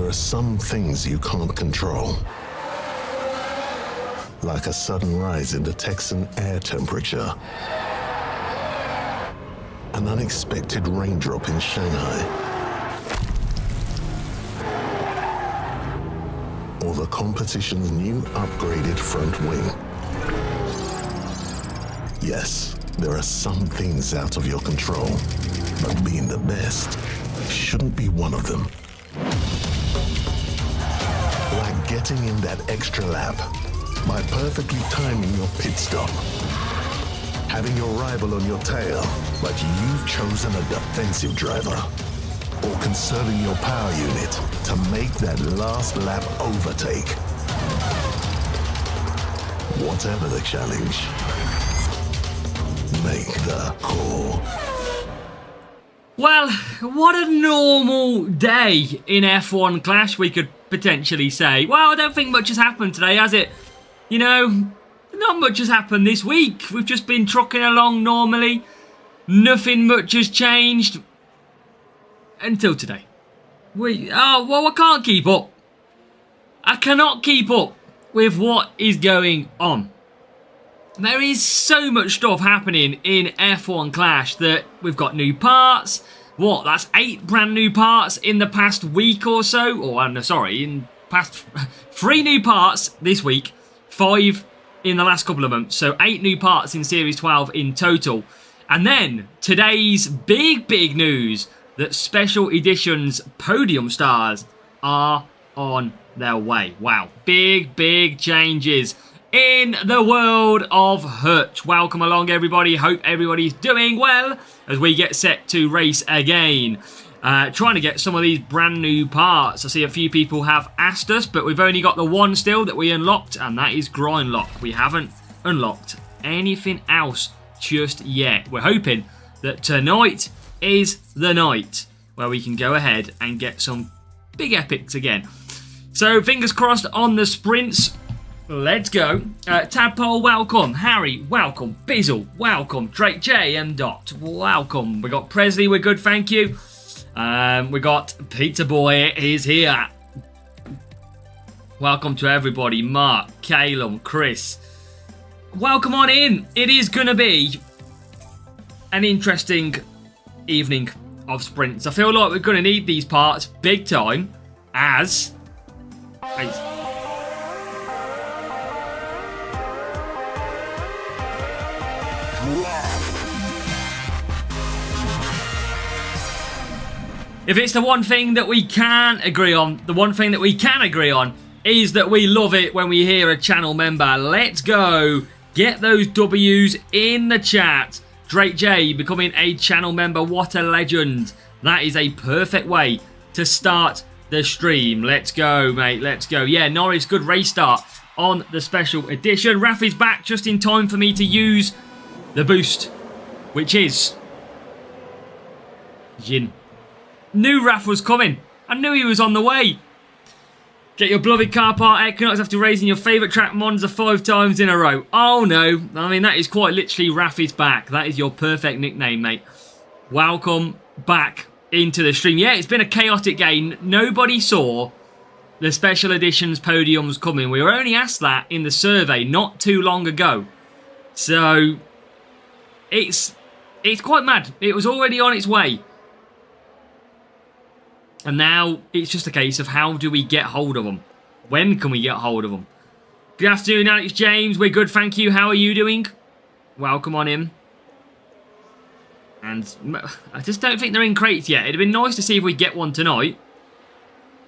There are some things you can't control. Like a sudden rise in the Texan air temperature. An unexpected raindrop in Shanghai. Or the competition's new upgraded front wing. Yes, there are some things out of your control, but being the best shouldn't be one of them. Like getting in that extra lap by perfectly timing your pit stop. Having your rival on your tail, but you've chosen a defensive driver. Or conserving your power unit to make that last lap overtake. Whatever the challenge, make the call. Well, what a normal day in F1 Clash, we could potentially say. Well, I don't think much has happened today, has it? You know, not much has happened this week. We've just been trucking along normally. Nothing much has changed. Until today. I can't keep up. I cannot keep up with what is going on. There is so much stuff happening in F1 Clash that we've got new parts. What? That's 8 brand new parts in the past week or so. Or, no, sorry, in past 3 new parts this week. 5 in the last couple of months. So 8 new parts in Series 12 in total. And then today's big news that Special Editions Podium Stars are on their way. Wow. Big changes in the world of Hutch. Welcome along, everybody. Hope everybody's doing well as we get set to race again. Trying to get some of these brand new parts. I see a few people have asked us, but we've only got the one still that we unlocked, and that is Grindlock. We haven't unlocked anything else just yet. We're hoping that tonight is the night where we can go ahead and get some big epics again. So fingers crossed on the sprints. Let's go. Tadpole, welcome. Harry, welcome. Bizzle, welcome. Drake J, M. Dot, welcome. We got Presley, we're good, thank you. We got Pizza Boy is here. Welcome to everybody. Mark, Calum, Chris. Welcome on in. It is going to be an interesting evening of sprints. I feel like we're going to need these parts big time as... If it's the one thing that we can agree on, is that we love it when we hear a channel member. Let's go. Get those W's in the chat. Drake J becoming a channel member. What a legend. That is a perfect way to start the stream. Let's go, mate. Let's go. Yeah, Norris, good race start on the special edition. Rafi's back just in time for me to use the boost, which is Jin. Knew Raf was coming. I knew he was on the way. Get your beloved car part Equinox after racing your favourite track Monza 5 times in a row. Oh no. I mean, that is quite literally Rafi's back. That is your perfect nickname, mate. Welcome back into the stream. Yeah, it's been a chaotic game. Nobody saw the special editions podiums coming. We were only asked that in the survey not too long ago. So, it's quite mad. It was already on its way. And now it's just a case of how do we get hold of them? When can we get hold of them? Good afternoon, Alex James. We're good, thank you. How are you doing? Welcome on in. And I just don't think they're in crates yet. It'd have been nice to see if we get one tonight.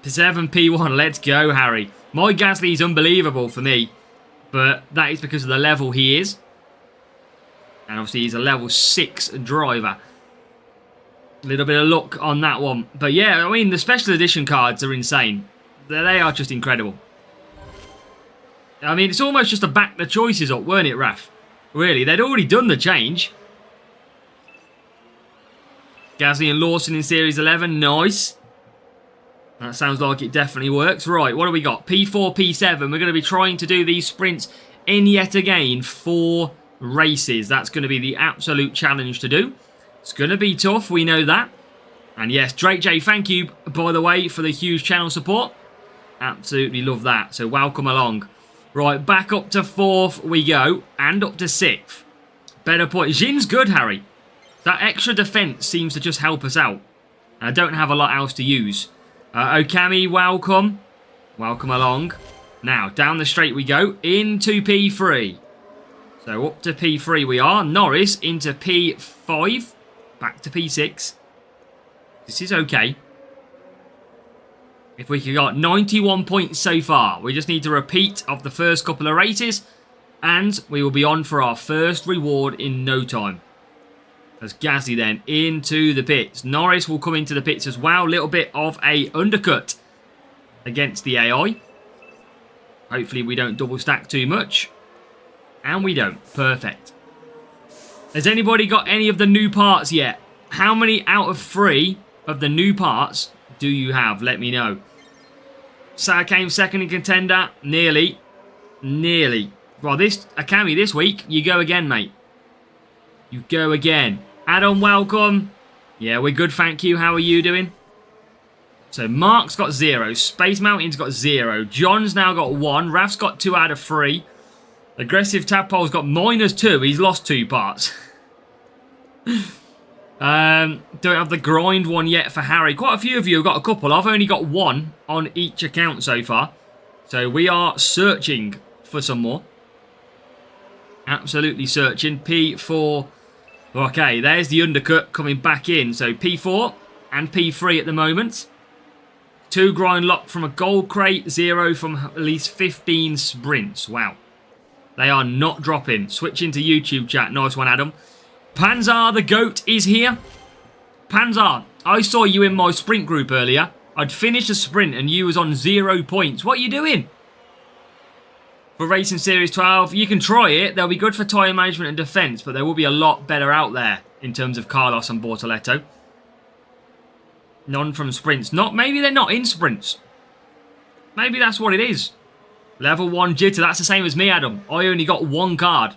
P7, P1, let's go, Harry. My Gasly is unbelievable for me. But that is because of the level he is. And obviously he's a level 6 driver. A little bit of luck on that one. But yeah, I mean, the special edition cards are insane. They are just incredible. I mean, it's almost just to back the choices up, weren't it, Raf? Really, they'd already done the change. Gasly and Lawson in Series 11, nice. That sounds like it definitely works. Right, what do we got? P4, P7. We're going to be trying to do these sprints in yet again 4 races. That's going to be the absolute challenge to do. It's going to be tough, we know that. And yes, Drake J, thank you, by the way, for the huge channel support. Absolutely love that. So welcome along. Right, back up to 4th we go. And up to 6th. Better point. Jin's good, Harry. That extra defense seems to just help us out. I don't have a lot else to use. Okami, welcome. Welcome along. Now, down the straight we go. Into P3. So up to P3 we are. Norris into P5. Back to P6. This is okay. If we got 91 points so far, we just need to repeat of the first couple of races, and we will be on for our first reward in no time. As Gasly then into the pits. Norris will come into the pits as well. Little bit of a undercut against the AI. Hopefully we don't double stack too much. And we don't. Perfect. Has anybody got any of the new parts yet? How many out of 3 of the new parts do you have? Let me know. Sa came second in contender. Nearly. Nearly. Well, this Akami this week, you go again, mate. You go again. Adam, welcome. Yeah, we're good, thank you. How are you doing? So Mark's got 0. Space Mountain's got 0. John's now got 1. Raf's got 2 out of 3. Aggressive Tadpole's got -2. He's lost 2 parts. Don't have the grind one yet for Harry. Quite a few of you have got a couple. I've only got 1 on each account so far. So we are searching for some more. Absolutely searching. P4. Okay, there's the undercut coming back in. So P4 and P3 at the moment. 2 grind lock from a gold crate. 0 from at least 15 sprints. Wow. They are not dropping. Switching to YouTube chat. Nice one, Adam. Panzar the GOAT is here. Panzar, I saw you in my sprint group earlier. I'd finished a sprint and you was on 0 points. What are you doing? For Racing Series 12, you can try it. They'll be good for tyre management and defence, but there will be a lot better out there in terms of Carlos and Bortoleto. None from sprints. Maybe they're not in sprints. Maybe that's what it is. Level 1 jitter. That's the same as me, Adam. I only got 1 card.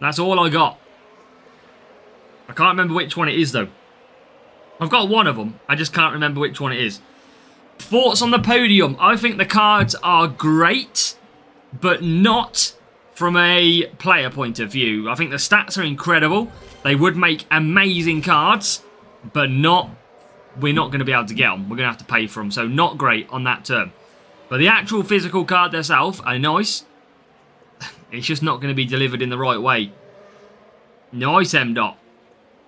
That's all I got. I can't remember which one it is, though. I've got 1 of them. I just can't remember which one it is. Thoughts on the podium. I think the cards are great, but not from a player point of view. I think the stats are incredible. They would make amazing cards, but we're not going to be able to get them. We're going to have to pay for them, so not great on that term. But the actual physical card themselves are nice. It's just not going to be delivered in the right way. Nice, M-Dot.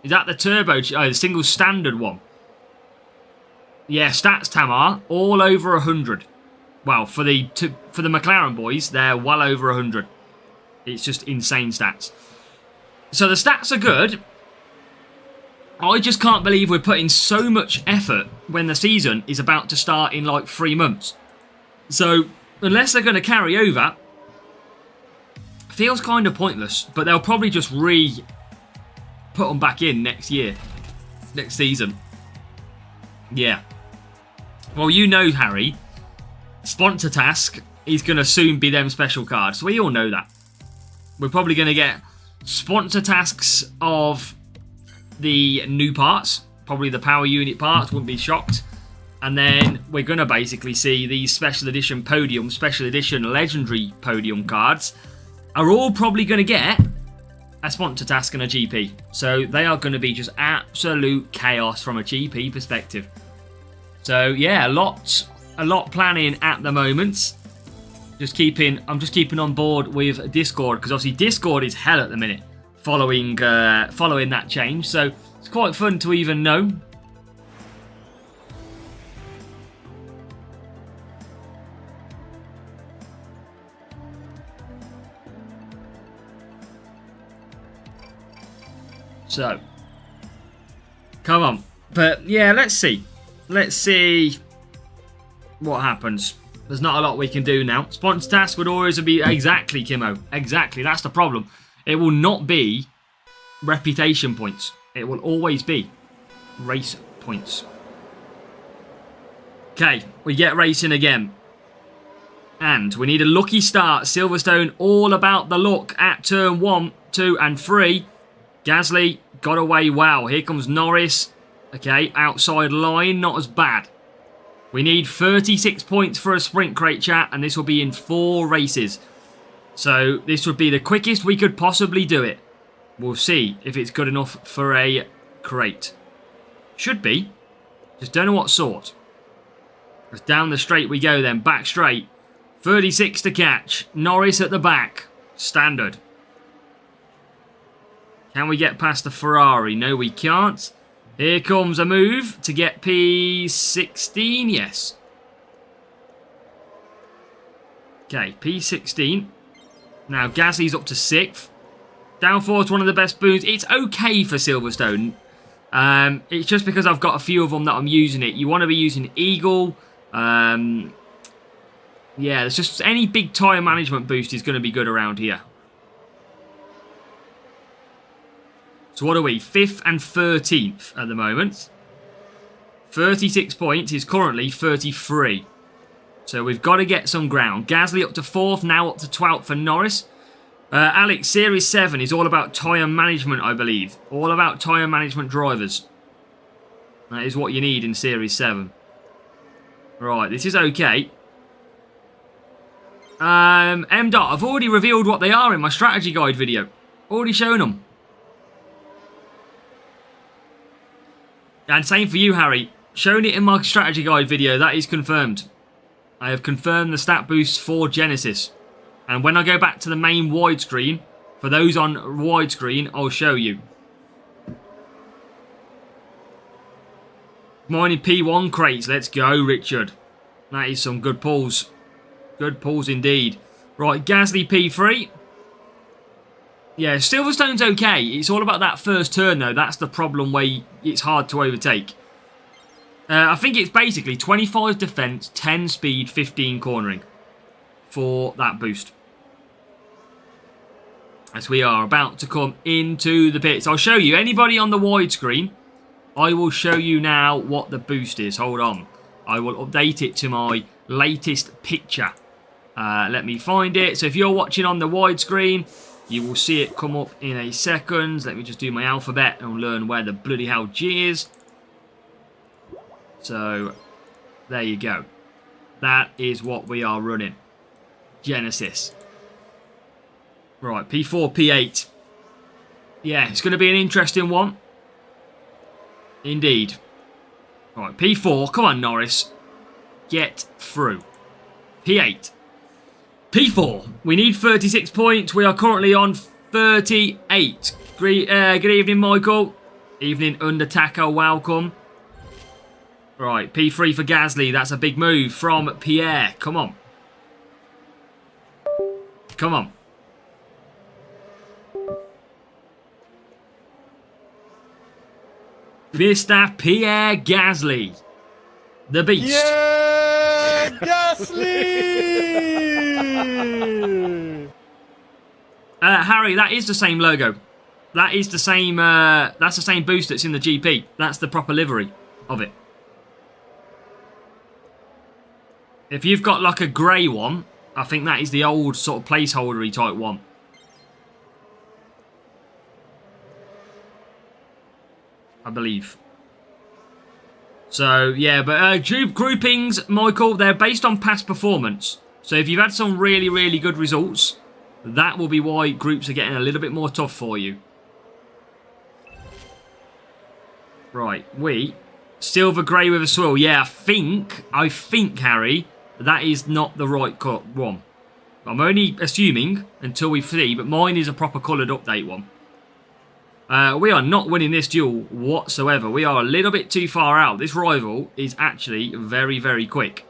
Is that the turbo? Oh, the single standard one. Yeah, stats, Tamar, all over 100. Well, for the McLaren boys, they're well over 100. It's just insane stats. So the stats are good. I just can't believe we're putting so much effort when the season is about to start in like 3 months. So, unless they're going to carry over, feels kind of pointless. But they'll probably just put them back in next year. Next season. Yeah. Well, you know, Harry, sponsor task is going to soon be them special cards. We all know that. We're probably going to get sponsor tasks of the new parts. Probably the power unit parts, wouldn't be shocked. And then we're going to basically see these special edition podium, special edition legendary podium cards are all probably going to get a sponsor task and a GP. So they are going to be just absolute chaos from a GP perspective. So yeah, a lot planning at the moment. I'm just keeping on board with Discord, because obviously Discord is hell at the minute following that change. So it's quite fun to even know. So, come on. But yeah, let's see. Let's see what happens. There's not a lot we can do now. Sponsor task would always be... Exactly, Kimmo. Exactly. That's the problem. It will not be reputation points. It will always be race points. Okay, we get racing again. And we need a lucky start. Silverstone, all about the luck at turn 1, 2 and 3. Gasly got away well. Here comes Norris. Okay, outside line, not as bad. We need 36 points for a sprint crate, chat, and this will be in 4 races. So this would be the quickest we could possibly do it. We'll see if it's good enough for a crate. Should be. Just don't know what sort. Just down the straight we go then, back straight. 36 to catch. Norris at the back. Standard. Can we get past the Ferrari? No, we can't. Here comes a move to get P16. Yes. Okay, P16. Now, Gasly's up to 6th. Downforce, one of the best boosts. It's okay for Silverstone. It's just because I've got a few of them that I'm using it. You want to be using Eagle. Yeah, there's just any big tyre management boost is going to be good around here. So what are we? 5th and 13th at the moment. 36 points is currently 33. So we've got to get some ground. Gasly up to 4th, now up to 12th for Norris. Alex, Series 7 is all about tyre management, I believe. All about tyre management drivers. That is what you need in Series 7. Right, this is okay. M-Dot, I've already revealed what they are in my strategy guide video. Already shown them. And same for you, Harry. Shown it in my strategy guide video. That is confirmed. I have confirmed the stat boosts for Genesis. And when I go back to the main widescreen, for those on widescreen, I'll show you. Mining P1 crates. Let's go, Richard. That is some good pulls. Good pulls indeed. Right, Gasly P3. Yeah, Silverstone's okay. It's all about that first turn, though. That's the problem where it's hard to overtake. I think it's basically 25 defense, 10 speed, 15 cornering for that boost. As we are about to come into the pits. I'll show you. Anybody on the widescreen, I will show you now what the boost is. Hold on. I will update it to my latest picture. Let me find it. So if you're watching on the widescreen, you will see it come up in a second. Let me just do my alphabet and learn where the bloody hell G is. So, there you go. That is what we are running. Genesis. Right, P4, P8. Yeah, it's going to be an interesting one. Indeed. Right, P4. Come on, Norris. Get through. P8. P4. We need 36 points. We are currently on 38. Good evening, Michael. Evening, Undertaker. Welcome. Right, P3 for Gasly. That's a big move from Pierre. Come on. Come on. Mr. Pierre Gasly. The Beast. Yeah, Gasly! Harry, that is the same logo. That is the same, that's the same boost that's in the GP. That's the proper livery of it. If you've got like a grey one, I think that is the old sort of placeholder-y type one. I believe. So, yeah, but groupings, Michael, they're based on past performance. So if you've had some really, really good results, that will be why groups are getting a little bit more tough for you. Right, silver grey with a swirl. Yeah, I think, Harry, that is not the right one. I'm only assuming until we see, but mine is a proper coloured update one. We are not winning this duel whatsoever. We are a little bit too far out. This rival is actually very, very quick.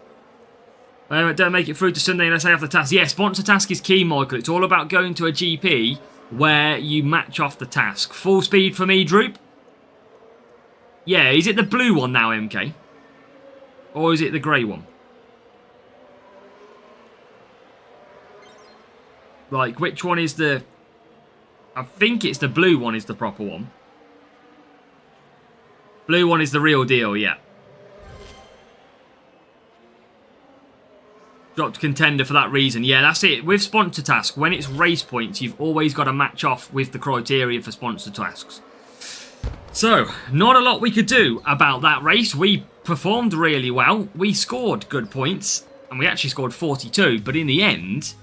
Don't make it through to Sunday unless I have the task. Yeah, sponsor task is key, Michael. It's all about going to a GP where you match off the task. Full speed for me, Droop. Yeah, is it the blue one now, MK? Or is it the grey one? Like, which one is the... I think it's the blue one is the proper one. Blue one is the real deal, yeah. Dropped contender for that reason. Yeah, that's it. With sponsor task, when it's race points, you've always got to match off with the criteria for sponsor tasks. So, not a lot we could do about that race. We performed really well. We scored good points, and we actually scored 42, but in the end,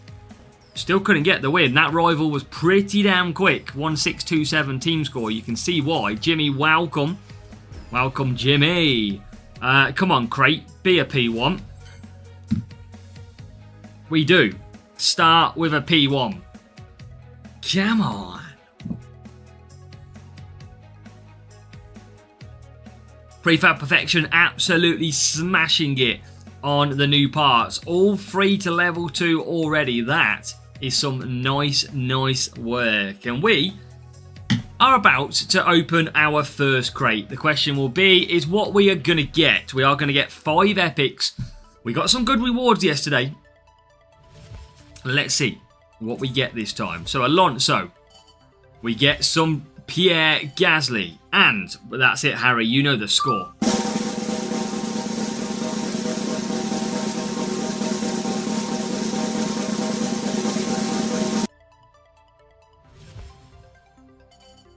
still couldn't get the win. That rival was pretty damn quick. 1627 team score. You can see why. Jimmy, welcome. Welcome, Jimmy. Come on, Crate. Be a P1. We do. Start with a P1. Come on. Prefab Perfection absolutely smashing it on the new parts. All free to level 2 already. That is some nice work. And we are about to open our first crate. The question will be, is what we are going to get. We are going to get 5 epics. We got some good rewards yesterday. Let's see what we get this time. So Alonso. We get some Pierre Gasly. And that's it, Harry. You know the score.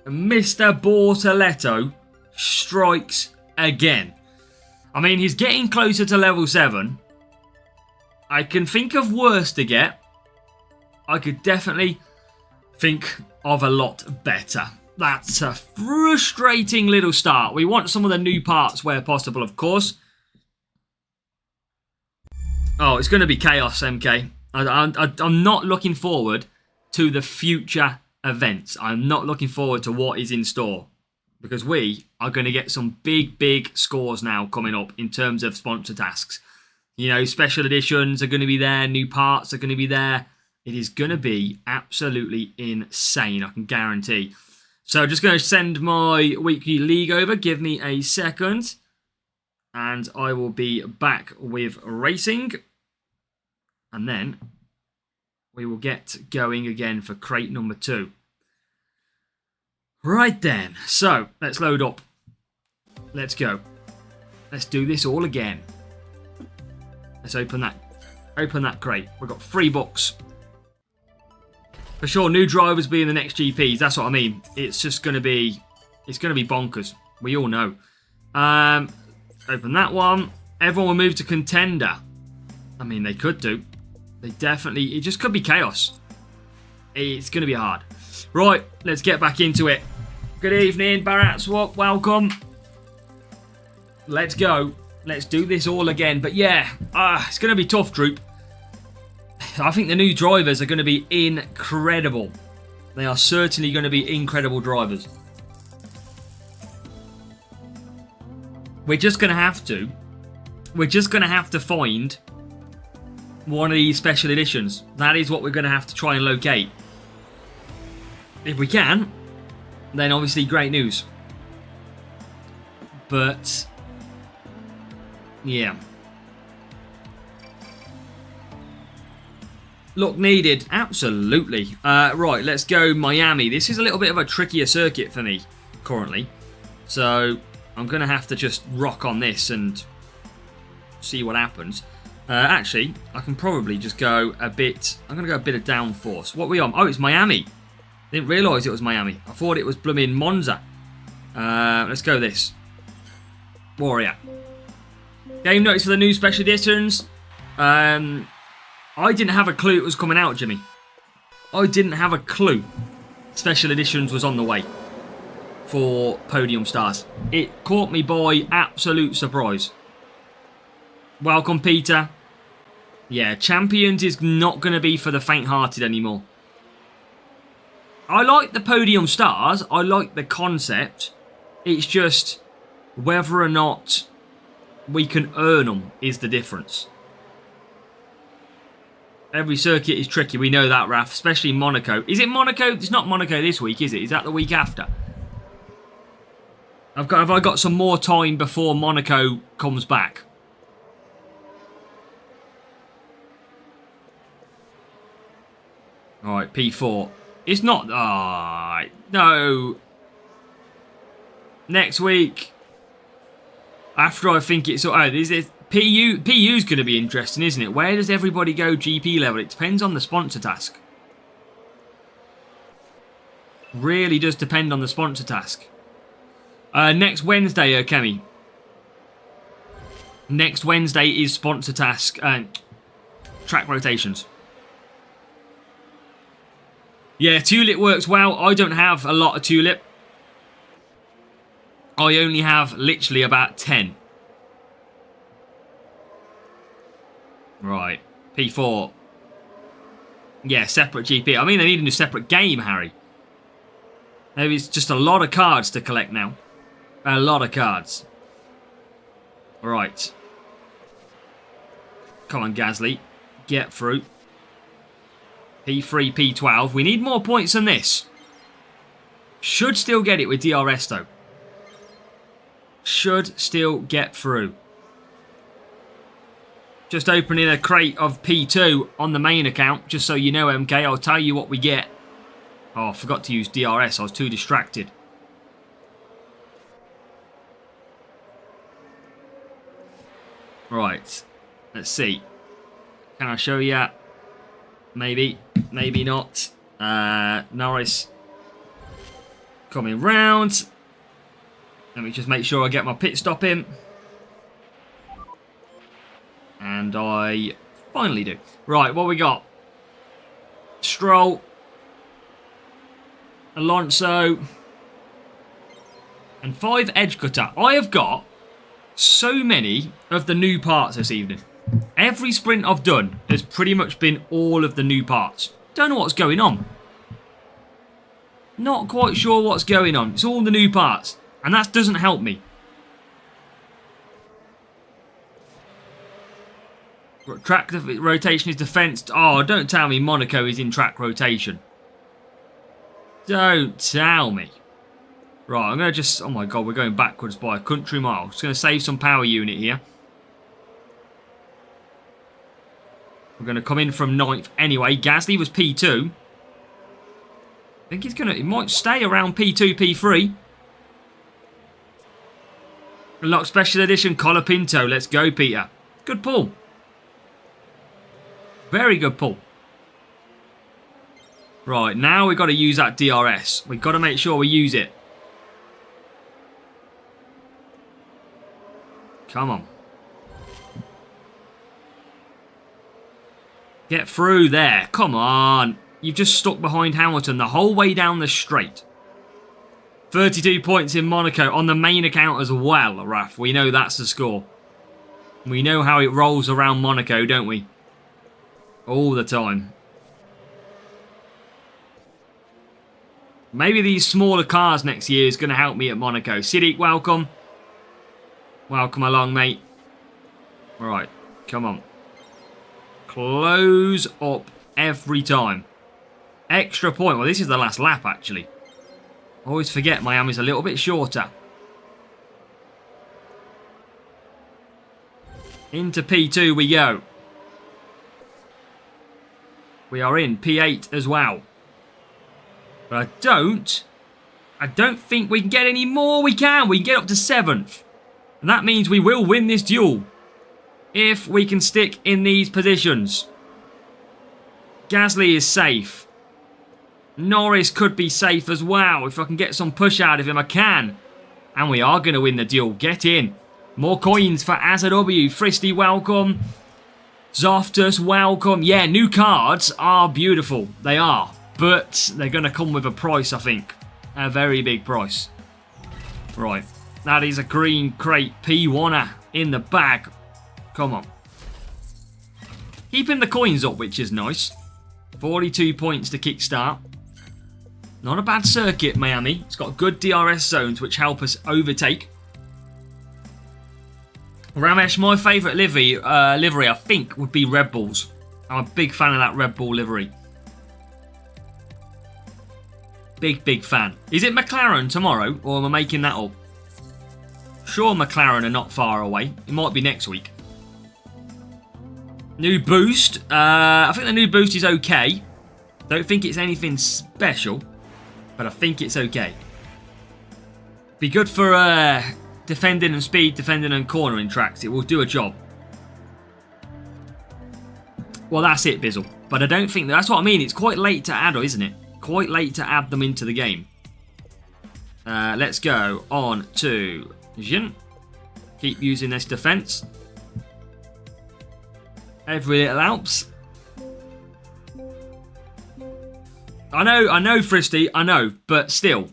Mr. Bortoletto strikes again. I mean, he's getting closer to level 7. I can think of worse to get. I could definitely think of a lot better. That's a frustrating little start. We want some of the new parts where possible, of course. Oh, it's going to be chaos, MK. I'm not looking forward to the future events. I'm not looking forward to what is in store. Because we are going to get some big scores now coming up in terms of sponsor tasks. You know, special editions are going to be there. New parts are going to be there. It is going to be absolutely insane, I can guarantee. So just going to send my weekly league over. Give me a second. And I will be back with racing. And then we will get going again for crate number 2. Right then. So let's load up. Let's go. Let's do this all again. Let's open that crate. We've got 3 books. For sure, new drivers being the next GPs. That's what I mean. It's just going to be... It's going to be bonkers. We all know. Open that one. Everyone will move to contender. I mean, they could do. They definitely... It just could be chaos. It's going to be hard. Right, let's get back into it. Good evening, Barat Swap. Welcome. Let's go. Let's do this all again. But yeah, it's going to be tough, Droop. I think the new drivers are going to be incredible. They are certainly going to be incredible drivers. We're just going to have to. We're just going to have to find one of these special editions. That is what we're going to have to try and locate. If we can, then obviously great news. But yeah. Luck needed, absolutely. Right, let's go Miami. This is a little bit of a trickier circuit for me currently. So I'm going to have to just rock on this and see what happens. Actually, I can probably just go a bit... I'm going to go a bit of downforce. What are we on? Oh, it's Miami. Didn't realise it was Miami. I thought it was blooming Monza. Let's go this. Warrior. Game notes for the new special editions. I didn't have a clue it was coming out, Jimmy. I didn't have a clue special editions was on the way for Podium Stars. It caught me by absolute surprise. Welcome, Peter. Yeah, Champions is not going to be for the faint-hearted anymore. I like the Podium Stars. I like the concept. It's just whether or not we can earn them is the difference. Every circuit is tricky. We know that, Raf. Especially Monaco. Is it Monaco? It's not Monaco this week, is it? Is that the week after? Have I got some more time before Monaco comes back? Alright, P4. It's not... no. Next week. After I think it's... Oh, this is... PU's going to be interesting, isn't it? Where does everybody go GP level? It depends on the sponsor task. Really does depend on the sponsor task. Next Wednesday, Kemi. Next Wednesday is sponsor task track rotations. Yeah, Tulip works well. I don't have a lot of Tulip. I only have literally about 10. Right. P4. Yeah, separate GP. I mean, they need a separate game, Harry. There's just a lot of cards to collect now. A lot of cards. Right. Come on, Gasly. Get through. P3, P12. We need more points than this. Should still get it with DRS, though. Should still get through. Just opening a crate of P2 on the main account, just so you know, MK. I'll tell you what we get. Oh, I forgot to use DRS. I was too distracted. Right. Let's see. Can I show you? Maybe. Maybe not. Norris coming round. Let me just make sure I get my pit stop in. And I finally do. Right, what we got? Stroll. Alonso. And 5 edge cutter. I have got so many of the new parts this evening. Every sprint I've done has pretty much been all of the new parts. Don't know what's going on. Not quite sure what's going on. It's all the new parts. And that doesn't help me. Track rotation is defence. Oh, don't tell me Monaco is in track rotation. Don't tell me. Right, I'm going to just... Oh my god, we're going backwards by a country mile. Just going to save some power unit here. We're going to come in from 9th anyway. Gasly was P2. I think he's going to... He might stay around P2, P3. Unlock Special Edition Colapinto. Let's go, Peter. Good pull. Very good pull. Right, now we've got to use that DRS. We've got to make sure we use it. Come on. Get through there. Come on. You've just stuck behind Hamilton the whole way down the straight. 32 points in Monaco on the main account as well, Raf. We know that's the score. We know how it rolls around Monaco, don't we? All the time. Maybe these smaller cars next year is going to help me at Monaco. Siddiq, welcome. Welcome along, mate. Right, come on. Close up every time. Extra point. Well, this is the last lap, actually. I always forget Miami's a little bit shorter. Into P2 we go. We are in P8 as well. But I don't think we can get any more. We can get up to 7th. And that means we will win this duel. If we can stick in these positions. Gasly is safe. Norris could be safe as well. If I can get some push out of him, I can. And we are going to win the duel. Get in. More coins for AZW. Fristy, welcome. Zoftus, welcome. Yeah, new cards are beautiful. They are. But they're going to come with a price, I think. A very big price. Right. That is a green crate P1er in the bag. Come on. Keeping the coins up, which is nice. 42 points to kickstart. Not a bad circuit, Miami. It's got good DRS zones, which help us overtake. Ramesh, my favourite livery, I think, would be Red Bulls. I'm a big fan of that Red Bull livery. Big fan. Is it McLaren tomorrow, or am I making that up? Sure, McLaren are not far away. It might be next week. New boost. I think the new boost is okay. Don't think it's anything special, but I think it's okay. Be good for defending and speed, defending and cornering tracks. It will do a job. Well, that's it, Bizzle. But I don't think that's what I mean. It's quite late to add, isn't it? Quite late to add them into the game. Let's go on to Jin. Keep using this defense. Every little helps. I know, Fristy, I know, but still,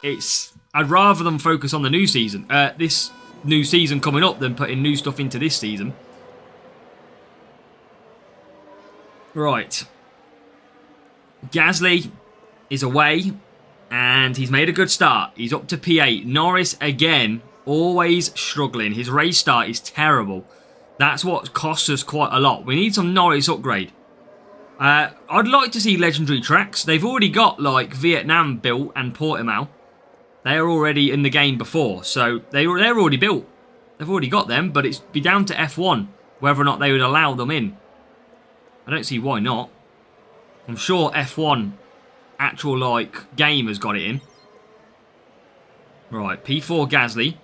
I'd rather them focus on the new season, this new season coming up, than putting new stuff into this season. Right. Gasly is away, and he's made a good start. He's up to P8. Norris, again, always struggling. His race start is terrible. That's what costs us quite a lot. We need some Norris upgrade. I'd like to see legendary tracks. They've already got, like, Vietnam built and Portimao. They are already in the game before, so they're already built. They've already got them, but it's be down to F1 whether or not they would allow them in. I don't see why not. I'm sure F1 actual, like, game has got it in. Right, P4 Gasly.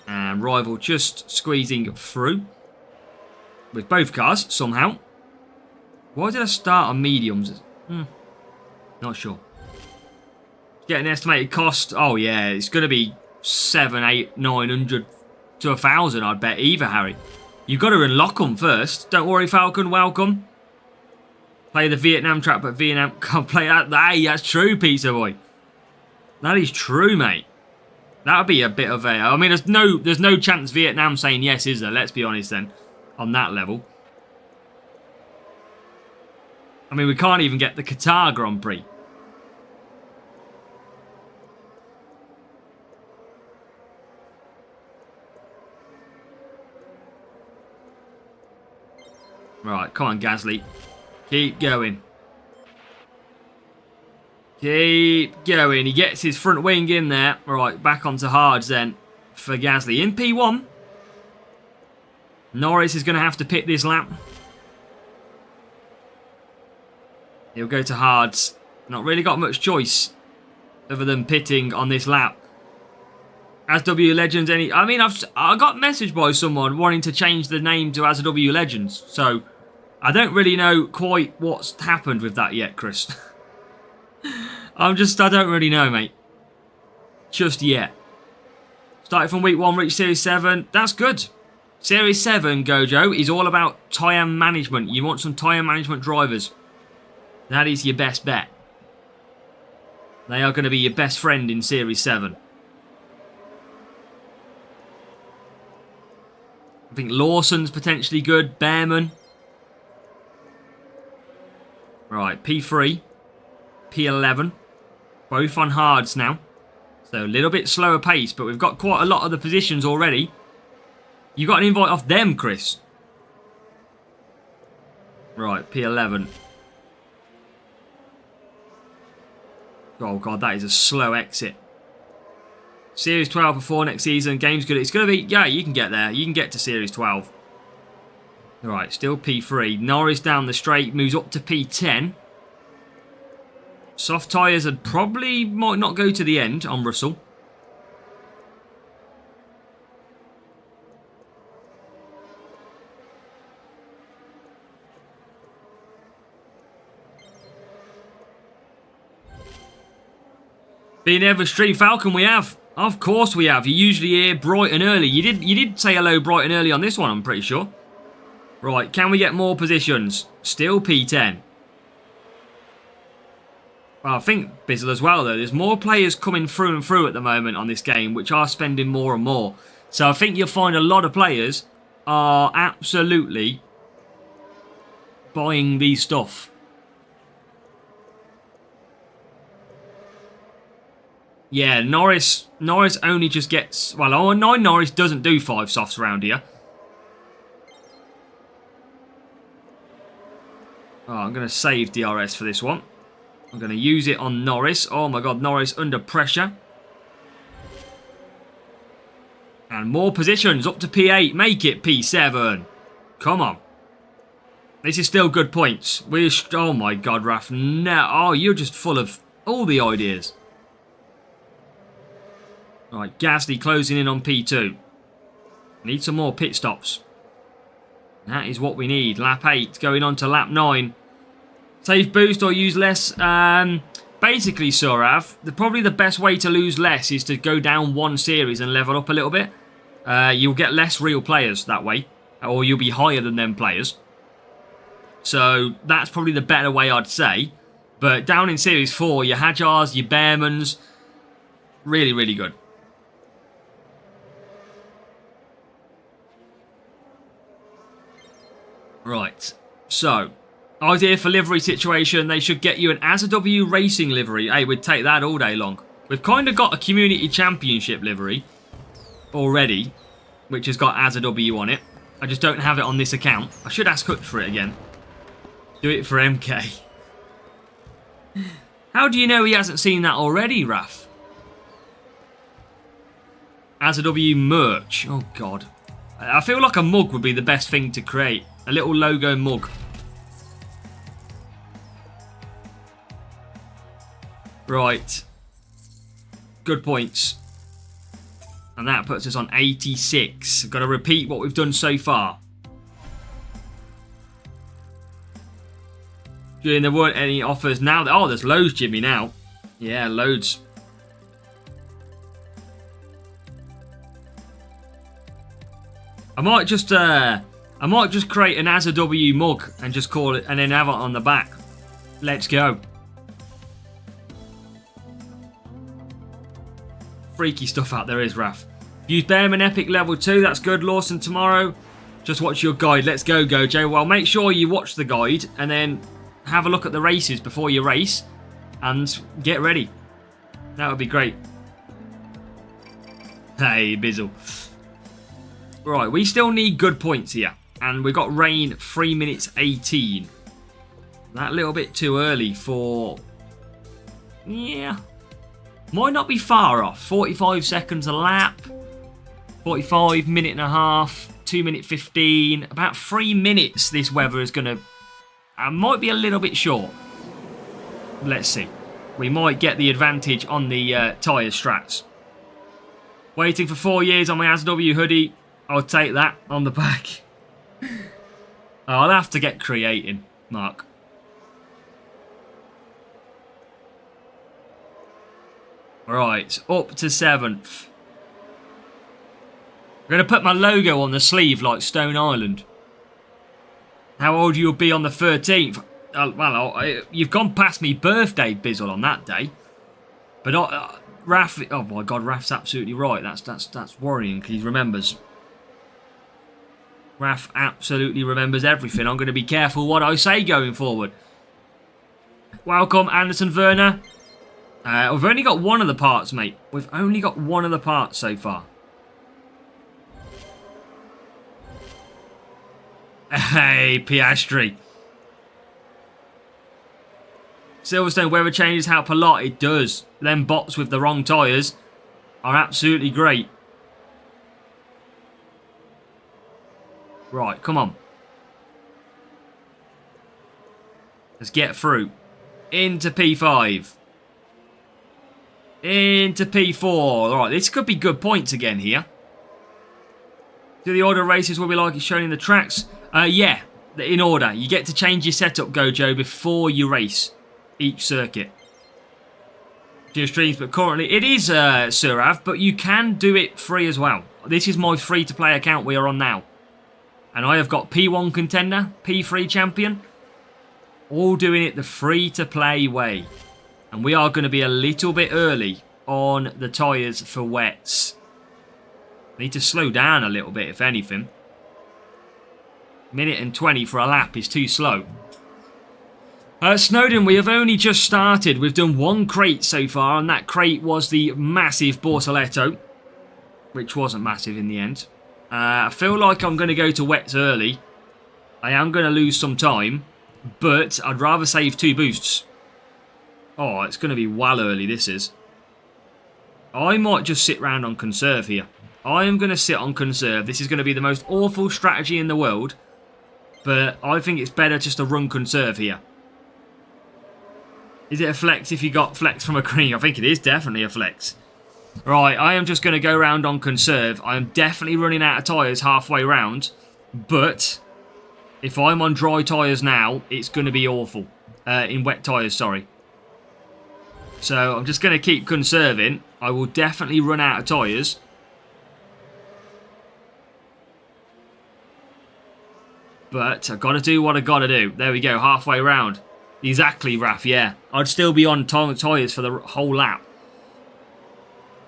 And rival just squeezing through. With both cars, somehow. Why did I start on mediums? Not sure. Get an estimated cost. Oh, yeah, it's going to be 700, 800, 900 to 1,000, I'd bet, either, Harry. You've got to unlock them first. Don't worry, Falcon, welcome. Play the Vietnam track, but Vietnam can't play that. Hey, that's true, Pizza Boy. That is true, mate. That would be a bit of a... I mean, there's no chance Vietnam saying yes, is there? Let's be honest, then. On that level. I mean, we can't even get the Qatar Grand Prix. Right, come on, Gasly. Keep going. Keep going. He gets his front wing in there. Right, back onto hards then for Gasly. In P1. Norris is going to have to pit this lap. He'll go to hards. Not really got much choice other than pitting on this lap. As W Legends, I mean, I got messaged by someone wanting to change the name to As W Legends. So, I don't really know quite what's happened with that yet, Chris. I don't really know, mate. Just yet. Started from week 1, reached Series 7. That's good. Series 7, Gojo, is all about tyre management. You want some tyre management drivers. That is your best bet. They are going to be your best friend in Series 7. I think Lawson's potentially good. Behrman. Right, P3. P11. Both on hards now. So a little bit slower pace, but we've got quite a lot of the positions already. You got an invite off them, Chris. Right, P11. Oh, God, that is a slow exit. Series 12 before next season. Game's good. It's going to be... Yeah, you can get there. You can get to Series 12. Right, still P3. Norris down the straight. Moves up to P10. Soft tyres would probably might not go to the end on Russell. Being ever stream Falcon, we have. Of course we have. You usually hear bright and early. You did say hello bright and early on this one, I'm pretty sure. Right, can we get more positions? Still P10. Well, I think Bizzle as well, though. There's more players coming through and through at the moment on this game, which are spending more and more. So I think you'll find a lot of players are absolutely buying these stuff. Yeah, Norris only just gets... Well, 9 Norris doesn't do 5 softs around here. Oh, I'm going to save DRS for this one. I'm going to use it on Norris. Oh my God, Norris under pressure. And more positions, up to P8. Make it P7. Come on. This is still good points. Oh my God, Raf. No. Oh, you're just full of all the ideas. Right, Gasly closing in on P2. Need some more pit stops. That is what we need. Lap 8 going on to lap 9. Save boost or use less. Basically, basically, Surav, probably the best way to lose less is to go down one series and level up a little bit. You'll get less real players that way, or you'll be higher than them players. So that's probably the better way, I'd say. But down in Series 4, your Hajars, your Bearmans, really, really good. Right, so idea for livery situation, they should get you an AZW Racing livery. Hey, we'd take that all day long. We've kind of got a Community Championship livery already, which has got AZW on it. I just don't have it on this account. I should ask Hutch for it again. Do it for MK. How do you know he hasn't seen that already, Raf? AZW merch. Oh, God. I feel like a mug would be the best thing to create. A little logo mug. Right. Good points. And that puts us on 86. I've got to repeat what we've done so far. Julian, there weren't any offers now. Oh, there's loads, Jimmy, now. Yeah, loads. I might just create an AZW mug and just call it, and then have it on the back. Let's go. Freaky stuff out there is, Raf. Use Bearman Epic level 2. That's good. Lawson tomorrow. Just watch your guide. Let's go, Gojo. Well, make sure you watch the guide and then have a look at the races before you race and get ready. That would be great. Hey, Bizzle. Right, we still need good points here. And we got rain 3 minutes 18. That little bit too early for... Yeah. Might not be far off. 45 seconds a lap. 45, minute and a half. 2 minute 15. About 3 minutes this weather is going to... might be a little bit short. Let's see. We might get the advantage on the tyre strats. Waiting for 4 years on my AZW hoodie. I'll take that on the back. I'll have to get creating, Mark. Right, up to 7th. I'm going to put my logo on the sleeve like Stone Island. How old you'll be on the 13th? Well, you've gone past me birthday, Bizzle, on that day. But Raf, oh my God, Raf's absolutely right. That's worrying because he remembers. Raf absolutely remembers everything. I'm going to be careful what I say going forward. Welcome, Anderson Werner. We've only got one of the parts, mate. We've only got one of the parts so far. Hey, Piastri. Silverstone weather changes how polite it does. Them bots with the wrong tyres are absolutely great. Right, come on. Let's get through. Into P5. Into P4. Alright, this could be good points again here. Do the order races will be like it's shown in the tracks? Yeah, in order. You get to change your setup, Gojo, before you race each circuit. Do your streams, but currently it is Surav, but you can do it free as well. This is my free-to-play account we are on now. And I have got P1 contender, P3 champion, all doing it the free-to-play way. And we are going to be a little bit early on the tyres for wets. Need to slow down a little bit, if anything. Minute and 20 for a lap is too slow. Snowden, we have only just started. We've done one crate so far, and that crate was the massive Bortoletto, which wasn't massive in the end. I feel like I'm going to go to wets early. I am going to lose some time, but I'd rather save 2 boosts. Oh, it's going to be well early, this is. I might just sit round on conserve here. I am going to sit on conserve. This is going to be the most awful strategy in the world, but I think it's better just to run conserve here. Is it a flex if you got flex from a green? I think it is definitely a flex. Right, I am just going to go round on conserve. I am definitely running out of tyres halfway round, but if I'm on dry tyres now, it's going to be awful. In wet tyres, sorry. So I'm just going to keep conserving. I will definitely run out of tyres. But I've got to do what I've got to do. There we go, halfway round. Exactly, Raf, yeah. I'd still be on tyres for the whole lap.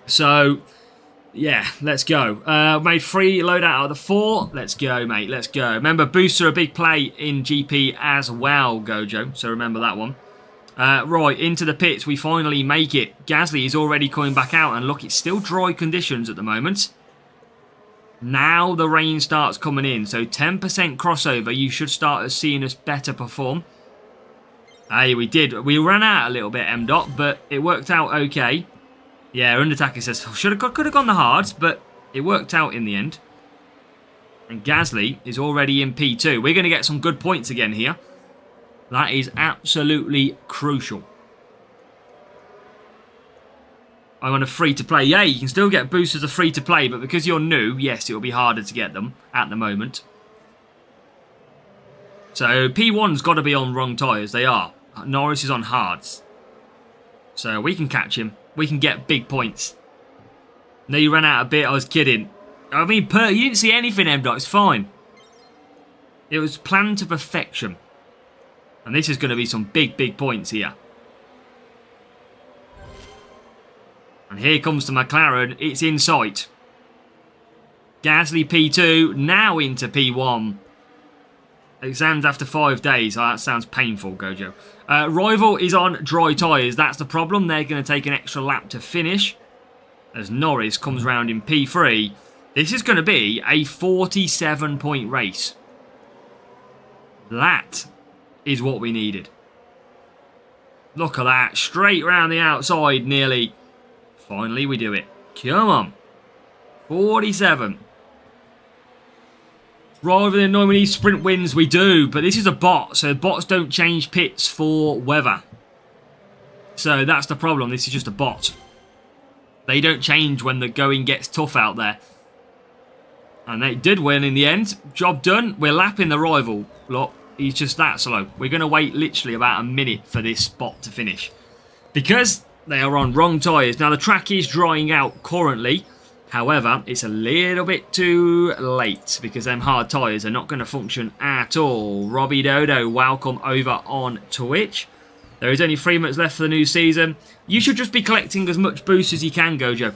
So, yeah, let's go. Made 3 load out of the 4. Let's go, mate, let's go. Remember, boosts are a big play in GP as well, Gojo. So remember that one. Right, into the pits, we finally make it. Gasly is already coming back out. And look, it's still dry conditions at the moment. Now the rain starts coming in. So 10% crossover, you should start seeing us better perform. Hey, we did. We ran out a little bit, M-Dot, but it worked out okay. Yeah, Undertaker says, could have gone the hards, but it worked out in the end. And Gasly is already in P2. We're going to get some good points again here. That is absolutely crucial. I'm on a free-to-play. Yeah, you can still get boosts as a free-to-play, but because you're new, yes, it will be harder to get them at the moment. So P1's got to be on wrong tyres. They are. Norris is on hards. So we can catch him. We can get big points. No, you ran out a bit. I was kidding. I mean, you didn't see anything, M-Dot. It's fine. It was planned to perfection. And this is going to be some big, big points here. And here comes the McLaren. It's in sight. Gasly P2. Now into P1. Exams after 5 days. Oh, that sounds painful, Gojo. Rival is on dry tyres. That's the problem. They're going to take an extra lap to finish. As Norris comes round in P3. This is going to be a 47-point race. That is what we needed. Look at that. Straight round the outside nearly. Finally, we do it. Come on. 47. Rather than knowing we need sprint wins, we do. But this is a bot, so bots don't change pits for weather. So that's the problem. This is just a bot. They don't change when the going gets tough out there. And they did win in the end. Job done. We're lapping the rival. Look, he's just that slow. We're going to wait literally about a minute for this spot to finish. Because they are on wrong tyres. Now, the track is drying out currently. However, it's a little bit too late because them hard tyres are not going to function at all. Robbie Dodo, welcome over on Twitch. There is only 3 months left for the new season. You should just be collecting as much boost as you can, Gojo.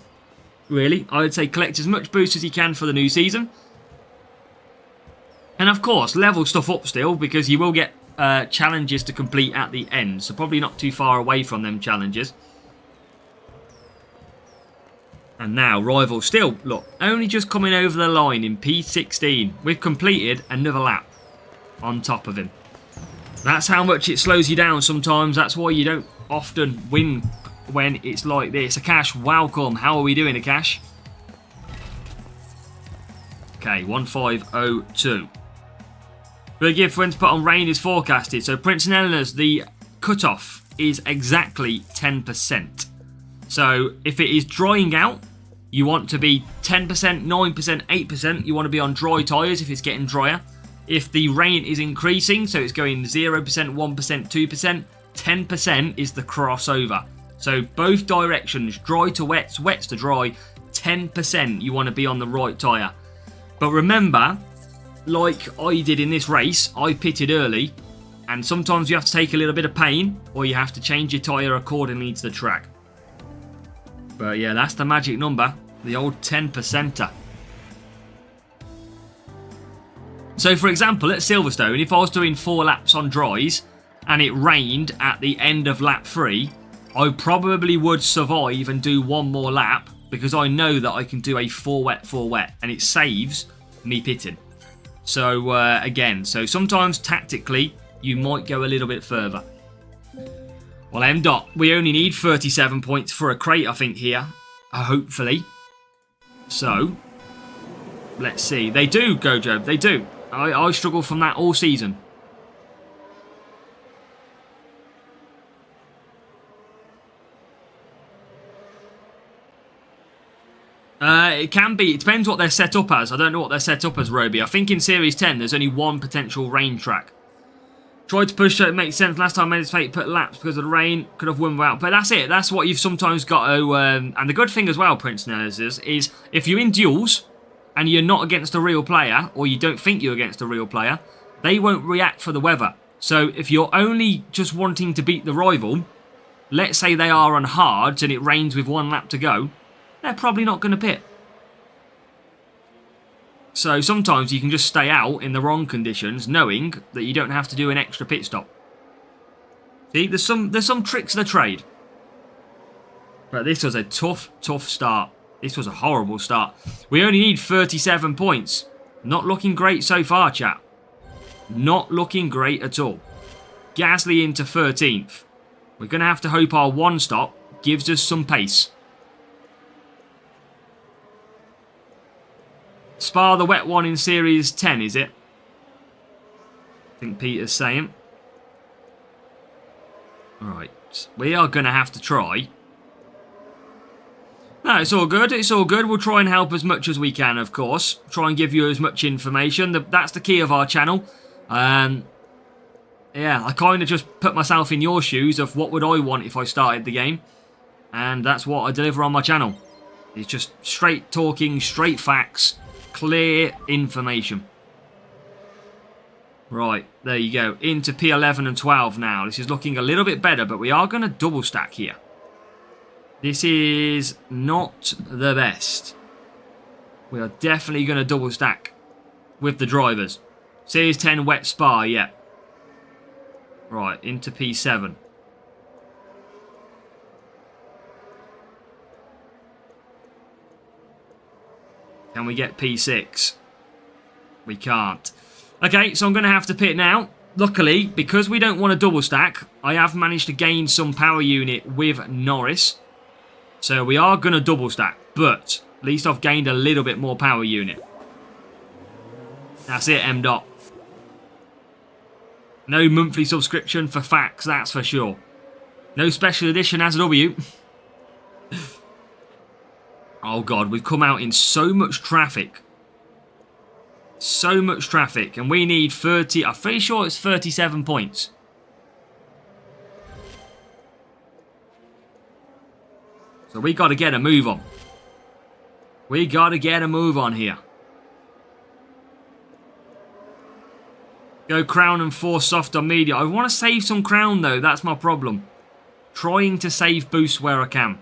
Really, I would say collect as much boost as you can for the new season. And of course, level stuff up still because you will get challenges to complete at the end. So probably not too far away from them challenges. And now, Rival still, look, only just coming over the line in P16. We've completed another lap on top of him. That's how much it slows you down sometimes. That's why you don't often win when it's like this. Akash, welcome. How are we doing, Akash? Okay, 1502. Big if when to put on rain is forecasted. So Prince and Eleanor's, the cutoff is exactly 10%. So if it is drying out, you want to be 10%, 9%, 8%. You want to be on dry tyres if it's getting drier. If the rain is increasing, so it's going 0%, 1%, 2%, 10% is the crossover. So both directions, dry to wets, wets to dry, 10% you want to be on the right tyre. But remember, like I did in this race, I pitted early. And sometimes you have to take a little bit of pain, or you have to change your tyre accordingly to the track. But yeah, that's the magic number. The old 10%er. So for example, at Silverstone, if I was doing 4 laps on dries and it rained at the end of lap 3, I probably would survive and do 1 more lap because I know that I can do a 4 wet and it saves me pitting. So again, so sometimes tactically you might go a little bit further. Well, M-Dot, we only need 37 points for a crate, I think, here. Hopefully. So, let's see. They do, Gojo. They do. I struggle from that all season. It can be. It depends what they're set up as. I don't know what they're set up as, Roby. I think in Series 10, there's only 1 potential rain track. Tried to push so it makes sense. Last time I made this mistake, put laps because of the rain. Could have won without. But that's it. That's what you've sometimes got to... and the good thing as well, Prince Nels, is if you're in duels and you're not against a real player, or you don't think you're against a real player, they won't react for the weather. So if you're only just wanting to beat the rival, let's say they are on hards and it rains with 1 lap to go, they're probably not going to pit. So sometimes you can just stay out in the wrong conditions, knowing that you don't have to do an extra pit stop. See, there's some tricks of the trade. But this was a tough start. This was a horrible start. We only need 37 points. Not looking great so far, chat. Not looking great at all. Gasly into 13th. We're going to have to hope our 1 stop gives us some pace. Spa the wet one in Series 10, is it? I think Peter's saying. Alright, we are going to have to try. No, it's all good, it's all good. We'll try and help as much as we can, of course. Try and give you as much information. That's the key of our channel. Yeah, I kind of just put myself in your shoes of what would I want if I started the game. And that's what I deliver on my channel. It's just straight talking, straight facts. Clear information. Right, there you go. Into P11 and 12 now. This is looking a little bit better, but we are going to double stack here. This is not the best. We are definitely going to double stack with the drivers. Series 10 wet Spa, yeah. Right, into P7. Can we get P6? We can't. Okay, so I'm going to have to pit now. Luckily, because we don't want to double stack, I have managed to gain some power unit with Norris. So we are going to double stack, but at least I've gained a little bit more power unit. That's it, M-Dot. No monthly subscription for facts, that's for sure. No special edition as a W. Oh god, we've come out in so much traffic. So much traffic. And we need 30... I'm pretty sure it's 37 points. So we got to get a move on. We got to get a move on here. Go crown and force soft on media. I want to save some crown though. That's my problem. Trying to save boost where I can.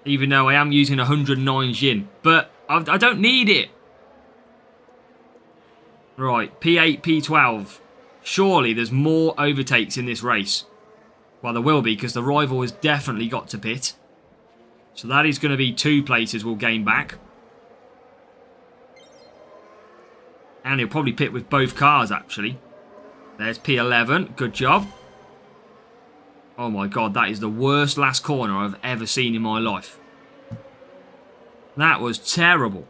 Even though I am using 109 Jin. But I don't need it. Right, P8, P12. Surely there's more overtakes in this race. Well, there will be because the rival has definitely got to pit. So that is going to be 2 places we'll gain back. And he'll probably pit with both cars, actually. There's P11. Good job. Oh my god, that is the worst last corner I've ever seen in my life. That was terrible.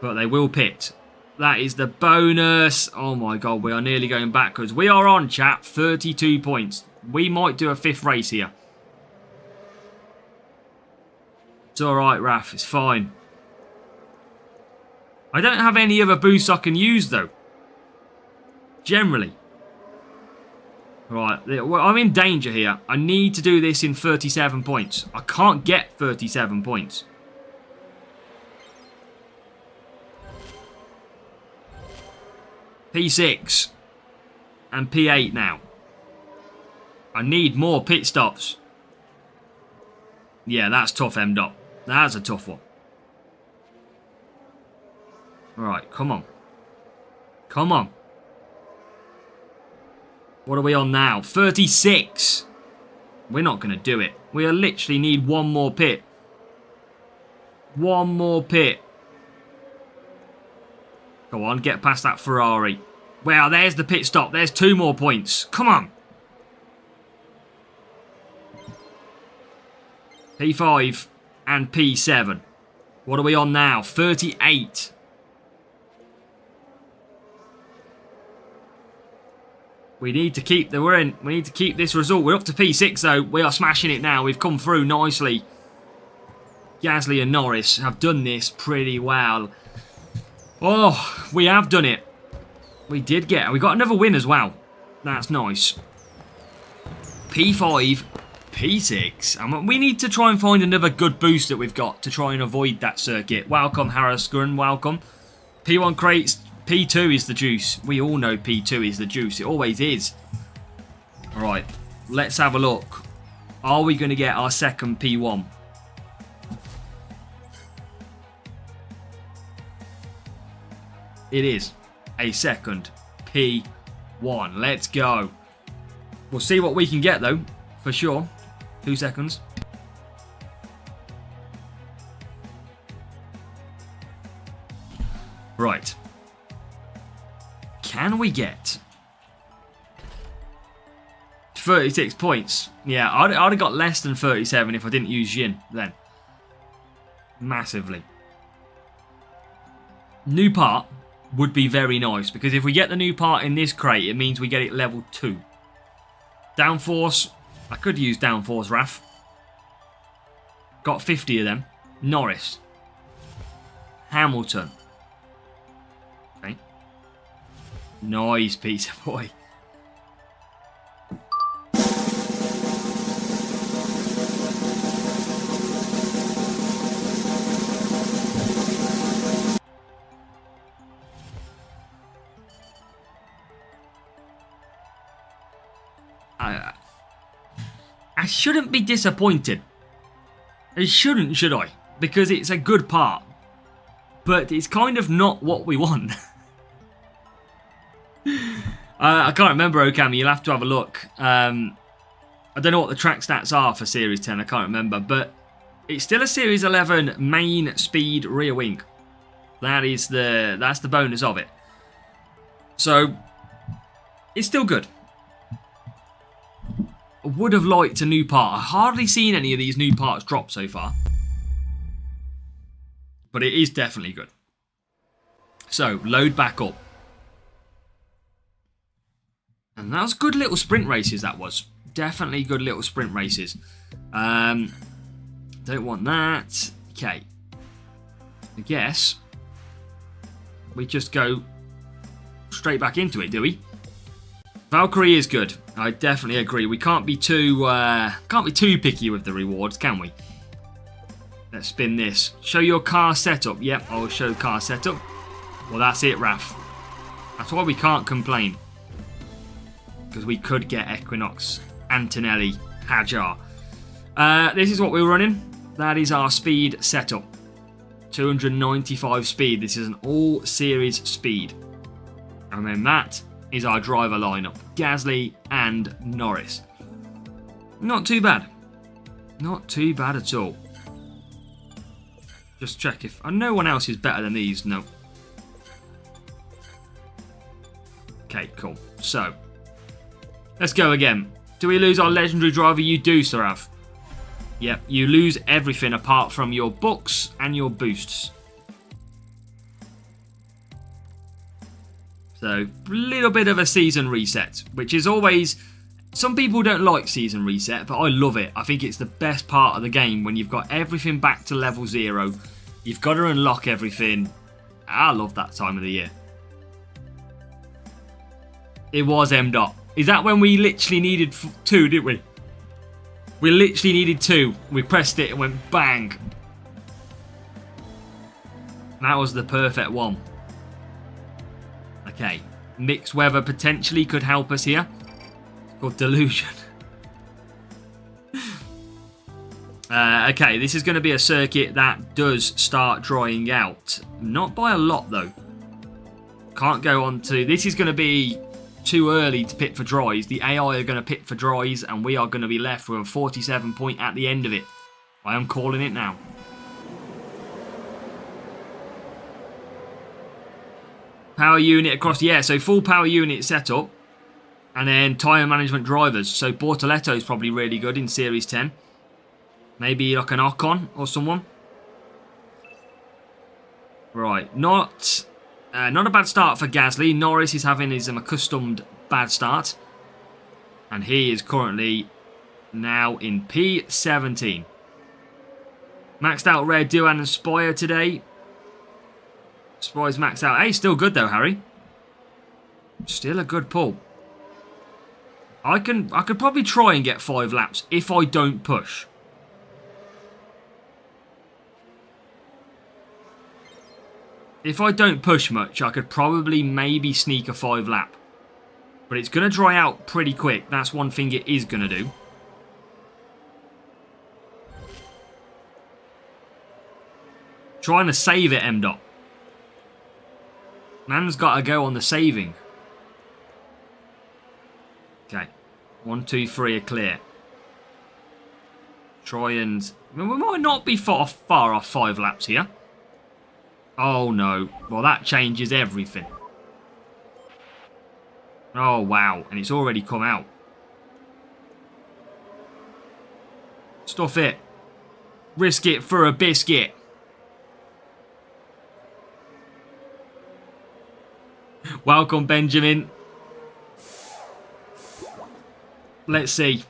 But they will pit. That is the bonus. Oh my god, we are nearly going backwards. We are on, chat. 32 points. We might do a 5th race here. It's alright, Raf. It's fine. I don't have any other boosts I can use, though. Generally. Right, well, I'm in danger here. I need to do this in 37 points. I can't get 37 points. P6 and P8 now. I need more pit stops. Yeah, that's tough, M-Dot. That's a tough one. Right, come on. Come on. What are we on now? 36. We're not going to do it. We literally need 1 more pit. 1 more pit. Go on, get past that Ferrari. Wow, there's the pit stop. There's 2 more points. Come on. P5 and P7. What are we on now? 38. We need to keep we need to keep this result. We're up to P6 though. We are smashing it now. We've come through nicely. Gasly and Norris have done this pretty well. Oh, we have done it. We got another win as well. That's nice. P5, P6. And we need to try and find another good boost that we've got to try and avoid that circuit. Welcome, Harris Gunn. Welcome. P1 crates. P2 is the juice. We all know P2 is the juice. It always is. Alright. Let's have a look. Are we going to get our second P1? It is a second P1. Let's go. We'll see what we can get though, for sure. 2 seconds. Right. Can we get 36 points? Yeah, I'd have got less than 37 if I didn't use Jin then. Massively. New part would be very nice, because if we get the new part in this crate, it means we get it level 2. Downforce. I could use Downforce Raf. Got 50 of them. Norris. Hamilton. Okay. Nice, Peter boy. I shouldn't be disappointed. I shouldn't, should I? Because it's a good part. But it's kind of not what we want. I can't remember, Okami. You'll have to have a look. I don't know what the track stats are for Series 10. I can't remember. But it's still a Series 11 main speed rear wing. That's the bonus of it. So, it's still good. I would have liked a new part. I've hardly seen any of these new parts drop so far. But it is definitely good. So, load back up. And that was good little sprint races, that was. Definitely good little sprint races. Don't want that. Okay. I guess we just go straight back into it, do we? Valkyrie is good. I definitely agree. We can't be too picky with the rewards, can we? Let's spin this. Show your car setup. Yep, I'll show car setup. Well, that's it, Raf. That's why we can't complain. Because we could get Equinox, Antonelli, Hajar. This is what we're running. That is our speed setup. 295 speed. This is an all-series speed. And then that is our driver lineup. Gasly and Norris. Not too bad. Not too bad at all. Just check if... no one else is better than these. No. Okay, cool. So, let's go again. Do we lose our legendary driver? You do, Sarav. Yep, you lose everything apart from your books and your boosts. So, a little bit of a season reset, which is always... Some people don't like season reset, but I love it. I think it's the best part of the game when you've got everything back to level 0. You've got to unlock everything. I love that time of the year. It was M. Dot. Is that when we literally needed 2, didn't we? We literally needed 2. We pressed it and went bang. That was the perfect one. Okay. Mixed weather potentially could help us here. It's called Delusion. Okay, this is going to be a circuit that does start drying out. Not by a lot, though. Can't go on to... This is going to be too early to pit for dries. The AI are going to pit for dries, and we are going to be left with a 47 point at the end of it. I am calling it now. Power unit across... Yeah, so full power unit setup. And then tyre management drivers. So Bortoletto is probably really good in Series 10. Maybe like an Ocon or someone. Right, not a bad start for Gasly. Norris is having his accustomed bad start. And he is currently now in P17. Maxed out Red Duan and Spire today. Spire's maxed out. Hey, still good though, Harry. Still a good pull. I could probably try and get 5 laps if I don't push. If I don't push much, I could probably maybe sneak a 5 lap. But it's going to dry out pretty quick. That's one thing it is going to do. Trying to save it, M-Dot. Man's got to go on the saving. Okay. 1, 2, 3 are clear. Try and... we might not be far off 5 laps here. Oh, no. Well, that changes everything. Oh, wow. And it's already come out. Stuff it. Risk it for a biscuit. Welcome, Benjamin. Let's see.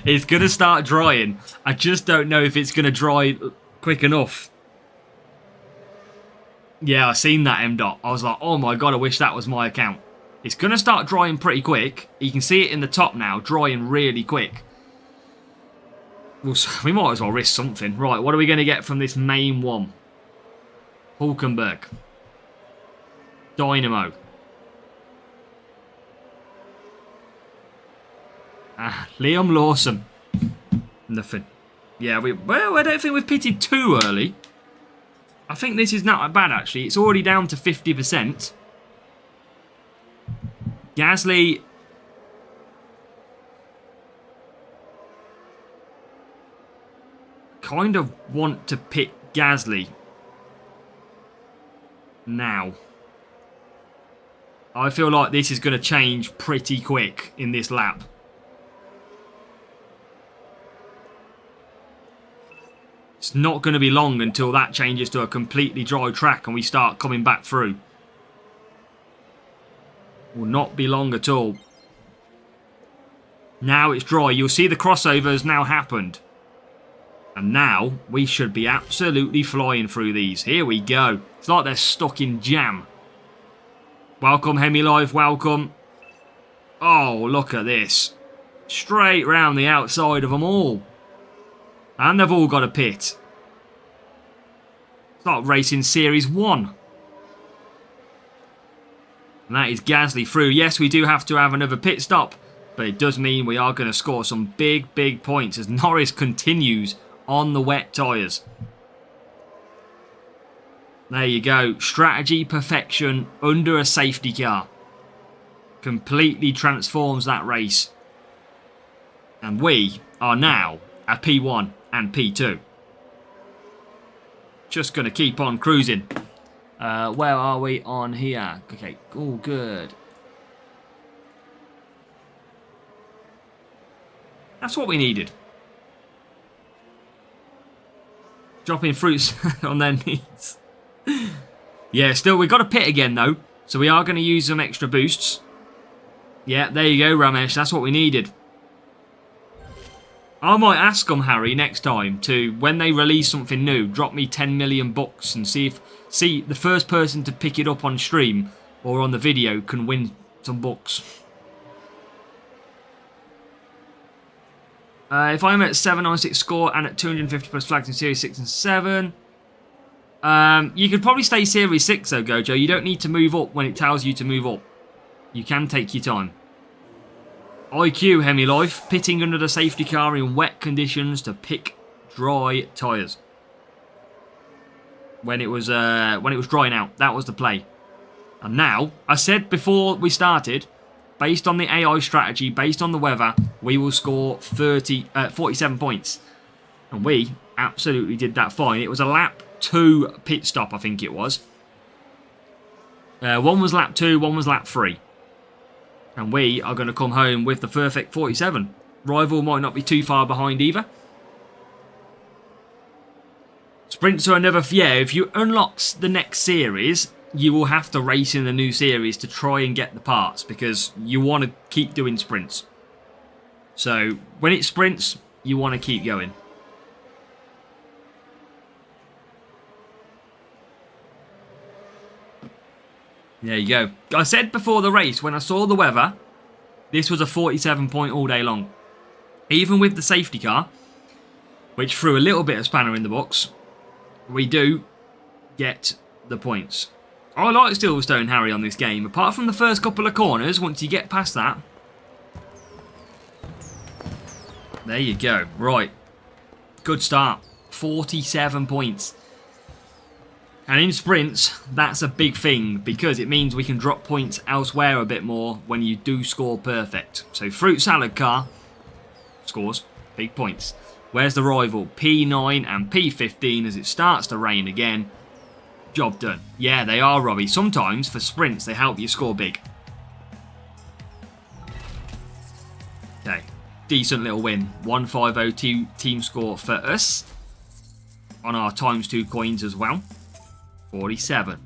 It's going to start drying. I just don't know if it's going to dry quick enough. Yeah, I seen that, M-Dot. I was like, oh my god, I wish that was my account. It's going to start drying pretty quick. You can see it in the top now, drying really quick. We might as well risk something. Right, what are we going to get from this main one? Hulkenberg. Dynamo. Liam Lawson. Nothing. Yeah, well, I don't think we've pitted too early. I think this is not bad, actually. It's already down to 50%. Gasly... kind of want to pit Gasly now. I feel like this is going to change pretty quick in this lap. It's not going to be long until that changes to a completely dry track and we start coming back through. Will not be long at all. Now it's dry. You'll see the crossovers now happened. And now we should be absolutely flying through these. Here we go. It's like they're stuck in jam. Welcome, HemiLive. Welcome. Oh, look at this. Straight round the outside of them all. And they've all got a pit. It's like racing Series 1. And that is Gasly through. Yes, we do have to have another pit stop. But it does mean we are going to score some big, big points as Norris continues on the wet tyres. There you go. Strategy perfection under a safety car. Completely transforms that race. And we are now at P1 and P2. Just going to keep on cruising. Where are we on here? Okay, all good. That's what we needed. Dropping fruits on their knees. Yeah, still, we've got to pit again, though. So we are going to use some extra boosts. Yeah, there you go, Ramesh. That's what we needed. I might ask them, Harry, next time to, when they release something new, drop me 10 million bucks and see the first person to pick it up on stream or on the video can win some bucks. If I'm at 796 score and at 250 plus flags in Series 6 and 7, you could probably stay Series 6 though, Gojo. You don't need to move up when it tells you to move up. You can take your time. IQ, HemiLife, pitting under the safety car in wet conditions to pick dry tyres. When it was drying out, that was the play. And now, I said before we started, based on the AI strategy, based on the weather, we will score 47 points. And we absolutely did that fine. It was a lap 2 pit stop, I think it was. One was lap 2, one was lap 3. And we are going to come home with the perfect 47. Rival might not be too far behind either. Sprints are another... Yeah, if you unlock the next series, you will have to race in the new series to try and get the parts because you want to keep doing sprints. So, when it sprints, you want to keep going. There you go. I said before the race, when I saw the weather, this was a 47 point all day long. Even with the safety car, which threw a little bit of spanner in the box, we do get the points. I like Silverstone Harry on this game. Apart from the first couple of corners, once you get past that. There you go. Right. Good start. 47 points. And in sprints, that's a big thing because it means we can drop points elsewhere a bit more when you do score perfect. So Fruit Salad Car scores big points. Where's the rival? P9 and P15 as it starts to rain again. Job done. Yeah, they are, Robbie. Sometimes for sprints, they help you score big. Okay. Decent little win. 150 team score for us. On our ×2 coins as well. 47.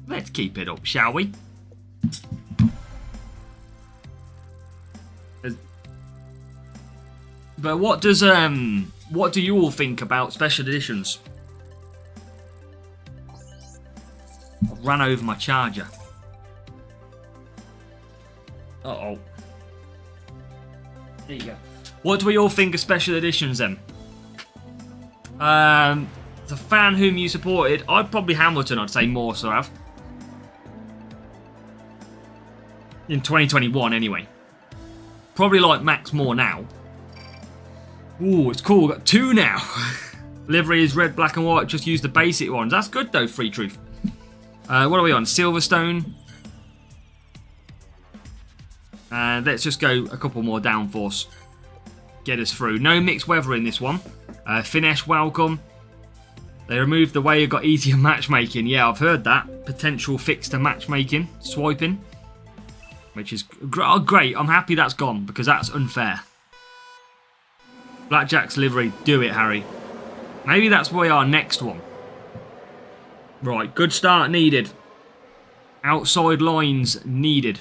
Let's keep it up, shall we? But what do you all think about special editions? I've ran over my charger. Uh-oh. There you go. What do we all think of special editions then? The fan whom you supported, I'd probably Hamilton, I'd say more so have. In 2021 anyway. Probably like Max more now. Ooh, it's cool, we've got 2 now. Livery is red, black and white, just use the basic ones. That's good though, Free Truth. What are we on? Silverstone. And let's just go a couple more downforce. Get us through. No mixed weather in this one. Finesse, welcome. They removed the way you got easier matchmaking. Yeah, I've heard that. Potential fix to matchmaking. Swiping. Which is great. I'm happy that's gone because that's unfair. Blackjack's livery. Do it, Harry. Maybe that's why our next one. Right, good start needed. Outside lines needed.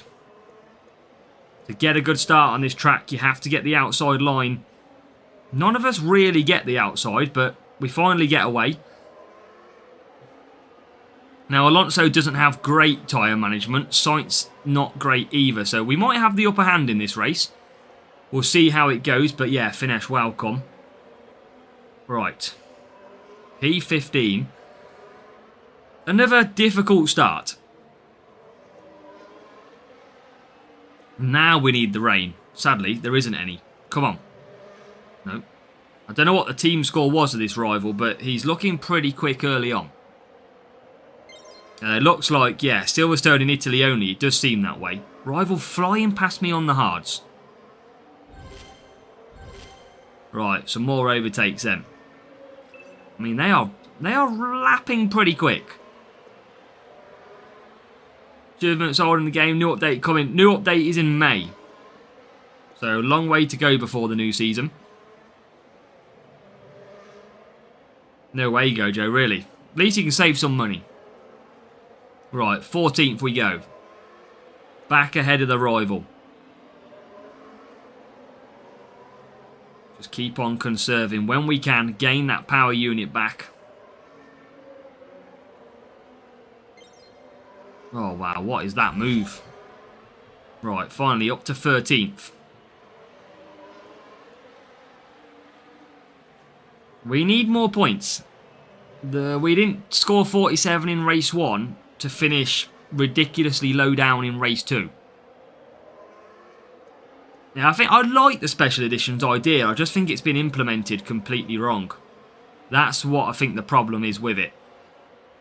To get a good start on this track, you have to get the outside line. None of us really get the outside, but we finally get away. Now, Alonso doesn't have great tyre management. Sainz not great either, so we might have the upper hand in this race. We'll see how it goes, but yeah, Finesse, welcome. Right. P15. Another difficult start. Now we need the rain. Sadly, there isn't any. Come on. No. I don't know what the team score was of this rival, but he's looking pretty quick early on. Looks like, yeah, Silverstone in Italy only. It does seem that way. Rival flying past me on the hards. Right, some more overtakes then. I mean, they are lapping pretty quick. Achievements old in the game. New update coming. New update is in May. So, long way to go before the new season. No way you go, Joe, really. At least you can save some money. Right, 14th we go. Back ahead of the rival. Just keep on conserving. When we can, gain that power unit back. Oh, wow. What is that move? Right, finally up to 13th. We need more points. We didn't score 47 in race 1 to finish ridiculously low down in race 2. Now, I think I like the special editions idea. I just think it's been implemented completely wrong. That's what I think the problem is with it.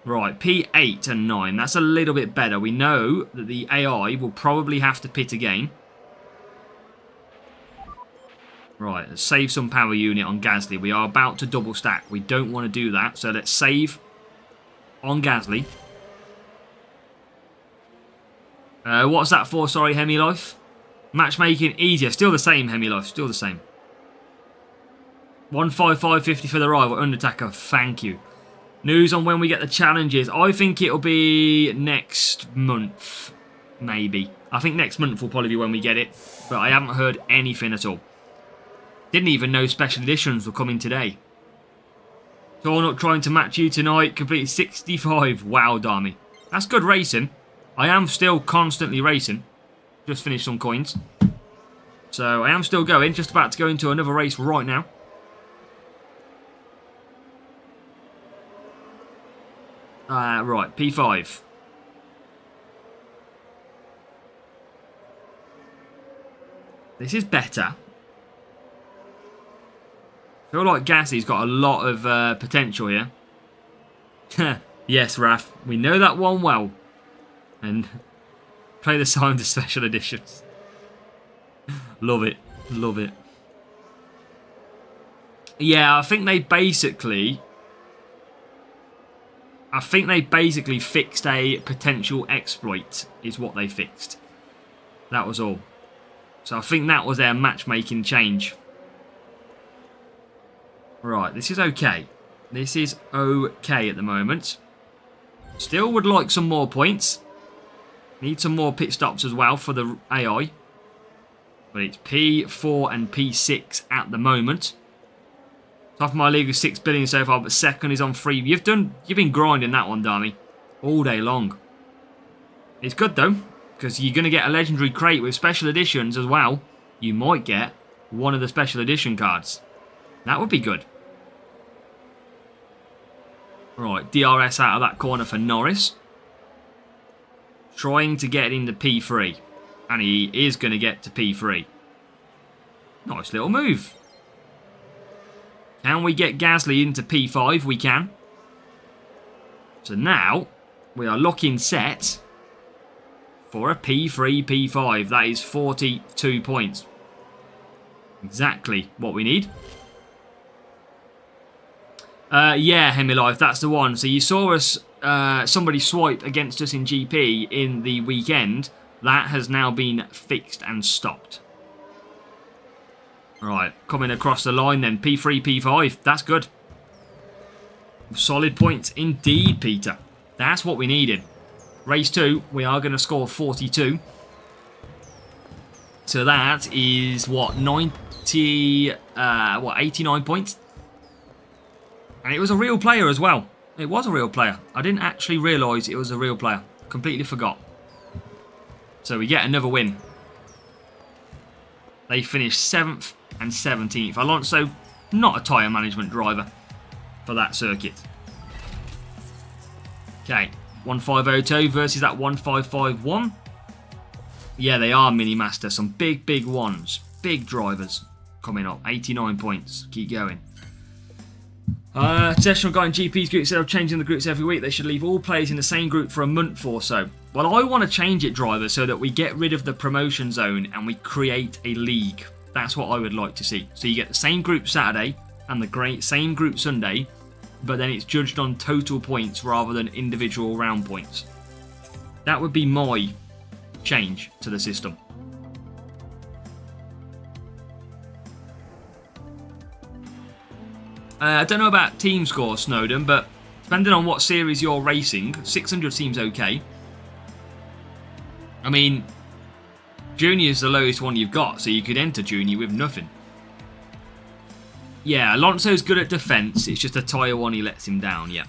Right, P8 and 9. That's a little bit better. We know that the AI will probably have to pit again. Right, let's save some power unit on Gasly. We are about to double stack. We don't want to do that, so let's save on Gasly. What's that for? Sorry, Hemi-Life. Matchmaking easier. Still the same, Hemi-Life. Still the same. 155.50 for the rival. Undertaker, thank you. News on when we get the challenges. I think it'll be next month. Maybe. I think next month will probably be when we get it. But I haven't heard anything at all. Didn't even know special editions were coming today. Torn up trying to match you tonight. Completed 65. Wow, Dami. That's good racing. I am still constantly racing. Just finished some coins. So I am still going. Just about to go into another race right now. Right, P5. This is better. I feel like Gasly's got a lot of potential here. Yes, Raf, we know that one well. And play the sound of special editions. Love it. Love it. Yeah, I think they basically fixed a potential exploit, is what they fixed. That was all. So I think that was their matchmaking change. Right, this is okay. This is okay at the moment. Still would like some more points. Need some more pit stops as well for the AI. But it's P4 and P6 at the moment. Top of my league is 6 billion so far, but second is on 3. You've been grinding that one, Darmy, all day long. It's good though, because you're going to get a legendary crate with special editions as well. You might get one of the special edition cards. That would be good. Right, DRS out of that corner for Norris. Trying to get into P3. And he is going to get to P3. Nice little move. Can we get Gasly into P5? We can. So now, we are looking set for a P3, P5. That is 42 points. Exactly what we need. Yeah, Hemilife, that's the one. So you saw us, somebody swipe against us in GP in the weekend. That has now been fixed and stopped. Right, coming across the line then. P3, P5. That's good. Solid points indeed, Peter. That's what we needed. Race 2, we are going to score 42. So that is, what, 89 points? And it was a real player as well. It was a real player. I didn't actually realise it was a real player. Completely forgot. So we get another win. They finished 7th and 17th. Alonso, not a tyre management driver for that circuit. Okay, 1502 versus that 1551. Yeah, they are Mini Master. Some big, big ones. Big drivers coming up. 89 points. Keep going. Session got in GP's group. Instead of changing the groups every week, they should leave all players in the same group for a month or so. Well, I want to change it, driver, so that we get rid of the promotion zone and we create a league. That's what I would like to see. So you get the same group Saturday and the same group Sunday, but then it's judged on total points rather than individual round points. That would be my change to the system. I don't know about team score, Snowden, but depending on what series you're racing, 600 seems okay. I mean, Junior is the lowest one you've got, so you could enter Junior with nothing. Yeah, Alonso's good at defence, it's just a tyre one he lets him down, yeah.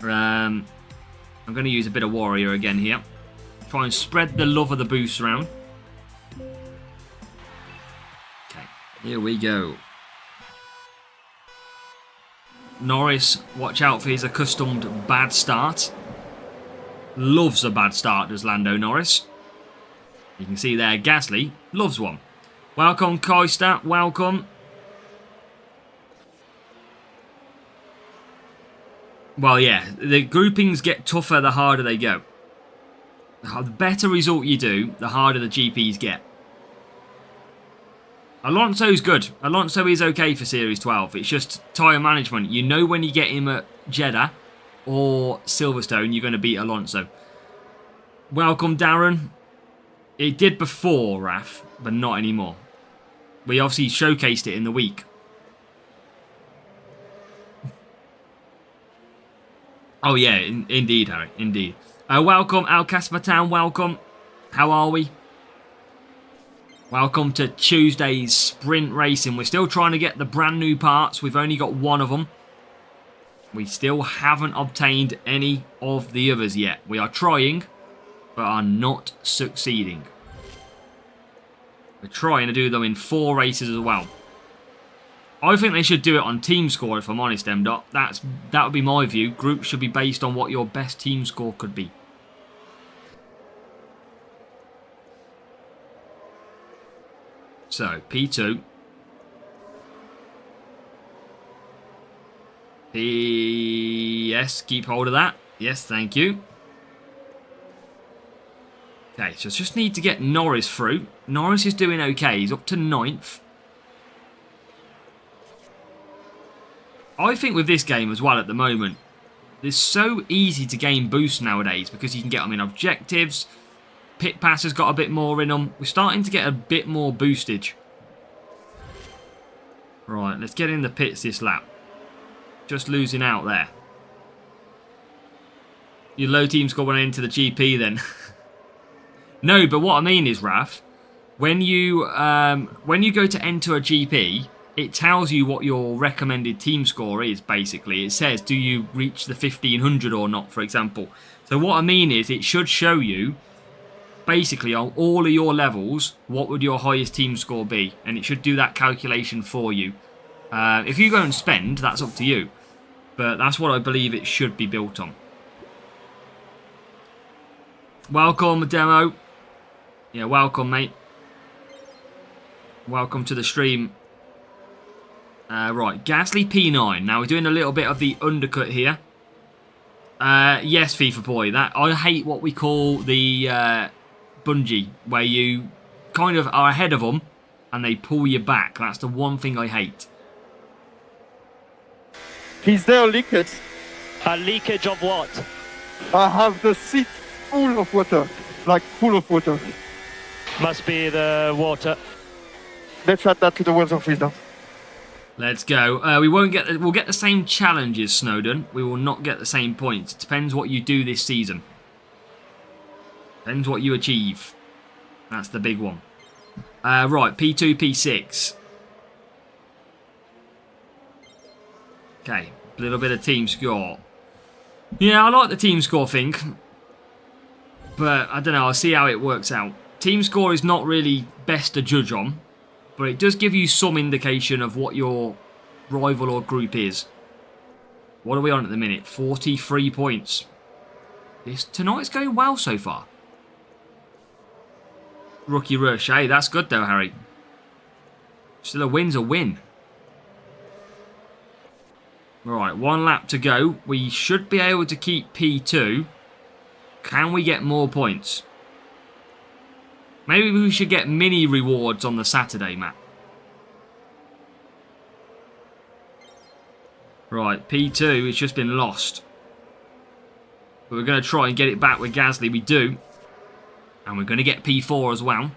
I'm going to use a bit of Warrior again here. Try and spread the love of the boost around. Okay, here we go. Norris, watch out for his accustomed bad start. Loves a bad start, does Lando Norris. You can see there, Gasly loves one. Welcome, Koista, welcome. Well, yeah, the groupings get tougher the harder they go. The better result you do, the harder the GPs get. Alonso's good. Alonso is okay for Series 12. It's just tyre management. You know when you get him at Jeddah or Silverstone, you're going to beat Alonso. Welcome, Darren. It did before, Raf, but not anymore. We obviously showcased it in the week. Oh, yeah, indeed, Harry. Indeed. Welcome, Al Caspertown. Welcome. How are we? Welcome to Tuesday's sprint racing. We're still trying to get the brand new parts. We've only got one of them. We still haven't obtained any of the others yet. We are trying, but are not succeeding. We're trying to do them in 4 races as well. I think they should do it on team score, if I'm honest, M-Dot. That would be my view. Groups should be based on what your best team score could be. So, P2. Yes, keep hold of that. Yes, thank you. Okay, so just need to get Norris through. Norris is doing okay. He's up to 9th. I think with this game as well at the moment, it's so easy to gain boosts nowadays because you can get them in objectives. Pit Pass has got a bit more in them. We're starting to get a bit more boostage. Right, let's get in the pits this lap. Just losing out there. Your low team score went into the GP then. No, but what I mean is, Raf, when you go to enter a GP, it tells you what your recommended team score is, basically. It says, do you reach the 1500 or not, for example. So what I mean is, it should show you, basically, on all of your levels, what would your highest team score be. And it should do that calculation for you. If you go and spend, that's up to you. But that's what I believe it should be built on. Welcome, Demo. Yeah, welcome, mate. Welcome to the stream. Right, Gasly P9. Now we're doing a little bit of the undercut here. Yes, FIFA boy. That I hate what we call the bungee, where you kind of are ahead of them and they pull you back. That's the one thing I hate. Is there a leakage? A leakage of what? I have the seat full of water. Like full of water. Must be the water. Let's add that to the Worlds of Wisdom. Let's go. We'll get the same challenges, Snowden. We will not get the same points. It depends what you do this season. Depends what you achieve. That's the big one. Right, P2, P6. Okay, a little bit of team score. Yeah, I like the team score thing. But, I don't know, I'll see how it works out. Team score is not really best to judge on. But it does give you some indication of what your rival or group is. What are we on at the minute? 43 points. Tonight's going well so far. Rookie rush. Hey, that's good though, Harry. Still a win's a win. Right, 1 lap to go. We should be able to keep P2. Can we get more points? Maybe we should get mini rewards on the Saturday, Matt. Right, P2, it's just been lost. But we're going to try and get it back with Gasly. We do. And we're going to get P4 as well.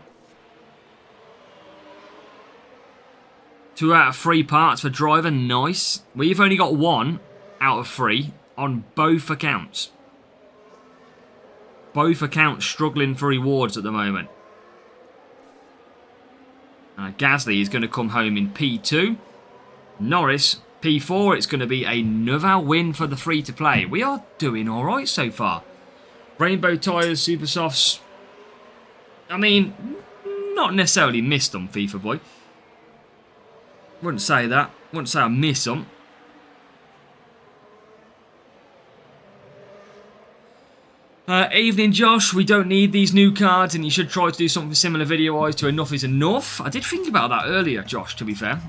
2 out of 3 parts for driver. Nice. We've only got 1 out of 3 on both accounts. Both accounts struggling for rewards at the moment. Gasly is going to come home in P2. Norris, P4. It's going to be another win for the free-to-play. We are doing alright so far. Rainbow tyres, super softs. I mean, not necessarily missed them, FIFA boy. Wouldn't say that. Wouldn't say I miss them. Evening, Josh. We don't need these new cards, and you should try to do something similar video-wise to Enough is Enough. I did think about that earlier, Josh, to be fair.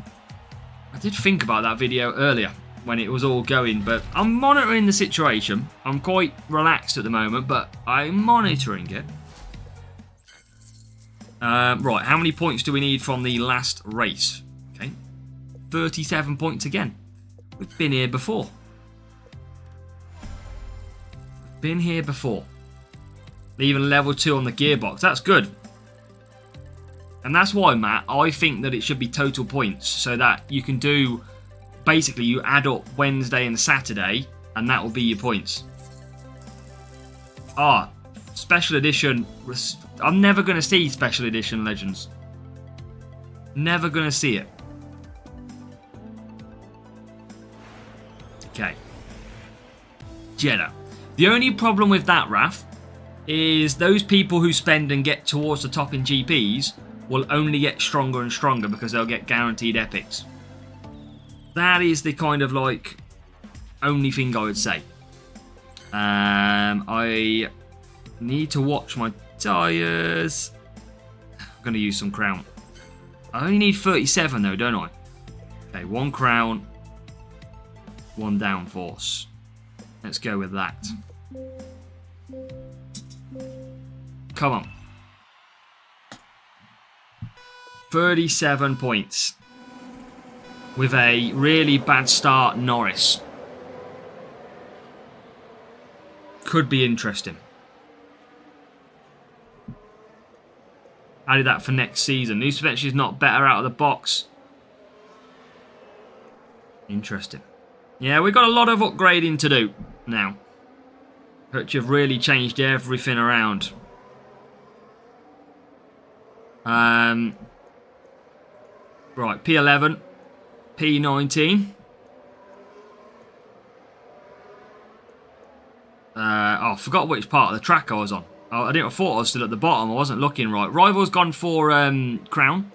I did think about that video earlier when it was all going, but I'm monitoring the situation. I'm quite relaxed at the moment, but I'm monitoring it. Right, how many points do we need from the last race? Okay, 37 points again. We've been here before. Been here before. Even level 2 on the gearbox. That's good. And that's why, Matt, I think that it should be total points. So that you can do... Basically, you add up Wednesday and Saturday. And that will be your points. Ah, Special Edition... I'm never going to see Special Edition Legends. Never going to see it. Okay. Jeddah. The only problem with that, Raf, is those people who spend and get towards the top in GPs will only get stronger and stronger because they'll get guaranteed epics. That is the kind of like only thing I would say. I need to watch my tyres. I'm going to use some crown. I only need 37 though, don't I? Okay, 1 crown, 1 downforce. Let's go with that. Come on. 37 points. With a really bad start, Norris. Could be interesting. Added that for next season. New suspension is not better out of the box. Interesting. Yeah, we've got a lot of upgrading to do now. Which have really changed everything around. Right, P11. P19. I forgot which part of the track I was on. I thought I was still at the bottom. I wasn't looking right. Rival's gone for Crown.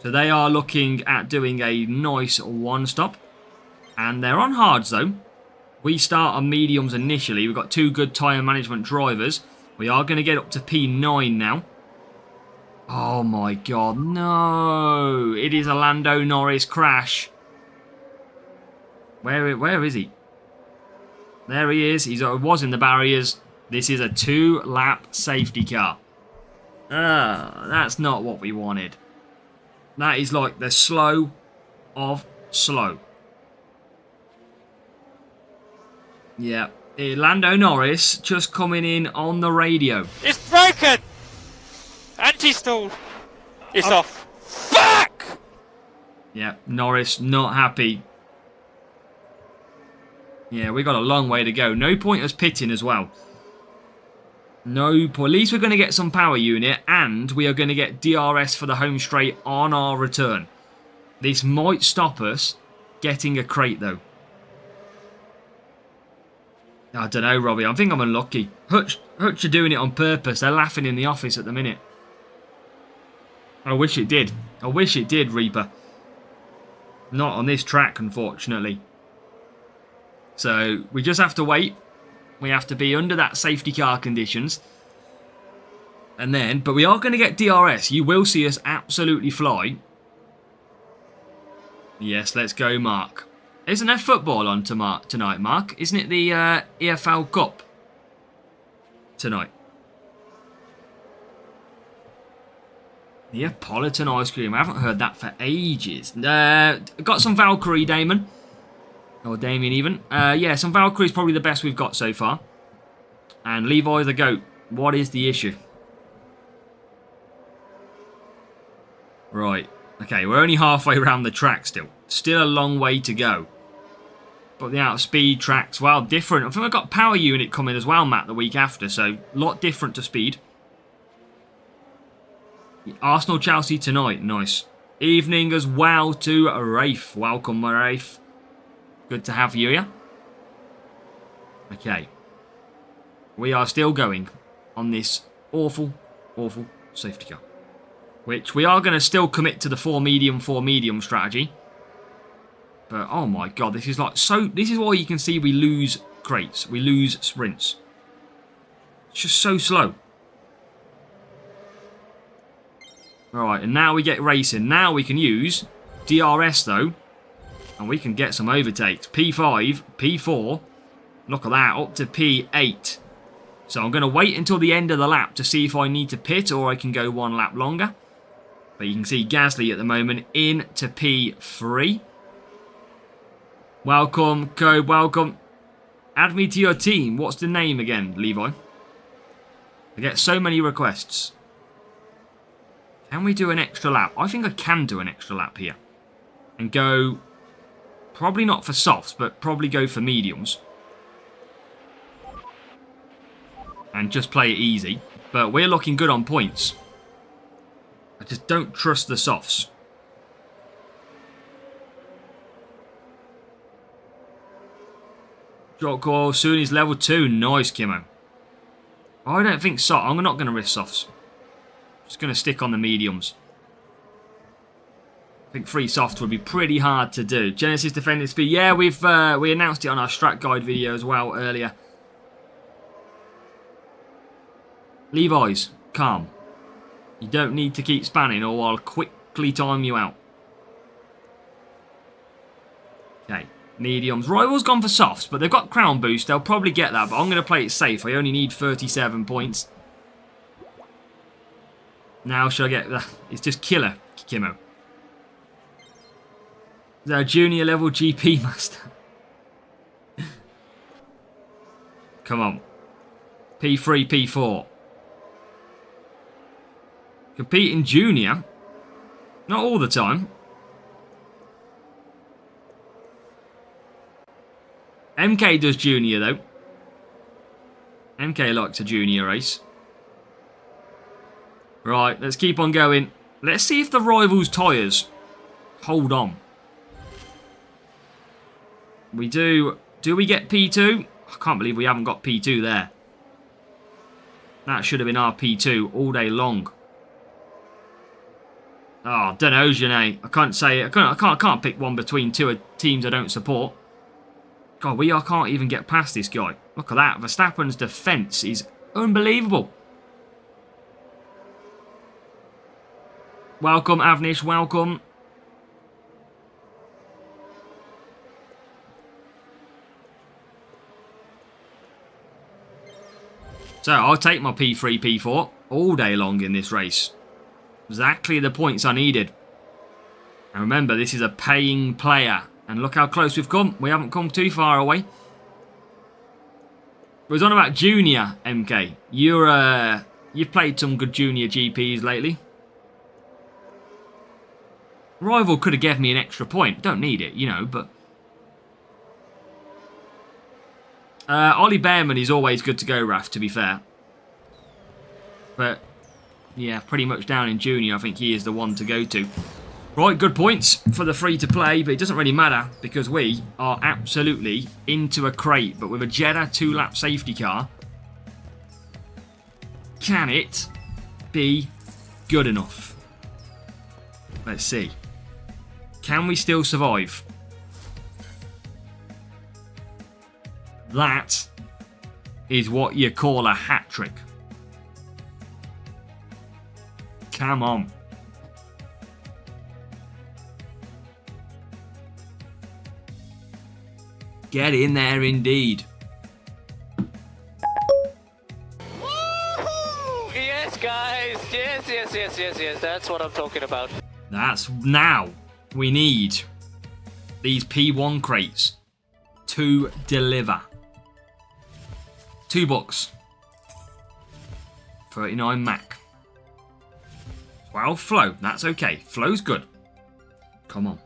So they are looking at doing a nice 1-stop. And they're on hards though. We start on mediums initially. We've got 2 good tyre management drivers. We are going to get up to P9 now. Oh my god, no! It is a Lando Norris crash. Where is he? There he is. He was in the barriers. This is a 2-lap safety car. That's not what we wanted. That is like the slow of slow. Yeah. Lando Norris just coming in on the radio. It's broken! Anti-stall. It's off. Fuck! Yeah, Norris not happy. Yeah, we got a long way to go. No point us pitting as well. No point. At least we're going to get some power unit, and we are going to get DRS for the home straight on our return. This might stop us getting a crate, though. I don't know, Robbie. I think I'm unlucky. Hutch are doing it on purpose. They're laughing in the office at the minute. I wish it did. I wish it did, Reaper. Not on this track, unfortunately. So, we just have to wait. We have to be under that safety car conditions. And then, but we are going to get DRS. You will see us absolutely fly. Yes, let's go, Mark. Isn't there football on tonight, Mark? Isn't it the EFL Cup tonight? Neapolitan ice cream. I haven't heard that for ages. Got some Valkyrie, Damon. Or Damien, even. Yeah, some Valkyrie is probably the best we've got so far. And Levi the GOAT. What is the issue? Right. Okay, we're only halfway around the track still. Still a long way to go. But the outspeed track's, well, different. I think we've got power unit coming as well, Matt, the week after. So, a lot different to speed. Arsenal-Chelsea tonight. Nice. Evening as well to Rafe. Welcome, Rafe. Good to have you here. Okay. We are still going on this awful, awful safety car. Which we are going to still commit to the 4 medium strategy. But, oh my god, this is like so... This is why you can see we lose crates. We lose sprints. It's just so slow. Alright, and now we get racing. Now we can use DRS, though. And we can get some overtakes. P5, P4. Look at that, up to P8. So I'm going to wait until the end of the lap to see if I need to pit or I can go 1 lap longer. But you can see Gasly at the moment in to P3. Welcome, Cobe, welcome. Add me to your team. What's the name again, Levi? I get so many requests. Can we do an extra lap? I think I can do an extra lap here. And go... Probably not for softs, but probably go for mediums. And just play it easy. But we're looking good on points. I just don't trust the softs. Drop coil soon is level 2. Nice, Kimmo. I don't think so. I'm not going to risk softs. Just going to stick on the mediums. I think 3 softs would be pretty hard to do. Genesis Defending Speed. Yeah, we announced it on our strat guide video as well earlier. Levi's, calm. You don't need to keep spanning or I'll quickly time you out. Okay, mediums. Rival's gone for softs, but they've got crown boost. They'll probably get that, but I'm going to play it safe. I only need 37 points. Now, should I get that? It's just killer, Kimmo. Is that a junior level GP master? Come on. P3, P4. Compete in junior. Not all the time. MK does junior though. MK likes a junior race. Right, let's keep on going. Let's see if the Rivals tyres hold on. We do. Do we get P2? I can't believe we haven't got P2 there. That should have been our P2 all day long. Oh, don't know, Janae. I can't say it. I can't pick one between two teams I don't support. God, can't even get past this guy. Look at that. Verstappen's defence is unbelievable. Welcome, Avnish. Welcome. So, I'll take my P3, P4 all day long in this race. Exactly the points I needed. And remember, this is a paying player. And look how close we've come. We haven't come too far away. It was on about junior, MK. You've played some good junior GPs lately. Rival could have given me an extra point. Don't need it, you know, but... Ollie Behrman is always good to go, Raf, to be fair. But, yeah, pretty much down in junior, I think he is the one to go to. Right, good points for the free-to-play, but it doesn't really matter because we are absolutely into a crate. But with a Jeddah 2-lap safety car, can it be good enough? Let's see. Can we still survive? That is what you call a hat-trick. Come on. Get in there indeed. Woo-hoo! Yes, guys. Yes. That's what I'm talking about. That's now. We need these P1 crates to deliver. $2. 39 Mac. 12 Flow. That's okay. Flow's good. Come on.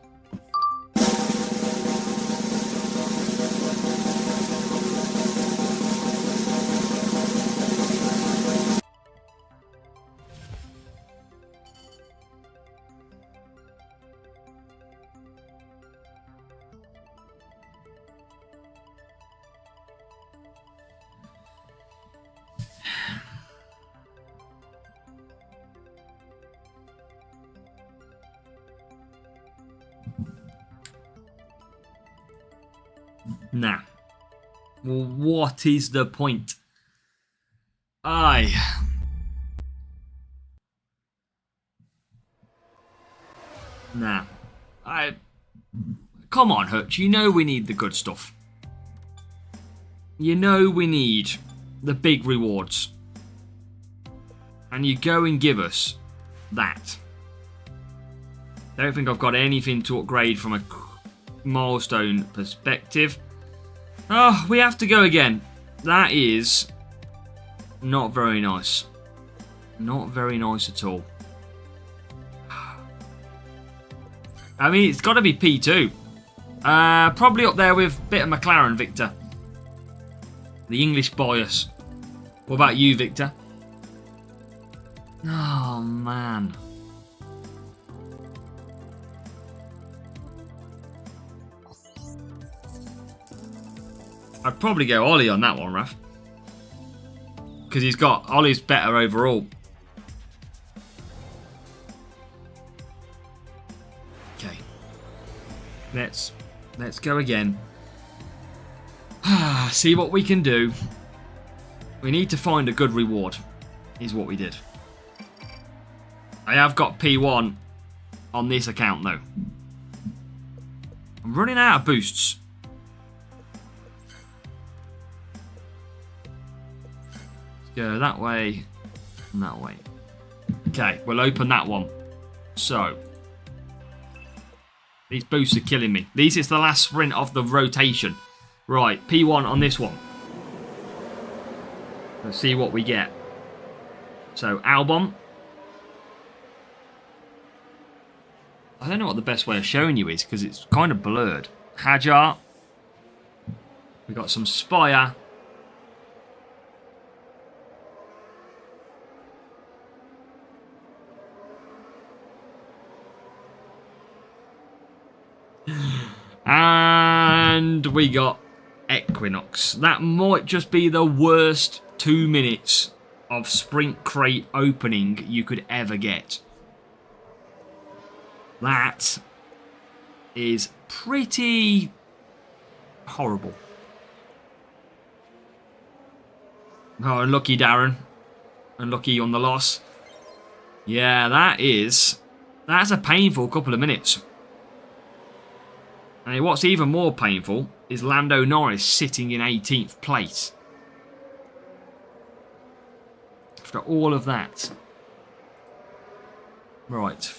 Nah. Well, what is the point? Nah. Come on, Hutch. You know we need the good stuff. You know we need the big rewards. And you go and give us that. Don't think I've got anything to upgrade from a milestone perspective. Oh, we have to go again. That is not very nice. Not very nice at all. I mean, it's got to be P2. Probably up there with a bit of McLaren, Victor. The English bias. What about you, Victor? Oh, man. I'd probably go Ollie on that one, Raf. Because he's got... Ollie's better overall. Okay. Let's go again. See what we can do. We need to find a good reward, is what we did. I have got P1 on this account, though. I'm running out of boosts. Let's go that way and that way. Okay, we'll open that one. So, these boosts are killing me. This is the last sprint of the rotation. Right, P1 on this one. Let's see what we get. So, Albon. I don't know what the best way of showing you is because it's kind of blurred. Hajar. We've got some Spire. And we got Equinox. That might just be the worst 2 minutes of sprint crate opening you could ever get. That is pretty horrible. Oh, unlucky Darren. Unlucky on the loss. Yeah, that's a painful couple of minutes. And what's even more painful is Lando Norris sitting in 18th place. After all of that. Right.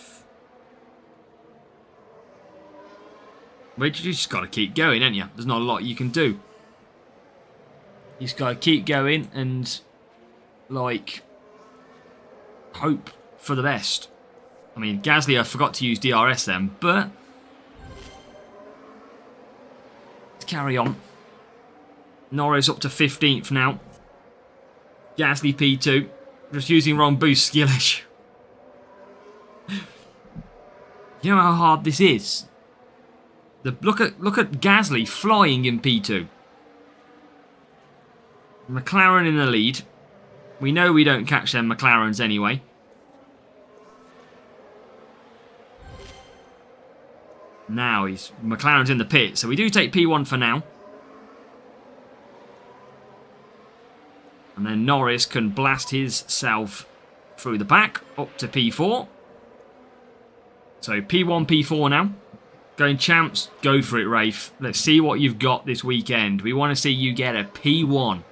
But you just got to keep going, ain't you? There's not a lot you can do. You just got to keep going and, like, hope for the best. I mean, Gasly, I forgot to use DRS then, but let's carry on. Norris up to 15th now. Gasly P2. Just using wrong boost, skillish. You know how hard this is? Look at Gasly flying in P2. McLaren in the lead. We know we don't catch them McLarens anyway. Now McLaren's in the pit, so we do take P1 for now. And then Norris can blast himself through the back up to P4. So P1, P4 now. Going champs, go for it, Rafe. Let's see what you've got this weekend. We want to see you get a P1.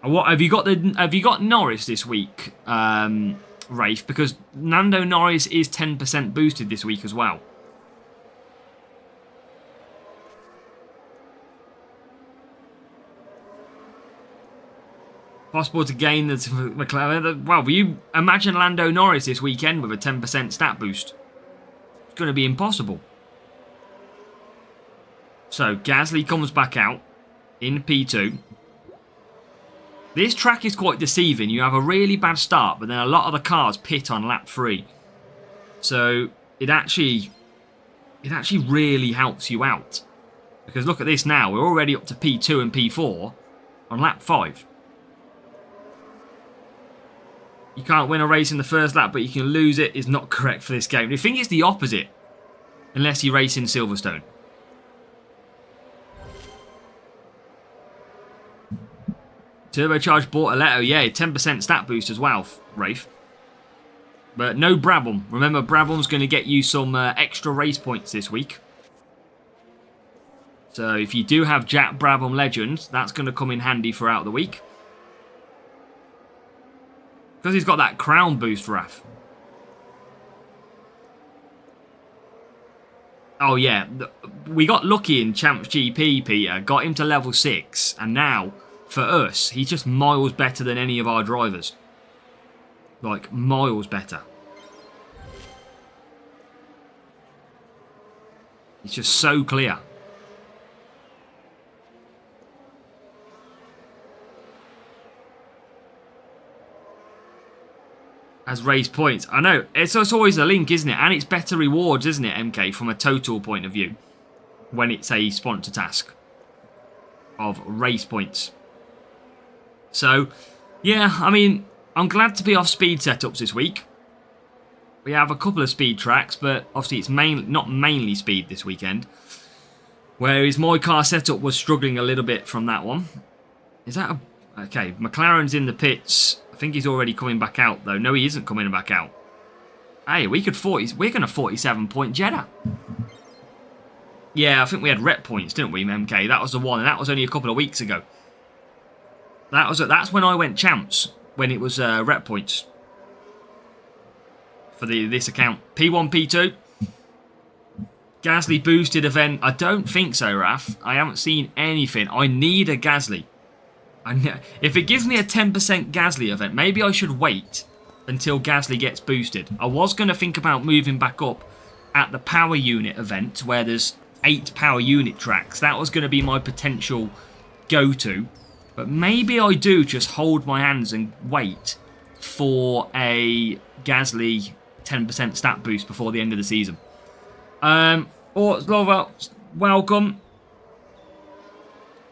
What have you got? Have you got Norris this week, Rafe? Because Lando Norris is 10% boosted this week as well. Possible to gain the McLaren. Well, will you imagine Lando Norris this weekend with a 10% stat boost? It's going to be impossible. So, Gasly comes back out in P2. This track is quite deceiving. You have a really bad start, but then a lot of the cars pit on lap 3. So, it actually really helps you out. Because look at this now. We're already up to P2 and P4 on lap 5. You can't win a race in the first lap, but you can lose it is not correct for this game. I think it's the opposite. Unless you race in Silverstone. Turbocharged Bortoletto, yeah, 10% stat boost as well, Rafe. But no Brabham. Remember, Brabham's going to get you some extra race points this week. So if you do have Jack Brabham Legend, that's going to come in handy throughout the week. Because he's got that crown boost, Raf. Oh yeah, we got lucky in Champs GP, Peter. Got him to level 6. And now, for us, he's just miles better than any of our drivers. Like, miles better. It's just so clear. As race points. I know, it's always a link, isn't it? And it's better rewards, isn't it, MK, from a total point of view, when it's a sponsor task. of race points. So, yeah, I mean, I'm glad to be off speed setups this week. We have a couple of speed tracks, but obviously it's not mainly speed this weekend. Whereas my car setup was struggling a little bit from that one. Is that a... Okay, McLaren's in the pits. I think he's already coming back out, though. No, he isn't coming back out. Hey, we're going to 47-point Jeddah. Yeah, I think we had rep points, didn't we, MK? That was the one, and that was only a couple of weeks ago. That's when I went champs, when it was rep points. For this account. P1, P2. Gasly boosted event. I don't think so, Raf. I haven't seen anything. I need a Gasly. If it gives me a 10% Gasly event, maybe I should wait until Gasly gets boosted. I was going to think about moving back up at the power unit event where there's 8 power unit tracks. That was going to be my potential go-to. But maybe I do just hold my hands and wait for a Gasly 10% stat boost before the end of the season. Welcome.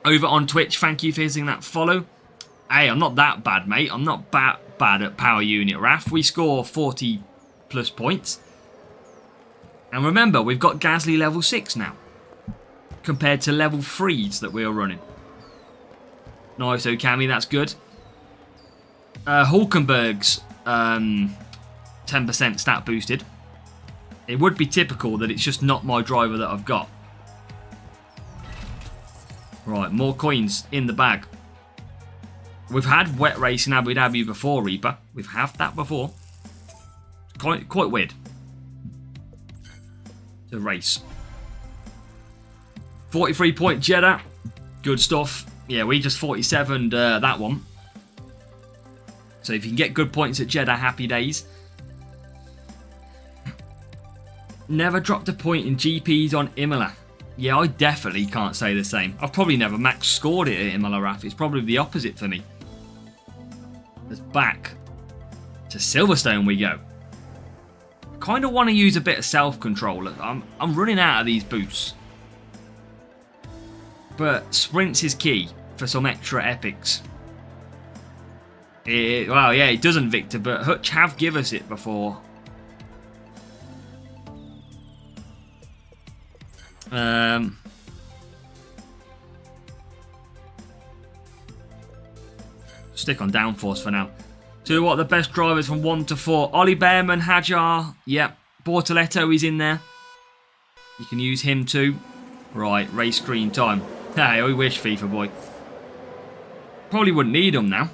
Over on Twitch, thank you for hitting that follow. Hey, I'm not that bad, mate. I'm not bad at power unit, Raf. We score 40 plus points. And remember, we've got Gasly level 6 now. Compared to level 3s that we are running. Nice, Okami, that's good. Hulkenberg's 10% stat boosted. It would be typical that it's just not my driver that I've got. Right, more coins in the bag. We've had wet race in Abu Dhabi before, Reaper. We've had that before. Quite weird. The race. 43-point Jeddah. Good stuff. Yeah, we just 47'd that one. So if you can get good points at Jeddah, happy days. Never dropped a point in GPs on Imola. Yeah, I definitely can't say the same. I've probably never max scored it at Imola, Raf. It's probably the opposite for me. Let's back to Silverstone we go. Kind of want to use a bit of self-control. I'm running out of these boosts. But sprints is key for some extra epics. Well, yeah, it doesn't, Victor, but Hutch have give us it before. Stick on downforce for now. So what are the best drivers from 1 to 4? Ollie Behrman, Hajar, yep. Bortoletto is in there. You can use him too. Right, race screen time. Hey, I wish, FIFA boy. Probably wouldn't need him now.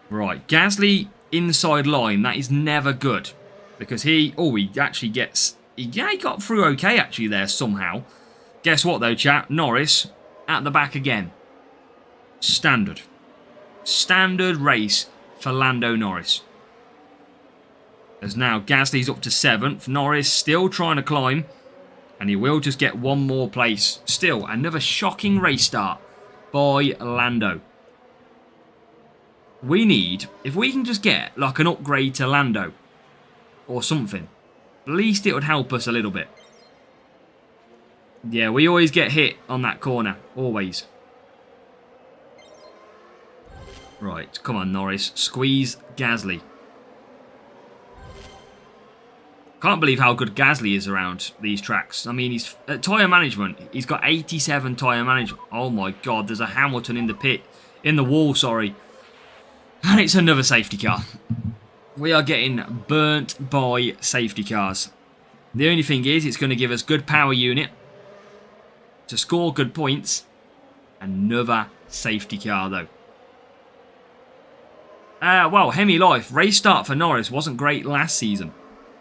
Right, Gasly inside line. That is never good. Because he actually gets... Yeah, he got through okay actually there somehow. Guess what though, chat? Norris at the back again. Standard. Standard race for Lando Norris. As now Gasly's up to 7th. Norris still trying to climb. And he will just get one more place. Still, another shocking race start by Lando. We need, if we can just get like an upgrade to Lando or something, at least it would help us a little bit. Yeah, we always get hit on that corner. Always. Right, come on, Norris. Squeeze Gasly. Can't believe how good Gasly is around these tracks. I mean, he's at tyre management. He's got 87 tyre management. Oh my God, there's a Hamilton in the pit. In the wall, sorry. And it's another safety car. We are getting burnt by safety cars. The only thing is, it's going to give us good power unit to score good points. Another safety car, though. Well, Hemi Life, race start for Norris wasn't great last season.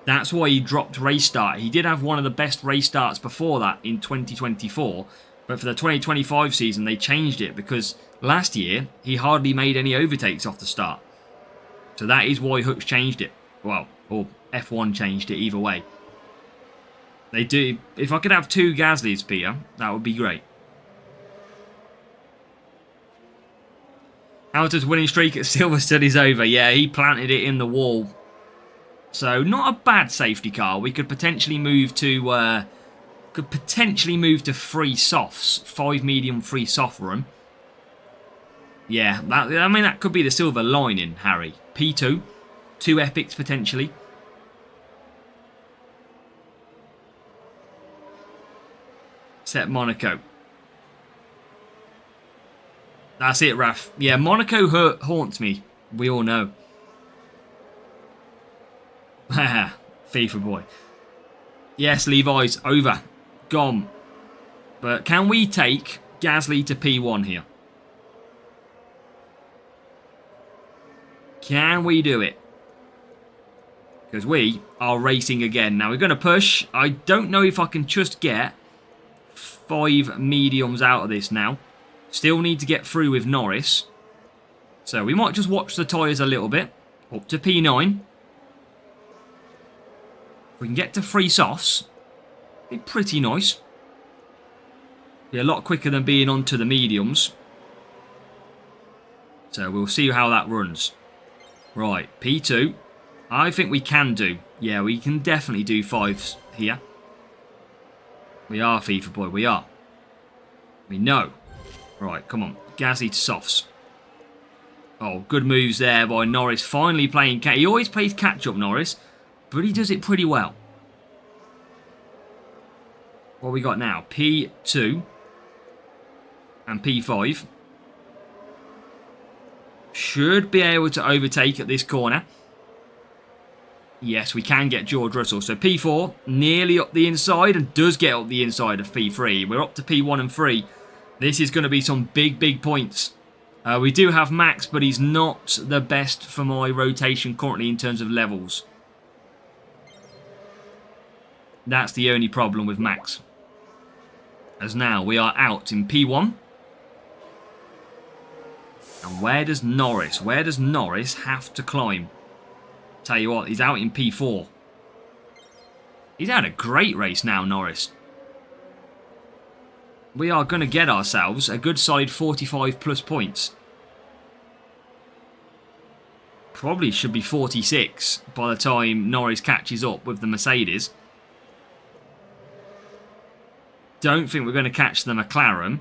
That's why he dropped race start. He did have one of the best race starts before that in 2024. But for the 2025 season, they changed it because last year, he hardly made any overtakes off the start. So that is why Hutch changed it. Well, or F1 changed it either way. They do. If I could have 2 Gaslys, Peter, that would be great. Hamilton's winning streak at Silverstone is over. Yeah, he planted it in the wall. So, not a bad safety car. We could potentially move to could potentially move to 3 softs. 5 medium, 3 soft run. Yeah, that could be the silver lining, Harry. P2. 2 epics potentially. Set Monaco. That's it, Raf. Yeah, Monaco haunts me. We all know. Haha, FIFA boy. Yes, Levi's over. Gone. But can we take Gasly to P1 here? Can we do it? Because we are racing again. Now we're going to push. I don't know if I can just get 5 mediums out of this now. Still need to get through with Norris. So we might just watch the tyres a little bit. Up to P9. If we can get to 3 softs, be pretty nice. Be a lot quicker than being onto the mediums. So we'll see how that runs. Right, P2. I think we can do. Yeah, we can definitely do 5s here. We are, FIFA boy, we are. We know. Right, come on. Gasly to softs. Oh, good moves there by Norris. Finally playing catch. He always plays catch-up, Norris. But he does it pretty well. What we got now? P2. And P5. Should be able to overtake at this corner. Yes, we can get George Russell. So P4, nearly up the inside, and does get up the inside of P3. We're up to P1 and 3. This is going to be some big, big points. We do have Max, but he's not the best for my rotation currently in terms of levels. That's the only problem with Max. As now we are out in P1. And where does Norris have to climb? Tell you what, he's out in P4. He's had a great race now, Norris. We are going to get ourselves a good solid 45 plus points. Probably should be 46 by the time Norris catches up with the Mercedes. Don't think we're going to catch the McLaren.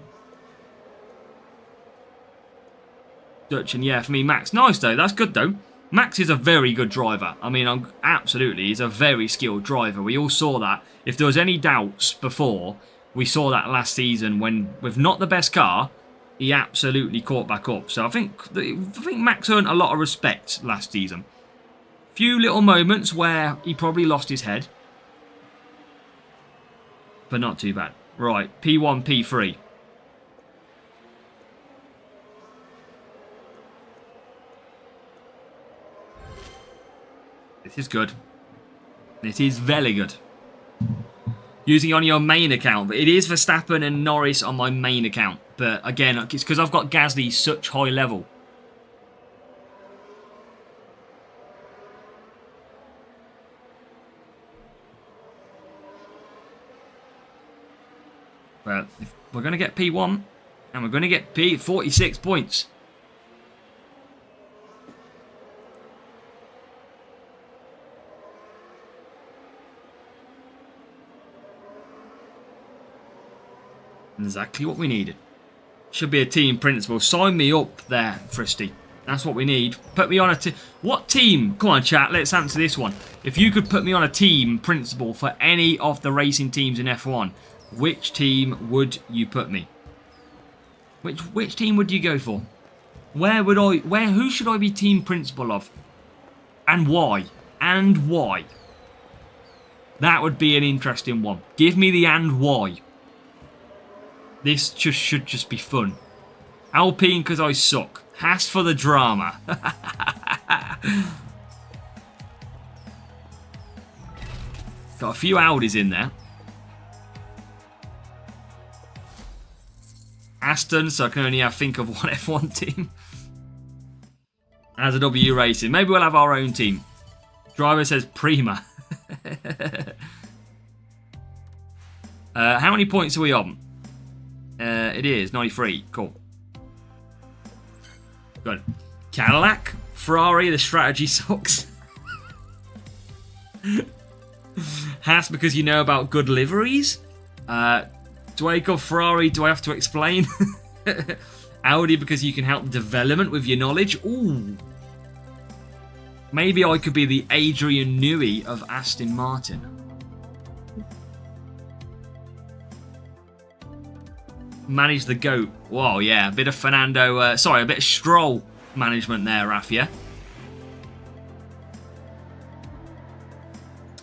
Dutch and yeah, for me, Max. Nice though, that's good though. Max is a very good driver. I mean, absolutely, he's a very skilled driver. We all saw that. If there was any doubts before, we saw that last season when, with not the best car, he absolutely caught back up. So I think Max earned a lot of respect last season. Few little moments where he probably lost his head. But not too bad. Right, P1, P3. This is good. It is very good. Using it on your main account. But it is Verstappen and Norris on my main account. But again, it's because I've got Gasly such high level. But if we're going to get P1 and we're going to get P46 points. Exactly what we needed. Should be a team principal. Sign me up there, Fristy. That's what we need. Put me on a team. What team? Come on, chat. Let's answer this one. If you could put me on a team principal for any of the racing teams in F1, which team would you put me? Which team would you go for? Who should I be team principal of? And why? And why? That would be an interesting one. Give me the and why. This should just be fun. Alpine because I suck. Haas for the drama. Got a few Audis in there. Aston, so I can only think of one F1 team. As a W Racing. Maybe we'll have our own team. Driver says Prima. How many points are we on? It is 93. Cool. Good. Cadillac, Ferrari, the strategy sucks. Haas because you know about good liveries. Dwayko, Ferrari, do I have to explain? Audi, because you can help development with your knowledge. Ooh. Maybe I could be the Adrian Newey of Aston Martin. Manage the GOAT. Whoa, yeah, a bit of Fernando, a bit of Stroll management there, Rafia.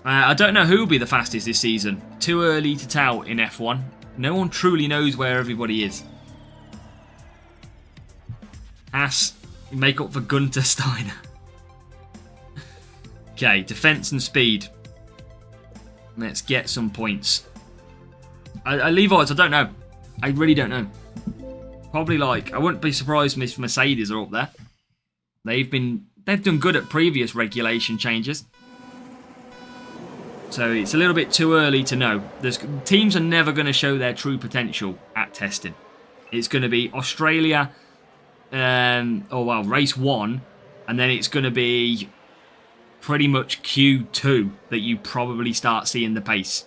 I don't know who will be the fastest this season. Too early to tell in F1. No one truly knows where everybody is. Haas, make up for Gunter Steiner. Okay, defense and speed. Let's get some points. I leave odds, I don't know. I really don't know. Probably like, I wouldn't be surprised if Mercedes are up there. They've done good at previous regulation changes. So it's a little bit too early to know. Teams are never going to show their true potential at testing. It's going to be Australia, race 1, and then it's going to be pretty much Q2 that you probably start seeing the pace.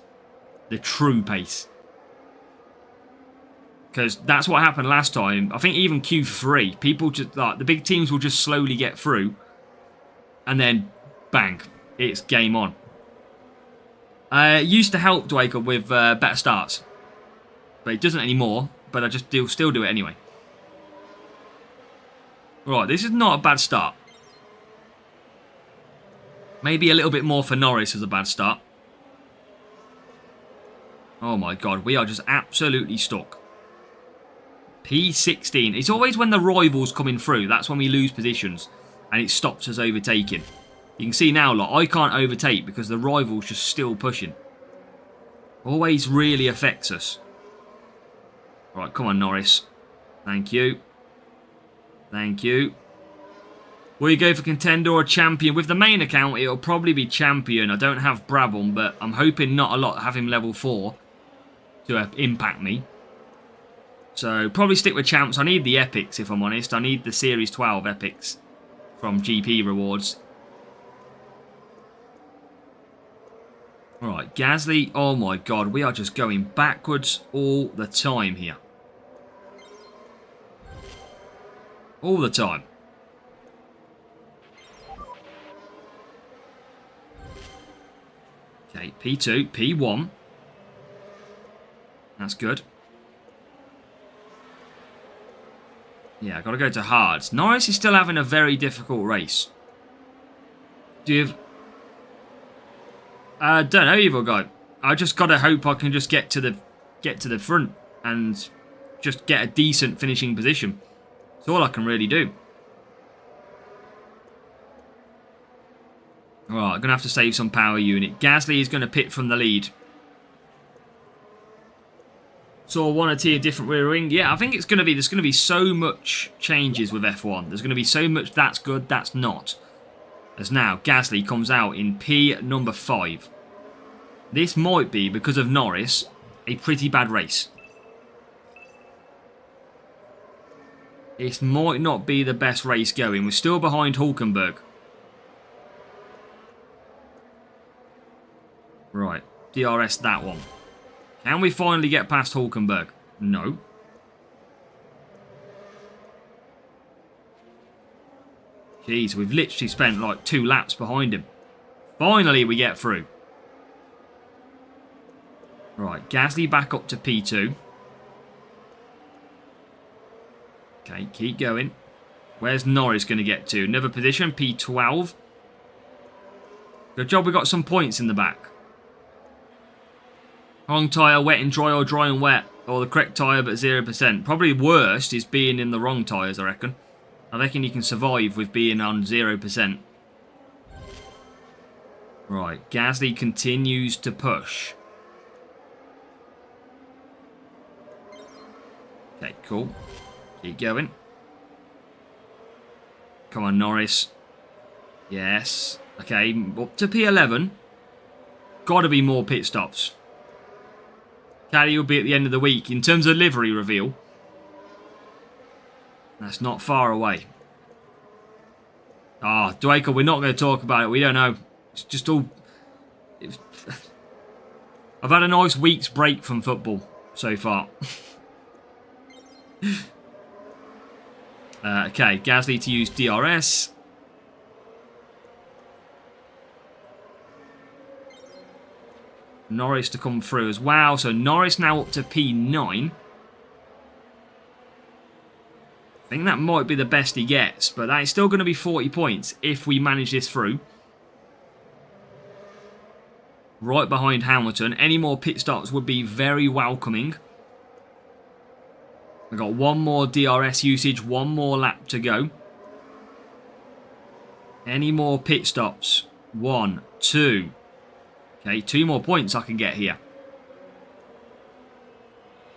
The true pace. Because that's what happened last time. I think even Q3, people just the big teams will just slowly get through, and then bang, it's game on. It used to help Dwayko with better starts, but it doesn't anymore. But I still do it anyway. Right, this is not a bad start. Maybe a little bit more for Norris as a bad start. Oh my god, we are just absolutely stuck. P16. It's always when the rivals coming through. That's when we lose positions. And it stops us overtaking. You can see now, I can't overtake because the rival's just still pushing. Always really affects us. Right, come on, Norris. Thank you. Thank you. Will you go for contender or champion? With the main account, it'll probably be champion. I don't have Brabham, but I'm hoping not a lot have him level 4 to impact me. So, probably stick with champs. I need the epics, if I'm honest. I need the Series 12 epics from GP rewards. Alright, Gasly. Oh my god, we are just going backwards all the time here. All the time. Okay, P2, P1. That's good. Yeah, I've got to go to hards. Norris is still having a very difficult race. Do you have... I don't know, Evil Guy. I just got to hope I can just get to the front and just get a decent finishing position. That's all I can really do. Alright, I'm going to have to save some power unit. Gasly is going to pit from the lead. Saw one or two different rear wing. Yeah, I think there's going to be so much changes with F1. There's going to be so much that's good, that's not. As now, Gasly comes out in P number 5. This might be, because of Norris, a pretty bad race. This might not be the best race going. We're still behind Hulkenberg. Right, DRS that one. Can we finally get past Hulkenberg? No. Jeez, we've literally spent like 2 laps behind him. Finally, we get through. Right, Gasly back up to P2. Okay, keep going. Where's Norris going to get to? Another position, P12. Good job we got some points in the back. Wrong tyre, wet and dry, or dry and wet. Or the correct tyre but 0%. Probably worst is being in the wrong tyres, I reckon. I reckon you can survive with being on 0%. Right, Gasly continues to push. Okay, cool. Keep going. Come on, Norris. Yes. Okay, up to P11. Got to be more pit stops. Caddy will be at the end of the week. In terms of livery reveal, that's not far away. Ah, Dwayko, we're not going to talk about it. We don't know. It's just all... I've had a nice week's break from football so far. Okay, Gasly to use DRS. Norris to come through as well. So Norris now up to P9. I think that might be the best he gets, but that is still going to be 40 points if we manage this through. Right behind Hamilton. Any more pit stops would be very welcoming. We've got one more DRS usage, one more lap to go. Any more pit stops? 1, 2. Okay, 2 more points I can get here.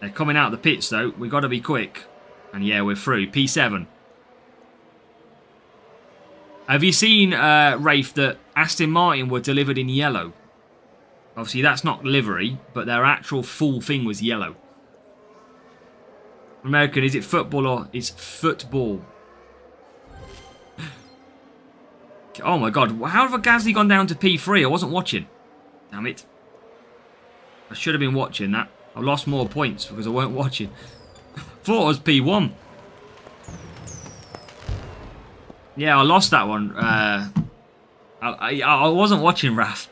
They're coming out of the pits though. We've got to be quick. And yeah, we're through. P7. Have you seen, Rafe, that Aston Martin were delivered in yellow? Obviously, that's not livery, but their actual full thing was yellow. American, is it football or is football? Oh my god, how have Gasly gone down to P3? I wasn't watching. Damn it. I should have been watching that. I lost more points because I weren't watching. Thought it was P1. Yeah, I lost that one. I wasn't watching, Raf.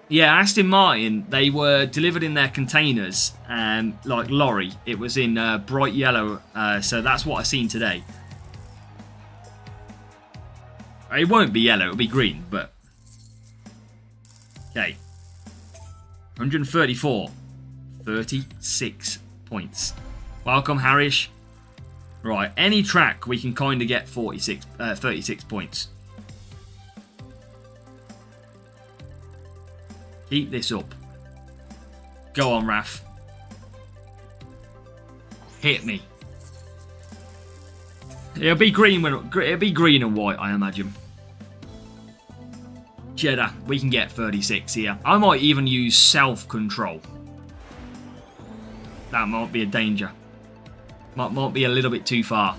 Yeah, Aston Martin, they were delivered in their containers, like lorry. It was in bright yellow, so that's what I've seen today. It won't be yellow, it'll be green, but... Okay. 134. 36 points. Welcome, Harish. Right, any track we can kind of get 36 points. Keep this up. Go on, Raf. Hit me. It'll be green and white, I imagine. Jeddah, we can get 36 here. I might even use self-control. That might be a danger. Might be a little bit too far.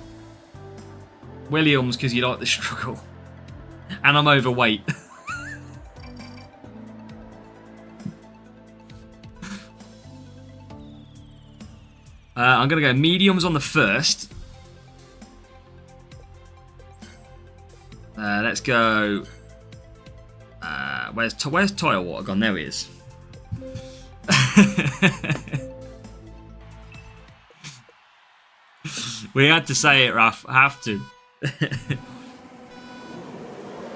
Williams, because you like the struggle. And I'm overweight. I'm going to go mediums on the first. Let's go... where's tyre water gone? There he is. We had to say it, Raf. I have to.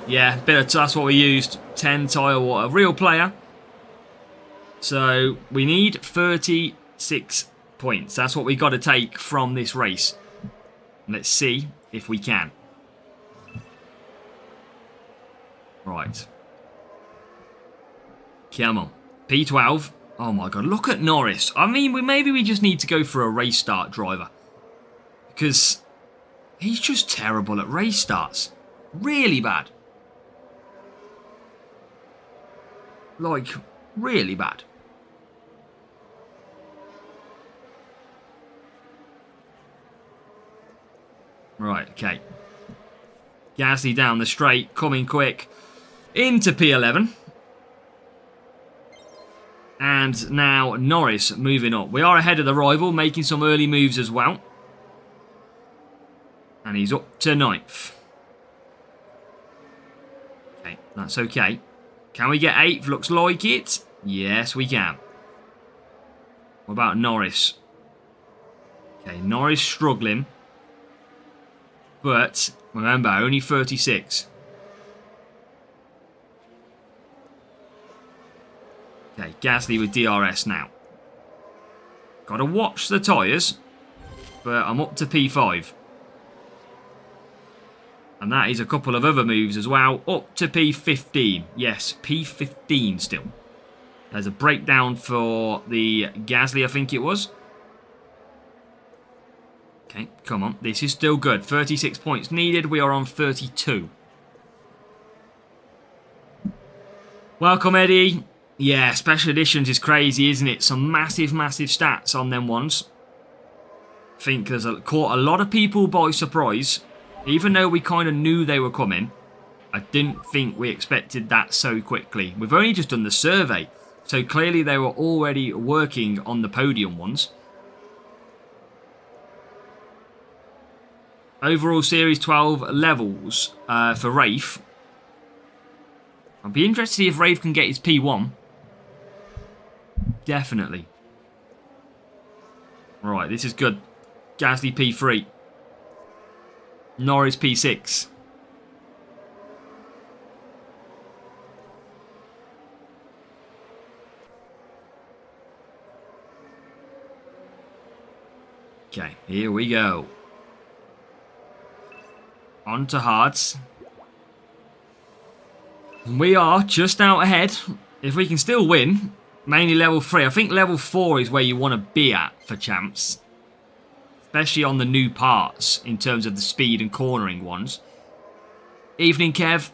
Yeah, that's what we used. 10 tyre water. Real player. So we need 36 points. That's what we got to take from this race. Let's see if we can. Right. Come on. P12. Oh my god, look at Norris. I mean, maybe we just need to go for a race start driver. Because he's just terrible at race starts. Really bad. Like, really bad. Right, okay. Gasly down the straight, coming quick. Into P11. And now Norris moving up. We are ahead of the rival, making some early moves as well. And he's up to 9th. Okay, that's okay. Can we get 8th? Looks like it. Yes, we can. What about Norris? Okay, Norris struggling. But, remember, only 36. Okay, Gasly with DRS now. Got to watch the tyres. But I'm up to P5. And that is a couple of other moves as well. Up to P15. Yes, P15 still. There's a breakdown for the Gasly, I think it was. Okay, come on. This is still good. 36 points needed. We are on 32. Welcome, Eddie. Yeah, Special Editions is crazy, isn't it? Some massive, massive stats on them ones. I think there's caught a lot of people by surprise. Even though we kind of knew they were coming. I didn't think we expected that so quickly. We've only just done the survey, so clearly they were already working on the podium ones. Overall Series 12 levels for Rafe. I'd be interested to see if Rafe can get his P1. Definitely. Right, this is good. Gasly P3. Norris P6. Okay, here we go. On to hards. We are just out ahead. If we can still win, mainly level 3. I think level 4 is where you want to be at for champs. Especially on the new parts in terms of the speed and cornering ones. Evening, Kev.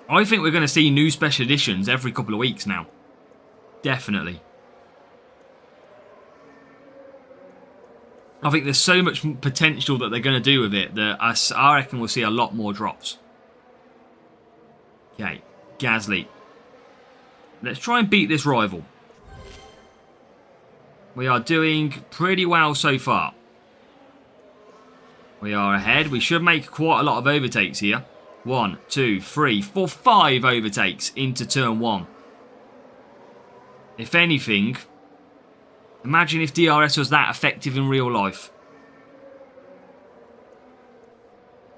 I think we're going to see new special editions every couple of weeks now. Definitely. I think there's so much potential that they're going to do with it that I reckon we'll see a lot more drops. Okay, Gasly. Let's try and beat this rival. We are doing pretty well so far. We are ahead. We should make quite a lot of overtakes here. 1, 2, 3, 4, 5 overtakes into turn 1. If anything, imagine if DRS was that effective in real life.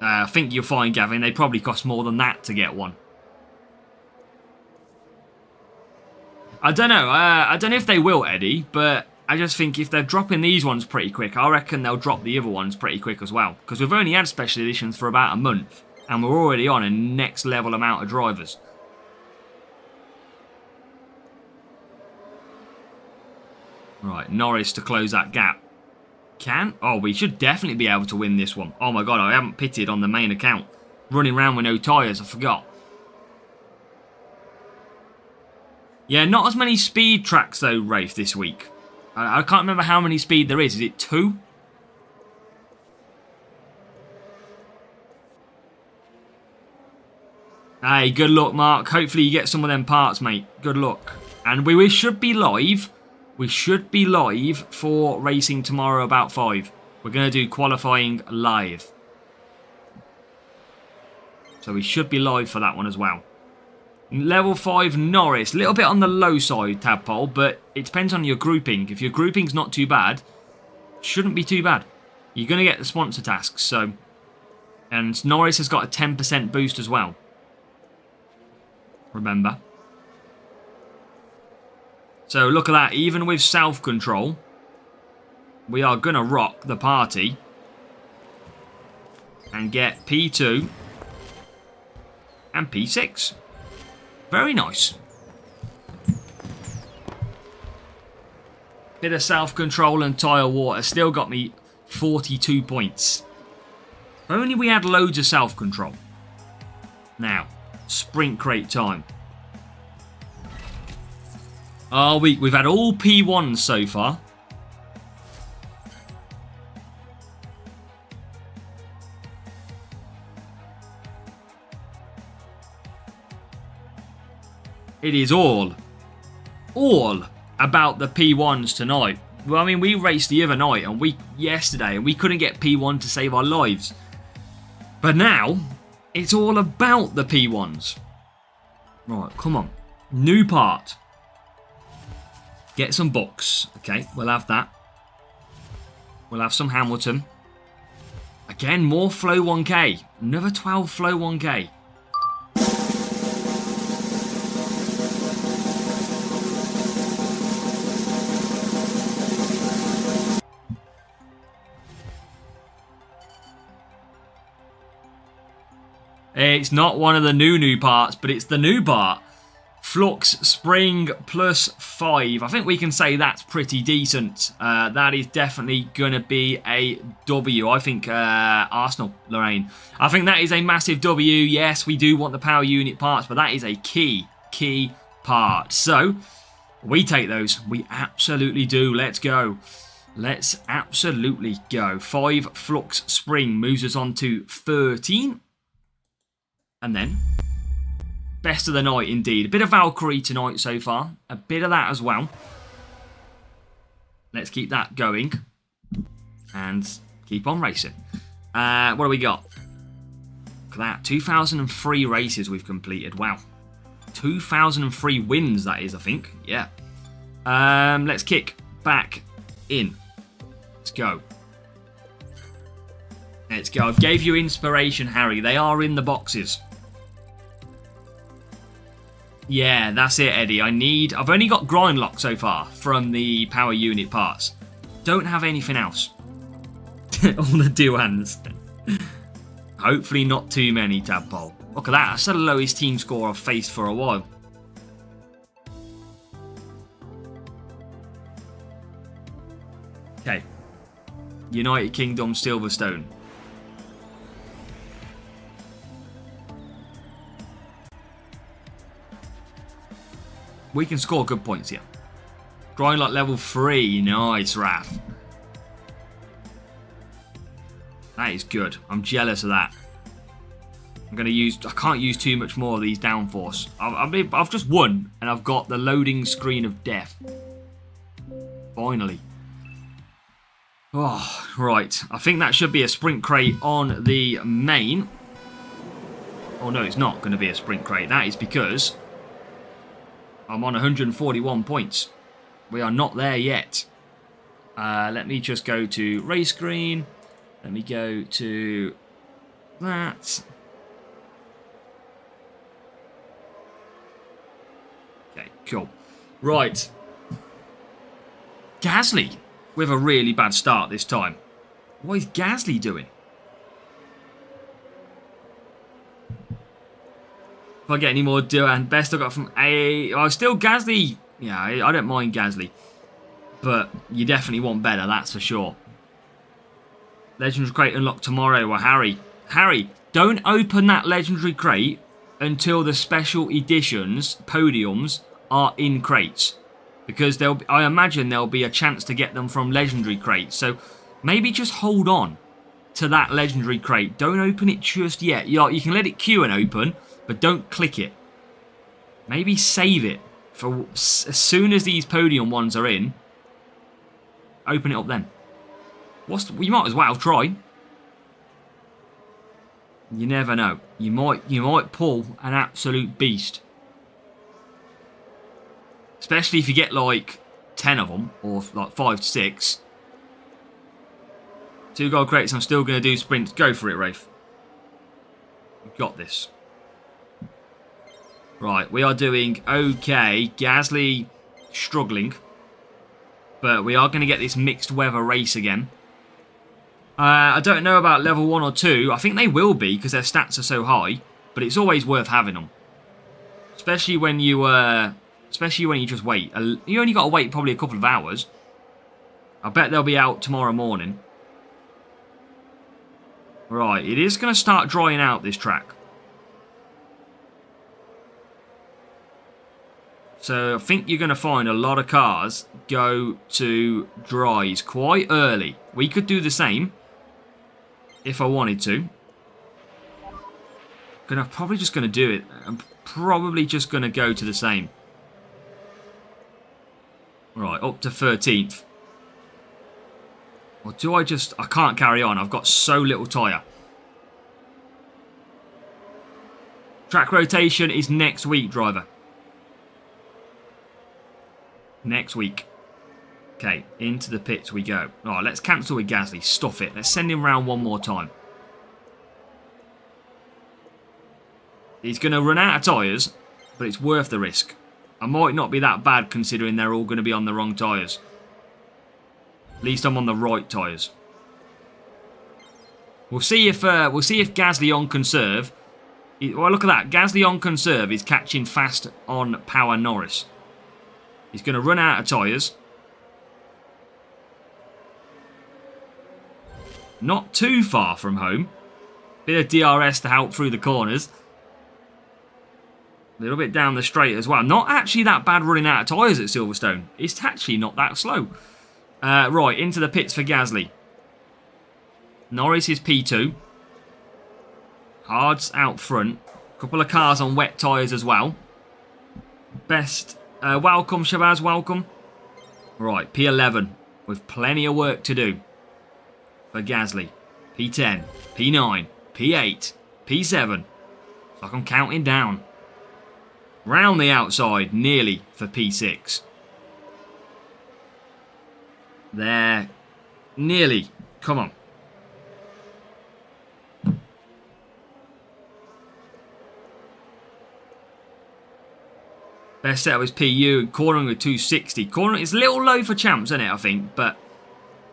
I think you'll find, Gavin, they probably cost more than that to get one. I don't know. I don't know if they will, Eddie, but I just think if they're dropping these ones pretty quick, I reckon they'll drop the other ones pretty quick as well. Because we've only had special editions for about a month, and we're already on a next level amount of drivers. Right, Norris to close that gap. Oh, we should definitely be able to win this one. Oh my god, I haven't pitted on the main account. Running around with no tyres, I forgot. Yeah, not as many speed tracks though, Rafe, this week. I can't remember how many speed there is. Is it 2? Hey, good luck, Mark. Hopefully you get some of them parts, mate. Good luck. And we should be live. We should be live for racing tomorrow about 5. We're going to do qualifying live. So we should be live for that one as well. Level 5 Norris. A little bit on the low side, Tadpole, but it depends on your grouping. If your grouping's not too bad, shouldn't be too bad. You're going to get the sponsor tasks, so... And Norris has got a 10% boost as well. Remember. So look at that. Even with self-control, we are going to rock the party. And get P2 and P6. Very nice. Bit of self-control and tyre water still got me 42 points. If only we had loads of self-control. Now, sprint crate time. We've had all P1s so far. It is all about the P1s tonight. Well, I mean, we raced the other night and yesterday, and we couldn't get P1 to save our lives. But now, it's all about the P1s. Right, come on. New part. Get some books. Okay, we'll have that. We'll have some Hamilton. Again, more Flow 1K. Another 12 Flow 1K. It's not one of the new parts, but it's the new part. Flux Spring plus 5. I think we can say that's pretty decent. That is definitely going to be a W. I think Arsenal, Lorraine. I think that is a massive W. Yes, we do want the power unit parts, but that is a key part. So, we take those. We absolutely do. Let's go. Let's absolutely go. 5 Flux Spring moves us on to 13. And then, best of the night indeed. A bit of Valkyrie tonight so far. A bit of that as well. Let's keep that going. And keep on racing. What do we got? Look at that. 2003 races we've completed. Wow. 2003 wins, that is, I think. Yeah. Let's kick back in. Let's go. Let's go. I've gave you inspiration, Harry. They are in the boxes. Yeah, that's it, Eddie. I've only got Grindlock so far from the power unit parts. Don't have anything else. All the Duans. Hopefully not too many, Tadpole. Look at that. That's the lowest team score I've faced for a while. Okay. United Kingdom, Silverstone. We can score good points here. Grindlock level 3. Nice, Raph. That is good. I'm jealous of that. I'm going to use... I can't use too much more of these downforce. I've just won, and I've got the loading screen of death. Finally. Oh, right. I think that should be a sprint crate on the main. Oh, no, it's not going to be a sprint crate. That is because I'm on 141 points. We are not there yet. Let me just go to race screen. Let me go to that. Okay, cool. Right. Gasly with a really bad start this time. What is Gasly doing? If I get any more Duan, best I got from A. Oh, still Gasly. Yeah, I don't mind Gasly. But you definitely want better, that's for sure. Legendary crate unlocked tomorrow. Well, Harry, don't open that legendary crate until the special editions, podiums, are in crates. Because I imagine there'll be a chance to get them from legendary crates. So maybe just hold on to that legendary crate. Don't open it just yet. You can let it queue and open, but don't click it. Maybe save it for as soon as these podium ones are in. Open it up then. You might as well try. You never know. You might pull an absolute beast. Especially if you get like 10 of them, or like 5 to 6. 2 gold crates, I'm still going to do sprints. Go for it, Rafe. We've got this. Right, we are doing okay. Gasly struggling. But we are going to get this mixed weather race again. I don't know about level 1 or 2. I think they will be because their stats are so high. But it's always worth having them. Especially when you just wait. You only got to wait probably a couple of hours. I bet they'll be out tomorrow morning. Right, it is going to start drying out, this track. So I think you're going to find a lot of cars go to dries quite early. We could do the same if I wanted to. I'm probably just going to do it. I'm probably just going to go to the same. Right, up to 13th. Or do I just... I can't carry on. I've got so little tyre. Track rotation is next week, driver. Next week. Okay, into the pits we go. Alright, let's cancel with Gasly. Stuff it. Let's send him round one more time. He's going to run out of tyres, but it's worth the risk. I might not be that bad considering they're all going to be on the wrong tyres. At least I'm on the right tyres. We'll see if Gasly on conserve. Well, look at that. Gasly on conserve is catching fast on power Norris. He's going to run out of tyres. Not too far from home. Bit of DRS to help through the corners. A little bit down the straight as well. Not actually that bad running out of tyres at Silverstone. It's actually not that slow. Right, into the pits for Gasly. Norris is P2. Hard's out front. Couple of cars on wet tyres as well. Best. Welcome, Shabazz. Welcome. Right, P11. With plenty of work to do. For Gasly. P10. P9. P8. P7. Like I'm counting down. Round the outside, nearly for P6. There. Nearly. Come on. Best setup is PU, cornering with 260. Cornering is a little low for champs, isn't it, I think? But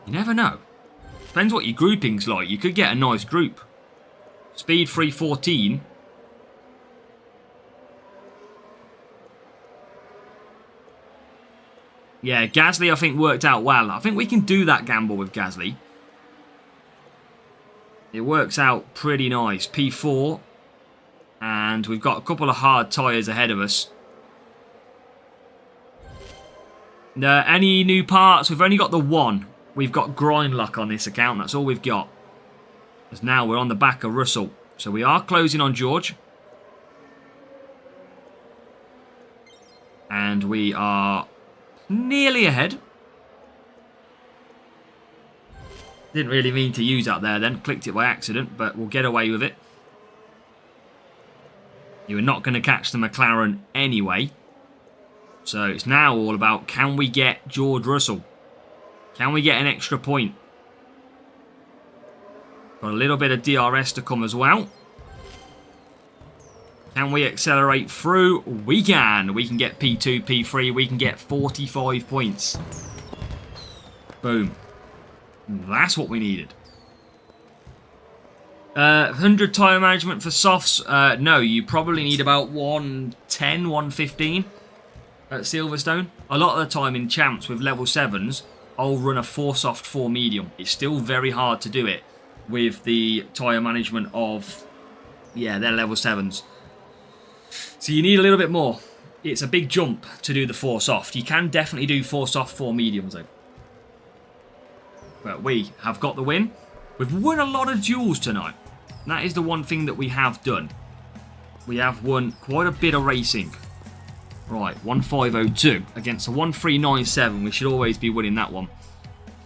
you never know. Depends what your grouping's like. You could get a nice group. Speed 314. Yeah, Gasly I think worked out well. I think we can do that gamble with Gasly. It works out pretty nice. P4. And we've got a couple of hard tyres ahead of us. Any new parts? We've only got the one. We've got grind luck on this account. That's all we've got. Because now we're on the back of Russell. So we are closing on George. And we are nearly ahead. Didn't really mean to use that there then. Clicked it by accident, but we'll get away with it. You were not going to catch the McLaren anyway. So it's now all about, can we get George Russell? Can we get an extra point? Got a little bit of DRS to come as well. Can we accelerate through? We can. We can get P2, P3. We can get 45 points. Boom. That's what we needed. 100 tyre management for softs. No, you probably need about 110, 115 at Silverstone. A lot of the time in champs with level 7s, I'll run a 4 soft, 4 medium. It's still very hard to do it with the tyre management of, yeah, they're level 7s. So you need a little bit more. It's a big jump to do the 4 soft. You can definitely do 4 soft, 4 mediums though. But we have got the win. We've won a lot of duels tonight. And that is the one thing that we have done. We have won quite a bit of racing. Right, 1502 against a 1397. We should always be winning that one.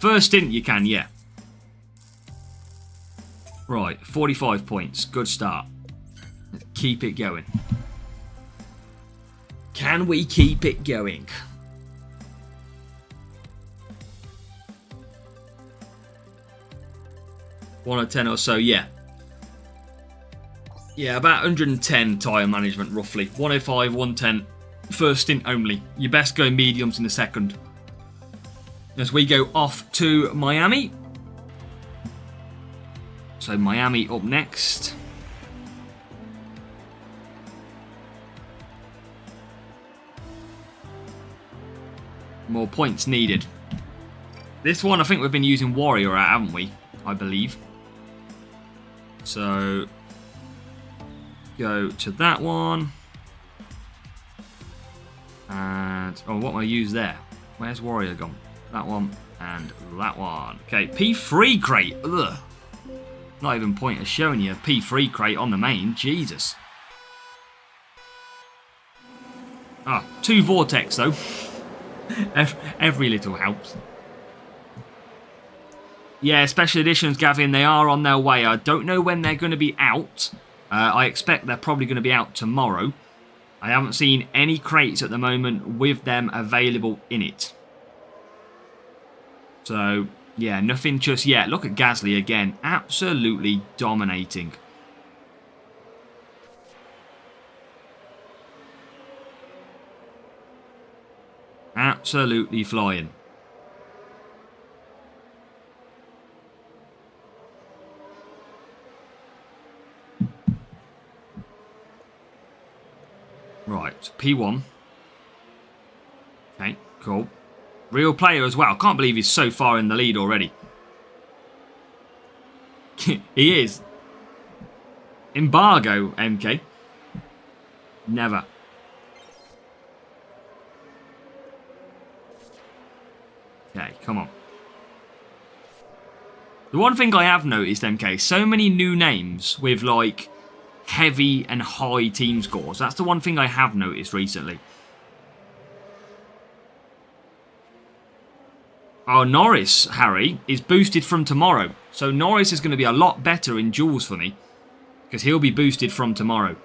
First stint you can, yeah. Right, 45 points. Good start. Let's keep it going. Can we keep it going? One or 10 or so, yeah. Yeah, about 110 tyre management roughly. 105, 110. First stint only. You best go mediums in the second. As we go off to Miami. So Miami up next. More points needed. This one I think we've been using Warrior at, haven't we? I believe. So go to that one. And oh, what am I use there? Where's Warrior gone? That one and that one. Okay, P3 crate. Ugh. Not even point of showing you a P3 crate on the main. Jesus. Ah, 2 Vortex though. Every little helps. Yeah, special editions, Gavin, they are on their way. I don't know when they're going to be out. I expect they're probably going to be out tomorrow. I haven't seen any crates at the moment with them available in it. So, yeah, nothing just yet. Look at Gasly again. Absolutely dominating. Absolutely flying. Right, P1. Okay, cool. Real player as well. Can't believe he's so far in the lead already. He is. Embargo, MK. Never. Okay, come on. The one thing I have noticed, MK, so many new names with like heavy and high team scores. That's the one thing I have noticed recently. Oh, Norris, Harry, is boosted from tomorrow. So Norris is going to be a lot better in duels for me. Because he'll be boosted from tomorrow.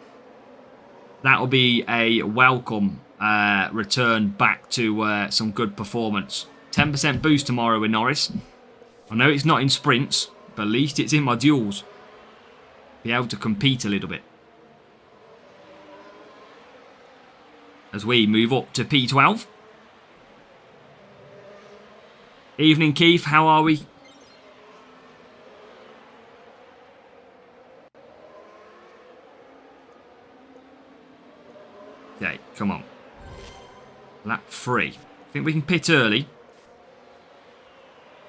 That'll be a welcome return back to some good performance. 10% boost tomorrow with Norris. I know it's not in sprints, but at least it's in my duels. Be able to compete a little bit. As we move up to P12. Evening, Keith. How are we? Okay, come on. Lap 3. I think we can pit early.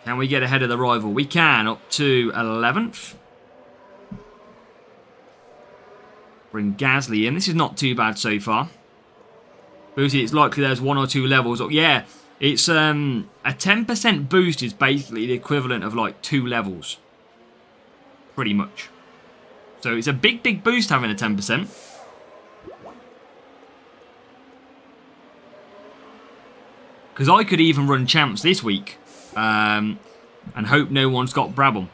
Can we get ahead of the rival? We can, up to 11th. Bring Gasly in. This is not too bad so far. Booty, it's likely there's 1 or 2 levels. Oh, yeah, it's a 10% boost is basically the equivalent of like 2 levels. Pretty much. So it's a big boost having a 10%. Because I could even run champs this week. And hope no one's got Brabham.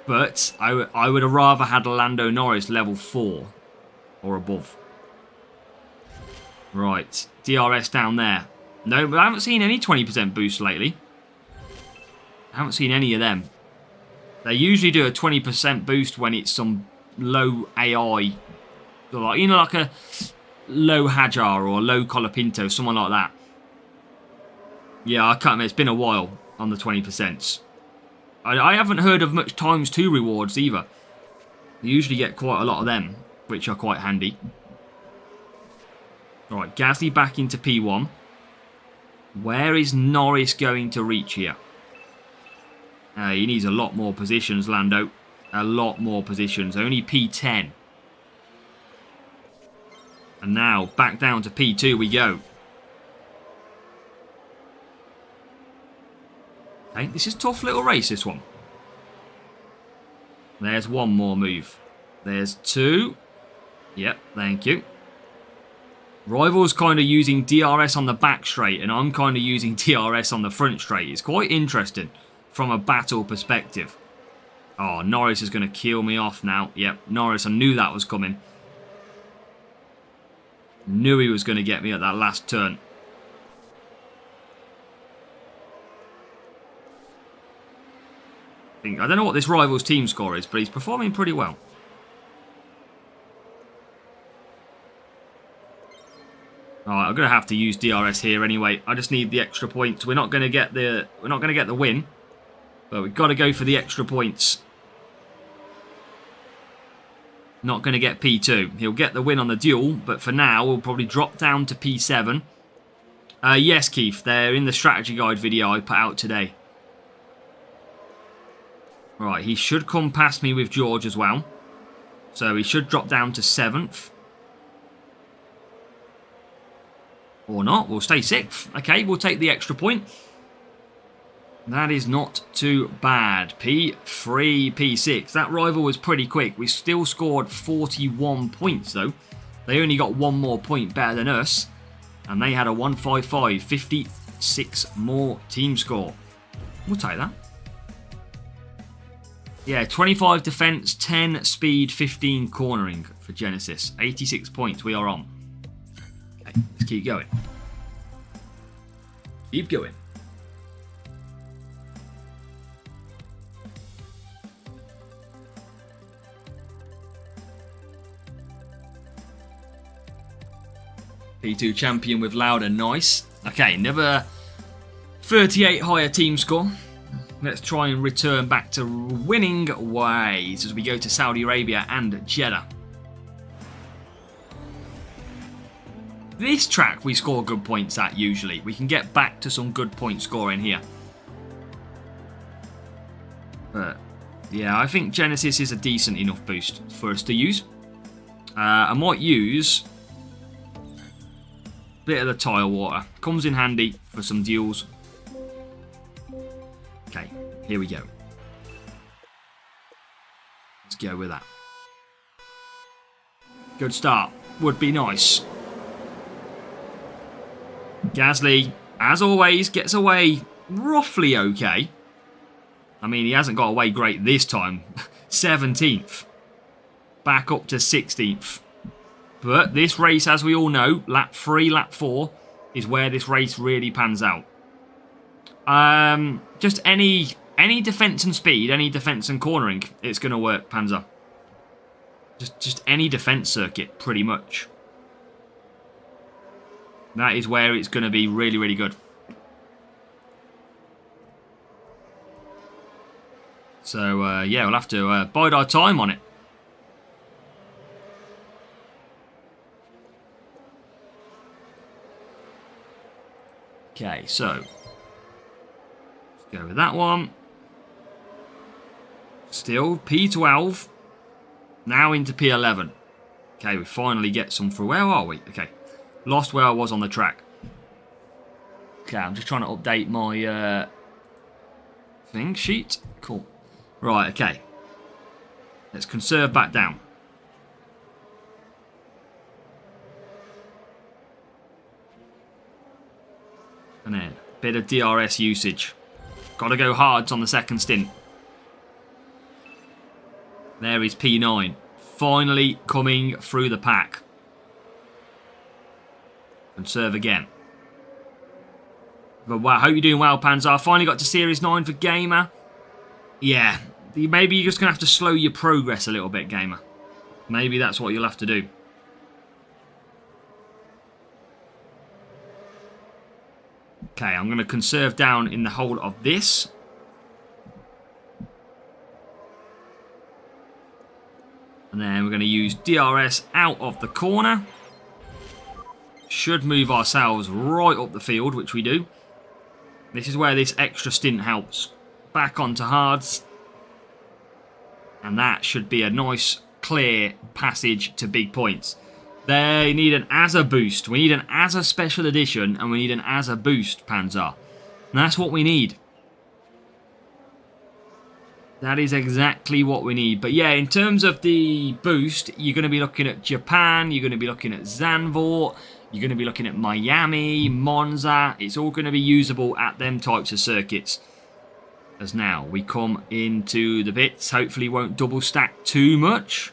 But I would have rather had Lando Norris level 4 or above. Right, DRS down there. No, but I haven't seen any 20% boost lately. I haven't seen any of them. They usually do a 20% boost when it's some low AI. Like, you know, like a low Hajar or a low Colapinto, someone like that. Yeah, I can't. It's been a while on the 20%. I haven't heard of much ×2 rewards either. You usually get quite a lot of them, which are quite handy. Alright, Gasly back into P1. Where is Norris going to reach here? He needs a lot more positions, Lando. A lot more positions. Only P10. And now, back down to P2 we go. Okay, this is a tough little race, this one. There's one more move. There's 2. Yep, thank you. Rival's kind of using DRS on the back straight, and I'm kind of using DRS on the front straight. It's quite interesting from a battle perspective. Oh, Norris is going to kill me off now. Yep, Norris, I knew that was coming. Knew he was going to get me at that last turn. I don't know what this rival's team score is, but he's performing pretty well. Alright, I'm gonna have to use DRS here anyway. I just need the extra points. We're not gonna get the win, but we've got to go for the extra points. Not gonna get P2. He'll get the win on the duel, but for now we'll probably drop down to P7. Yes, Keith, they're in the strategy guide video I put out today. Right, he should come past me with George as well. So he should drop down to 7th. Or not, we'll stay 6th. Okay, we'll take the extra point. That is not too bad. P3, P6. That rival was pretty quick. We still scored 41 points though. They only got 1 more point better than us. And they had a 155. 56 more team score. We'll take that. Yeah, 25 defense, 10 speed, 15 cornering for Genesis. 86 points we are on. Okay, let's keep going. Keep going. P2 champion with Lauda, nice. Okay, another 38 higher team score. Let's try and return back to winning ways as we go to Saudi Arabia and Jeddah. This track we score good points at usually. We can get back to some good point scoring here. But yeah, I think Genesis is a decent enough boost for us to use. I might use a bit of the tile water. Comes in handy for some duels. Okay, here we go. Let's go with that. Good start. Would be nice. Gasly, as always, gets away roughly okay. I mean, he hasn't got away great this time. 17th. Back up to 16th. But this race, as we all know, lap 3, lap 4, is where this race really pans out. Just any defence and speed, any defence and cornering, it's going to work, Panzer. Just any defence circuit, pretty much. That is where it's going to be really, really good. So, yeah, we'll have to bide our time on it. Okay, so let's go with that one. Still P12. Now into P11. Okay, we finally get some through. Where are we? Okay, lost where I was on the track. Okay, I'm just trying to update my thing sheet. Cool. Right, okay. Let's conserve back down. And then a bit of DRS usage. Got to go hards on the second stint. There is P9. Finally coming through the pack. Conserve again. But wow, I hope you're doing well, Panzer. Finally got to Series 9 for Gamer. Yeah, maybe you're just going to have to slow your progress a little bit, Gamer. Maybe that's what you'll have to do. Okay, I'm going to conserve down in the whole of this. And then we're going to use DRS out of the corner. Should move ourselves right up the field, which we do. This is where this extra stint helps. Back onto hards. And that should be a nice, clear passage to big points. They need an ASA boost. We need an ASA special edition and we need an ASA boost, Panzer. And that's what we need. That is exactly what we need. But yeah, in terms of the boost, you're going to be looking at Japan, you're going to be looking at Zandvoort, you're going to be looking at Miami, Monza. It's all going to be usable at them types of circuits. As now we come into the pits. Hopefully won't double stack too much.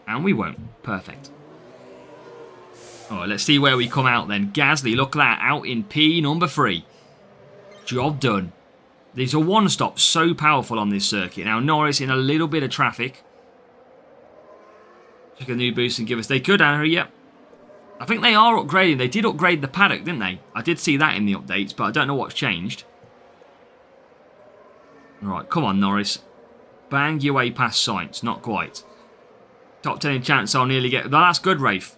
And we won't. Perfect. Alright, let's see where we come out then. Gasly, look at that. Out in P number 3. Job done. These are one-stops so powerful on this circuit. Now, Norris in a little bit of traffic. Check a new boost and give us... They could, Henry, yep. I think they are upgrading. They did upgrade the paddock, didn't they? I did see that in the updates, but I don't know what's changed. Alright, come on, Norris. Bang your way past Sainz. Not quite. Top 10 chance I'll nearly get... Well, that's good, Rafe.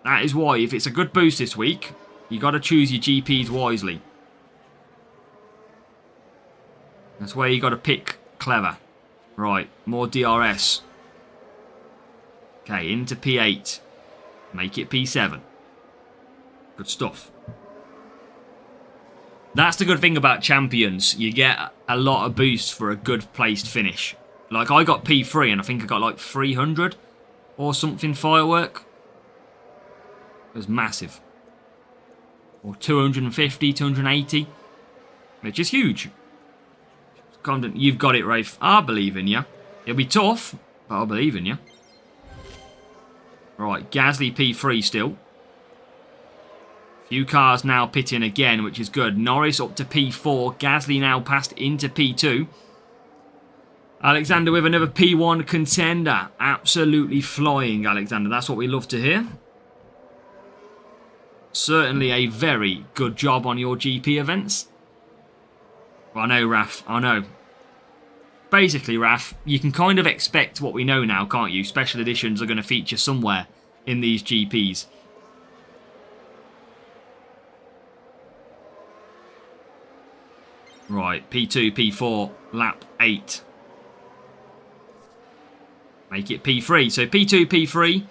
That is why, if it's a good boost this week, you got to choose your GPs wisely. That's where you got to pick clever. Right, more DRS. Okay, into P8. Make it P7. Good stuff. That's the good thing about champions. You get a lot of boosts for a good placed finish. Like, I got P3 and I think I got like 300 or something firework. It was massive. Or 250, 280. Which is huge. You've got it, Rafe. I believe in you. It'll be tough, but I believe in you. Right, Gasly P3 still. Few cars now pitting again, which is good. Norris up to P4. Gasly now passed into P2. Alexander with another P1 contender. Absolutely flying, Alexander. That's what we love to hear. Certainly a very good job on your GP events. Well, I know, Raf. I know. Basically, Raf, you can kind of expect what we know now, can't you? Special editions are going to feature somewhere in these GPs. Right, P2, P4, lap 8. Make it P3. So P2, P3.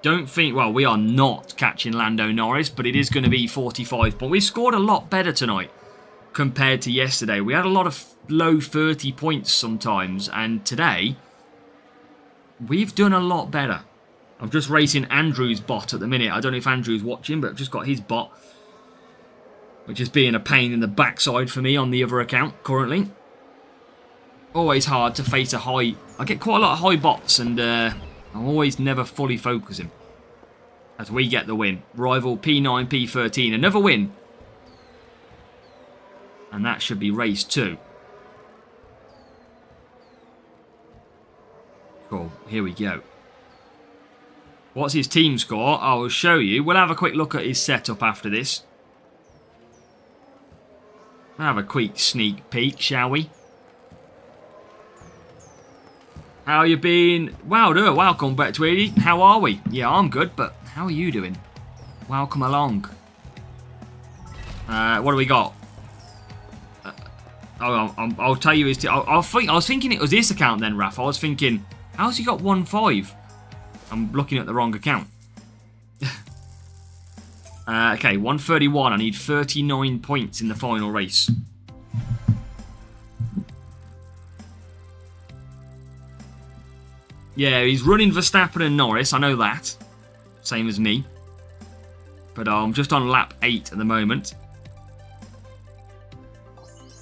Don't think... Well, we are not catching Lando Norris, but it is going to be 45 points. We scored a lot better tonight compared to yesterday. We had a lot of low 30 points sometimes, and today we've done a lot better. I'm just racing Andrew's bot at the minute. I don't know if Andrew's watching, but I've just got his bot, which is being a pain in the backside for me on the other account currently. Always hard to face a high... I get quite a lot of high bots, and I'm always never fully focusing. As we get the win. Rival P9, P13. Another win. And that should be race 2. Cool. Here we go. What's his team score? I will show you. We'll have a quick look at his setup after this. Have a quick sneak peek, shall we? How you been? Wow, welcome back, Tweedy. How are we? Yeah, I'm good, but how are you doing? Welcome along. What do we got? I'll tell you his... I was thinking it was this account then, Raph. I was thinking, how's he got 1-5? I'm looking at the wrong account. Okay, 131. I need 39 points in the final race. Yeah, he's running Verstappen and Norris. I know that. Same as me. But I'm just on lap 8 at the moment.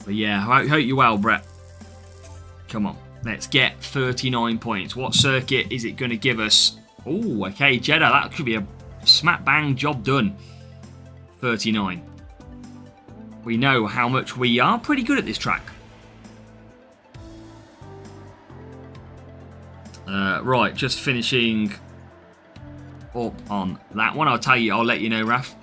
But yeah, I hope you're well, Brett. Come on. Let's get 39 points. What circuit is it going to give us? Oh, okay, Jeddah. That could be a smack bang job done. 39. We know how much we are pretty good at this track. Right, just finishing up on that one. I'll let you know, Raf.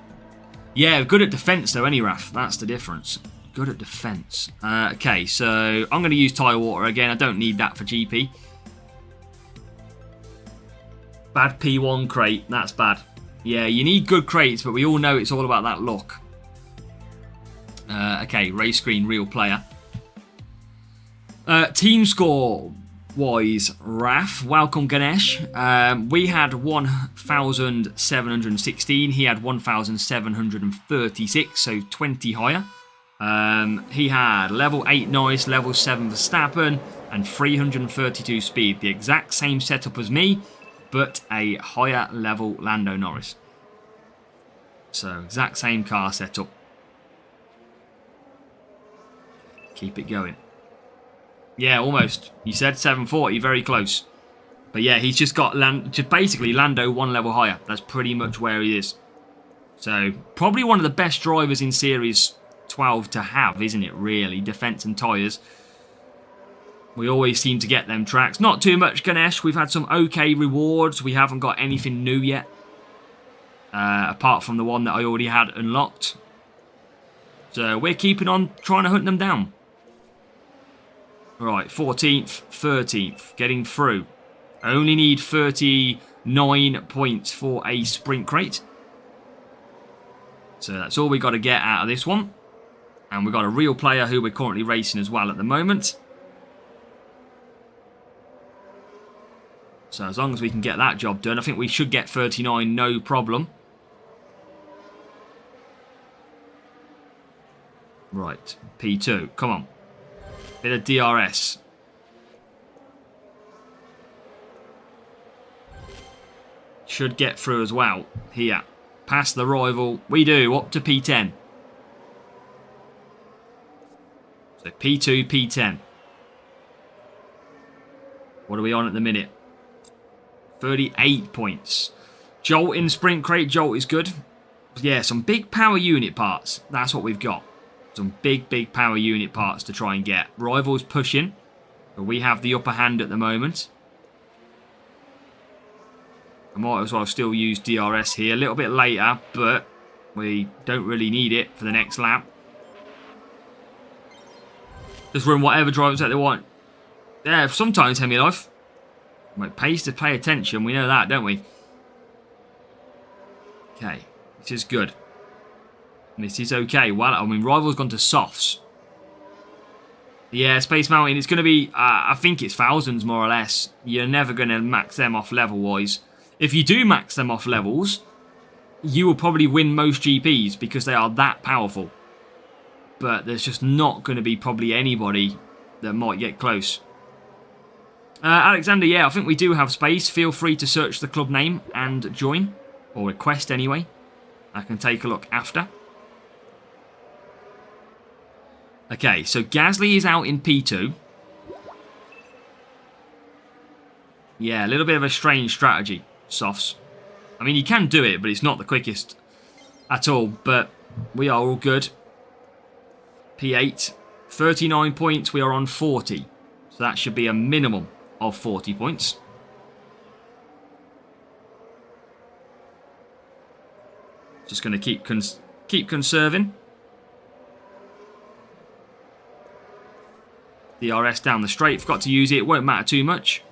Yeah, good at defence though, any Raf. That's the difference. Good at defence. Okay, so I'm going to use tyre water again. I don't need that for GP. Bad P1 crate. That's bad. Yeah, you need good crates, but we all know it's all about that luck. Okay, race screen, real player. Team score wise, Raf, welcome Ganesh. We had 1,716. He had 1,736, so 20 higher. He had level 8 Norris, level 7 Verstappen, and 332 speed. The exact same setup as me, but a higher level Lando Norris. So, exact same car setup. Keep it going. Yeah, almost. You said 740, very close. But yeah, he's just got basically Lando one level higher. That's pretty much where he is. So, probably one of the best drivers in Series 12 to have, isn't it, really? Defence and tyres. We always seem to get them tracks. Not too much, Ganesh. We've had some okay rewards. We haven't got anything new yet. Apart from the one that I already had unlocked. So, we're keeping on trying to hunt them down. Right, 14th, 13th, getting through. Only need 39 points for a sprint crate. So that's all we got to get out of this one. And we've got a real player who we're currently racing as well at the moment. So as long as we can get that job done, I think we should get 39, no problem. Right, P2, come on. Bit of DRS. Should get through as well. Here. Past the rival. We do. Up to P10. So P2, P10. What are we on at the minute? 38 points. Jolt in sprint crate. Jolt is good. Yeah, some big power unit parts. That's what we've got. Some big power unit parts to try and get. Rivals pushing, but we have the upper hand at the moment. I might as well still use DRS here. A little bit later, but we don't really need it for the next lap. Just run whatever drivers that they want. Yeah, sometimes, Hemi Life. It pays to pay attention. We know that, don't we? Okay, this is good. This is okay. Well, I mean, Rival's gone to softs. Yeah, Space Mountain, it's going to be, I think it's thousands more or less. You're never going to max them off level-wise. If you do max them off levels, you will probably win most GPs because they are that powerful. But there's just not going to be probably anybody that might get close. Alexander, yeah, I think we do have space. Feel free to search the club name and join. Or request anyway. I can take a look after. Okay, so Gasly is out in P2. Yeah, a little bit of a strange strategy, Softs. I mean, you can do it, but it's not the quickest at all. But we are all good. P8. 39 points. We are on 40. So that should be a minimum of 40 points. Just going to keep conserving. DRS down the straight. Forgot to use it. It won't matter too much.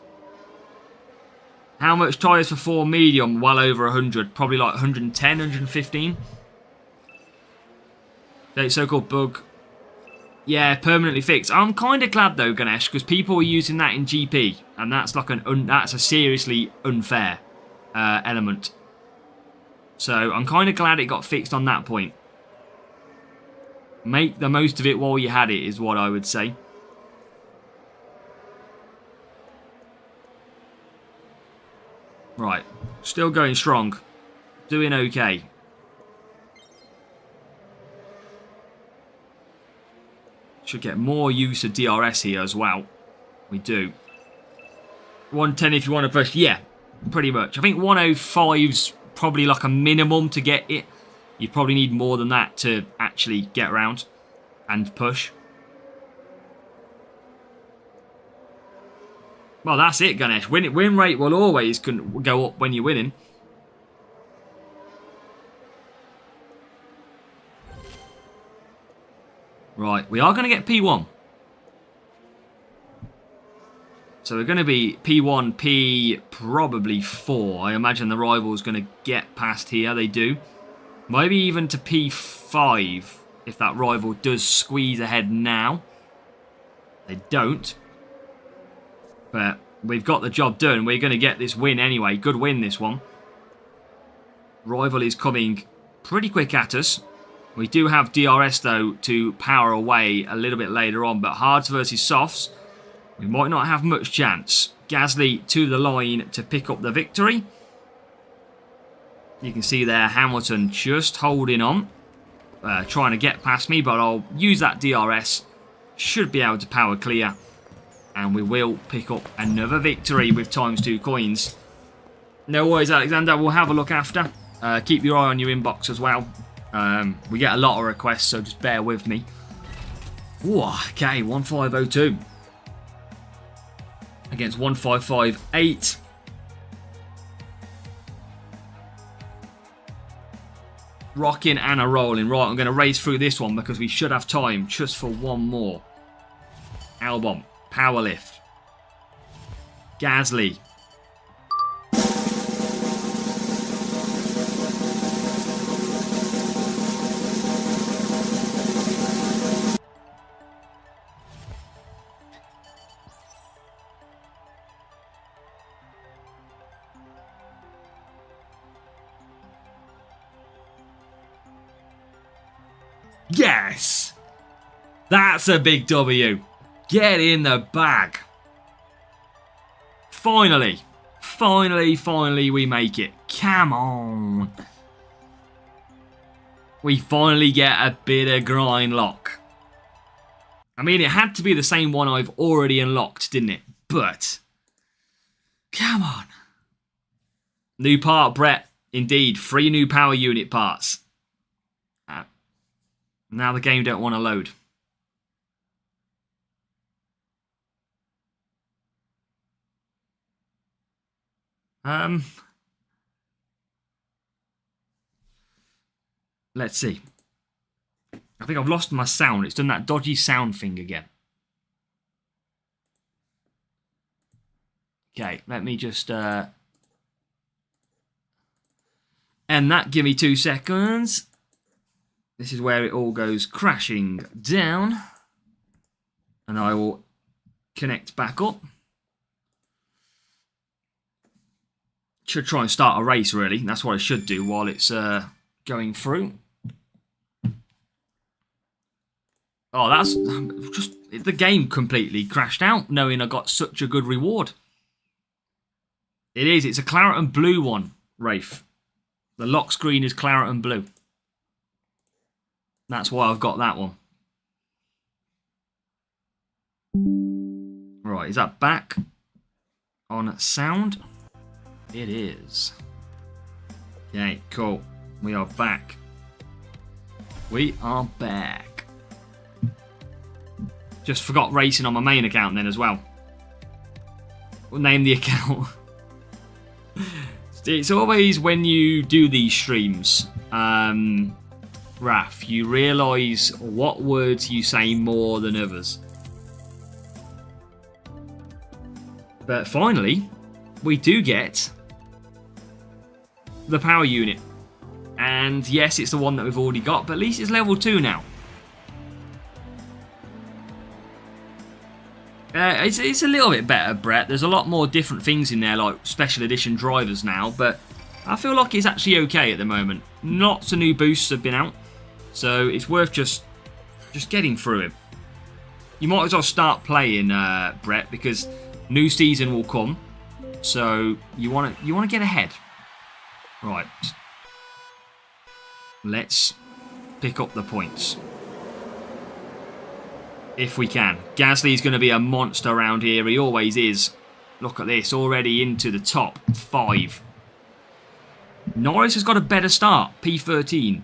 How much tyres for 4 medium? Well over 100. Probably like 110, 115. Okay, so-called bug. Yeah, permanently fixed. I'm kind of glad though, Ganesh, because people were using that in GP, and that's like that's a seriously unfair element. So I'm kind of glad it got fixed on that point. Make the most of it while you had it, is what I would say. Right, still going strong. Doing okay. Should get more use of DRS here as well. We do. 110 if you want to push. Yeah, pretty much. I think 105's probably like a minimum to get it. You probably need more than that to actually get around and push. Well, that's it, Ganesh. Win rate will always go up when you're winning. Right, we are going to get P1. So we're going to be P1, P probably 4. I imagine the rival's going to get past here. They do. Maybe even to P5 if that rival does squeeze ahead now. They don't. But we've got the job done. We're going to get this win anyway. Good win, this one. Rival is coming pretty quick at us. We do have DRS, though, to power away a little bit later on. But hards versus softs, we might not have much chance. Gasly to the line to pick up the victory. You can see there Hamilton just holding on. Trying to get past me, but I'll use that DRS. Should be able to power clear. And we will pick up another victory with ×2 coins. No worries, Alexander. We'll have a look after. Keep your eye on your inbox as well. We get a lot of requests, so just bear with me. Ooh, okay, 1502. Against 1558. Rocking and a rolling. Right, I'm going to race through this one because we should have time just for one more. Albon. Power lift. Gasly. Yes! That's a big W. Get in the bag. Finally. Finally we make it. Come on. We finally get a bit of grind lock. I mean, it had to be the same one I've already unlocked, didn't it? But, come on. New part, Brett. Indeed, 3 new power unit parts. Now the game don't want to load. Let's see. I think I've lost my sound. It's done that dodgy sound thing again. Okay, let me just end that. Give me 2 seconds. This is where it all goes crashing down. And I will connect back up. Should try and start a race, really. That's what I should do while it's going through. Oh, that's just... The game completely crashed out knowing I got such a good reward. It is. It's a claret and blue one, Rafe. The lock screen is claret and blue. That's why I've got that one. Right, is that back on sound? It is. Okay, cool. We are back. We are back. Just forgot racing on my main account then as well. We'll name the account. It's always when you do these streams, Raf, you realise what words you say more than others. But finally, we do get the power unit. And yes, it's the one that we've already got, but at least it's level 2 now. It's a little bit better, Brett. There's a lot more different things in there, like special edition drivers now, but I feel like it's actually okay at the moment. Lots of new boosts have been out, so it's worth just getting through it. You might as well start playing, Brett, because new season will come, so you want to get ahead. Right. Let's pick up the points. If we can. Gasly's going to be a monster around here. He always is. Look at this. Already into the top 5. Norris has got a better start. P13.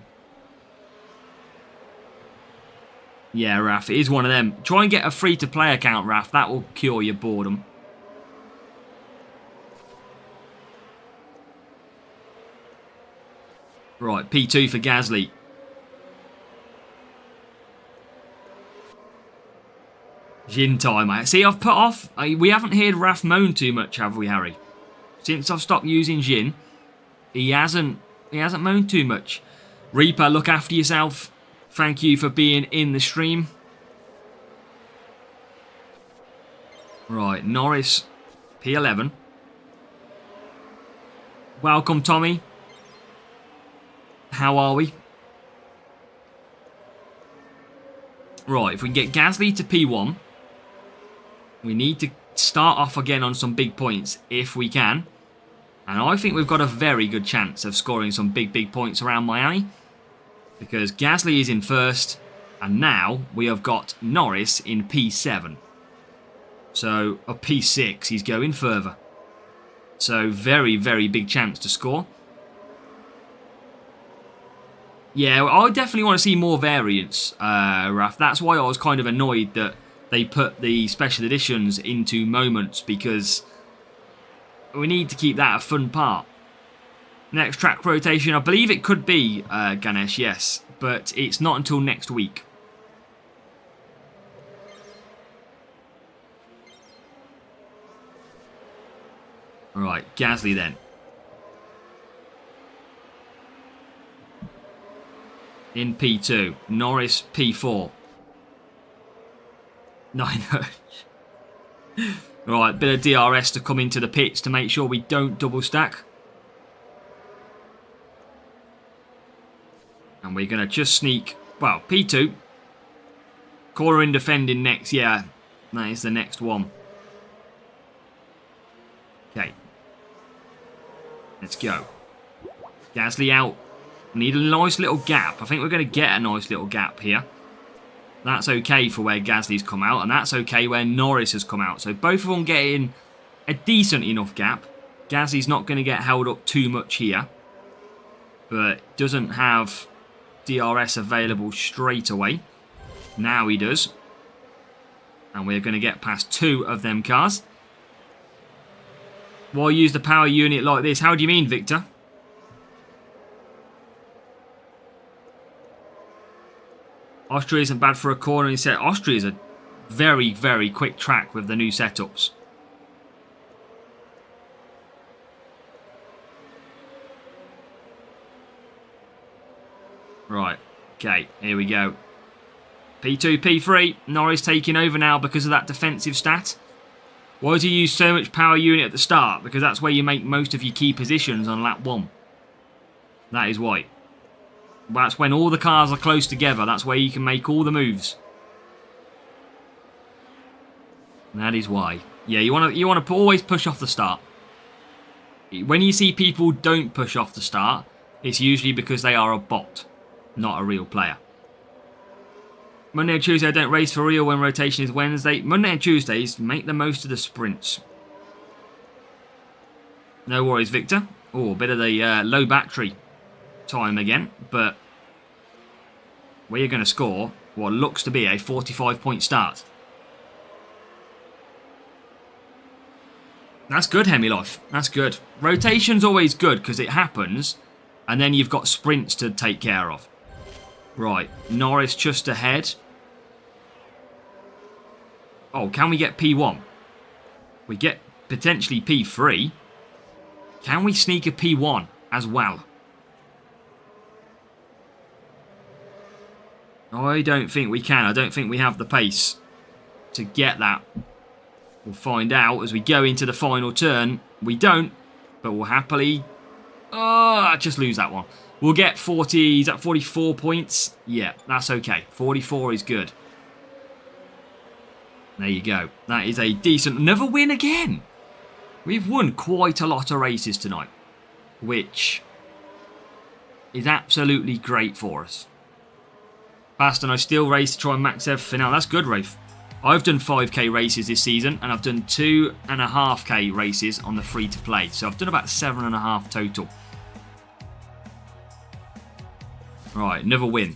Yeah, Raf. It is one of them. Try and get a free-to-play account, Raf. That will cure your boredom. Right. P2 for Gasly. Jin time. See, I've put off... We haven't heard Raf moan too much, have we, Harry? Since I've stopped using Jin, he hasn't moaned too much. Reaper, look after yourself. Thank you for being in the stream. Right, Norris, P11. Welcome, Tommy. How are we? Right, if we can get Gasly to P1... We need to start off again on some big points if we can. And I think we've got a very good chance of scoring some big points around Miami. Because Gasly is in first. And now we have got Norris in P7. So, a P6, he's going further. So, very big chance to score. Yeah, I definitely want to see more variants, Raf. That's why I was kind of annoyed that they put the special editions into moments, because we need to keep that a fun part. Next track rotation, I believe it could be Ganesh, yes, but it's not until next week. Alright, Gasly then. In P2, Norris P4. No, I know. Right, bit of DRS to come into the pits to make sure we don't double stack. And we're going to just sneak, well, P2. Corner in defending next, yeah, that is the next one. Okay. Let's go. Gasly out. Need a nice little gap. I think we're going to get a nice little gap here. That's okay for where Gasly's come out, and that's okay where Norris has come out. So both of them getting a decent enough gap. Gasly's not going to get held up too much here, but doesn't have DRS available straight away. Now he does. And we're going to get past 2 of them cars. Why use the power unit like this? How do you mean, Victor? Austria isn't bad for a corner. He said Austria is a very quick track with the new setups. Right, okay, here we go. P2, P3. Norris taking over now because of that defensive stat. Why do you use so much power unit at the start? Because that's where you make most of your key positions on lap 1. That is why. That's when all the cars are close together. That's where you can make all the moves. That is why. Yeah, you want to always push off the start. When you see people don't push off the start, it's usually because they are a bot, not a real player. Monday and Tuesday I don't race for real when rotation is Wednesday. Monday and Tuesdays, make the most of the sprints. No worries, Victor. Oh, a bit of the low battery time again, but we're going to score what looks to be a 45-point start. That's good, Hemilife. That's good. Rotation's always good because it happens, and then you've got sprints to take care of. Right, Norris just ahead. Oh, can we get P1? We get potentially P3. Can we sneak a P1 as well? I don't think we can. I don't think we have the pace to get that. We'll find out as we go into the final turn. We don't, but we'll happily... just lose that one. We'll get 40... Is that 44 points? Yeah, that's okay. 44 is good. There you go. That is a decent... Another win again. We've won quite a lot of races tonight, which is absolutely great for us. Fast, and I still race to try and max everything out. That's good, Rafe. I've done 5k races this season, and I've done 2.5k races on the free-to-play. So I've done about 7.5 total. Right, another win.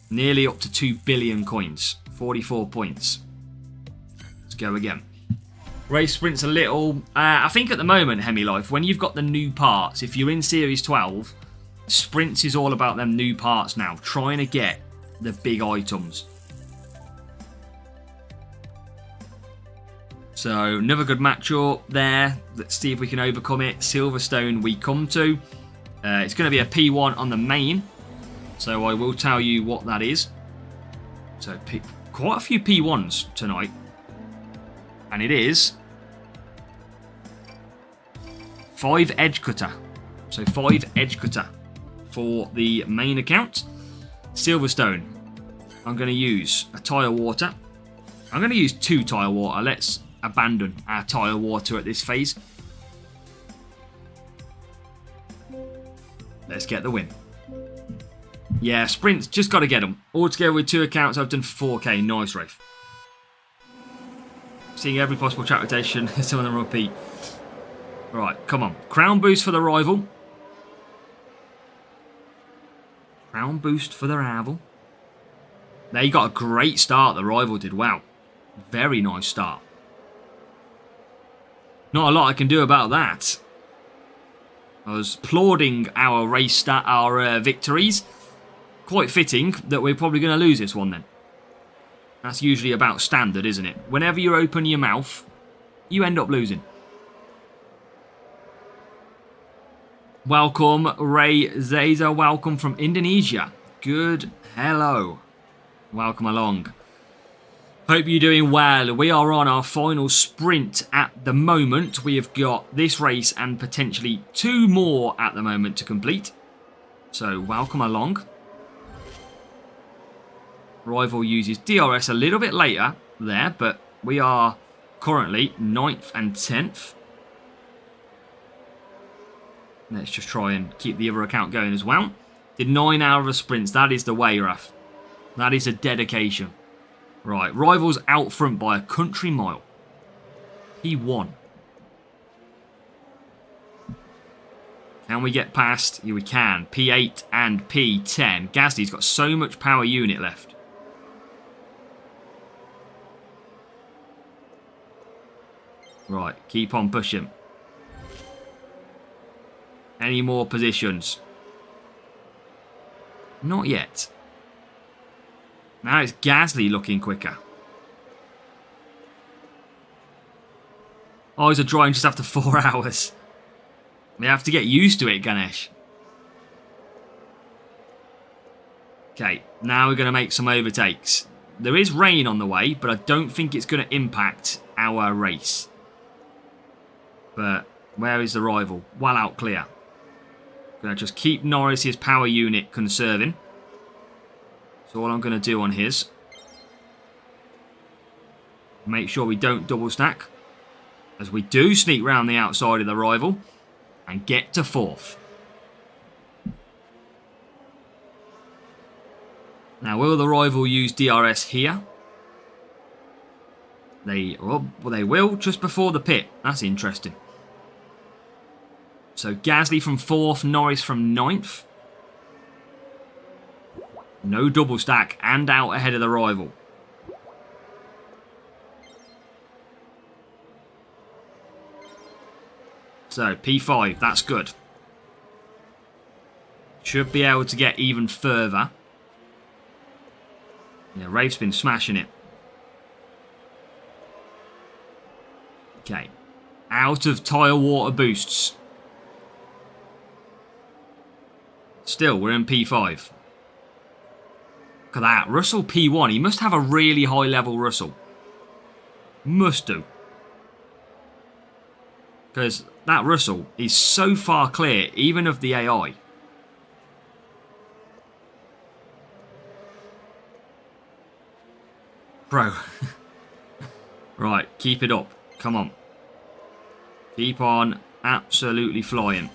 Nearly up to 2 billion coins. 44 points. Let's go again. Race sprints a little. I think at the moment, Hemilife, when you've got the new parts, if you're in Series 12, sprints is all about them new parts now. Trying to get the big items. So, another good matchup there. Let's see if we can overcome it. Silverstone we come to. It's going to be a P1 on the main. So, I will tell you what that is. So, quite a few P1s tonight. And it is 5 edge cutter. So, 5 edge cutter for the main account. Silverstone. I'm going to use a tyre water. I'm going to use 2 tyre water. Let's abandon our tyre water at this phase. Let's get the win. Yeah, sprints, just got to get them. All together with 2 accounts, I've done 4k. Nice, Rafe. Seeing every possible track rotation, some of them repeat. Right, come on. Crown boost for the rival. Crown boost for the rival. They got a great start, the rival did. Wow. Very nice start. Not a lot I can do about that. I was applauding our victories. Quite fitting that we're probably going to lose this one then. That's usually about standard, isn't it? Whenever you open your mouth, you end up losing. Welcome, Ray Zaza. Welcome from Indonesia. Good hello. Welcome along. Hope you're doing well. We are on our final sprint at the moment. We have got this race and potentially 2 more at the moment to complete. So, welcome along. Rival uses DRS a little bit later there, but we are currently 9th and 10th. Let's just try and keep the other account going as well. Did 9 hours of sprints. That is the way, Raf. That is a dedication. Right, Rival's out front by a country mile. He won. Can we get past? Yeah, we can. P8 and P10. Gasly's got so much power unit left. Right, keep on pushing. Any more positions? Not yet. Now it's Gasly looking quicker. Eyes are drying just after 4 hours. We have to get used to it, Ganesh. Okay, now we're going to make some overtakes. There is rain on the way, but I don't think it's going to impact our race. But where is the rival? Well out clear. Going to just keep Norris's power unit conserving. That's all I'm going to do on his. Make sure we don't double stack, as we do sneak round the outside of the rival and get to 4th. Now, will the rival use DRS here? They will just before the pit. That's interesting. So Gasly from 4th, Norris from 9th. No double stack and out ahead of the rival. So P5, that's good. Should be able to get even further. Yeah, Rafe's been smashing it. Okay. Out of tyre water boosts. Still, we're in P5. Look at that. Russell P1. He must have a really high level Russell. Must do. Because that Russell is so far clear, even of the AI. Bro. Right, keep it up. Come on. Keep on absolutely flying.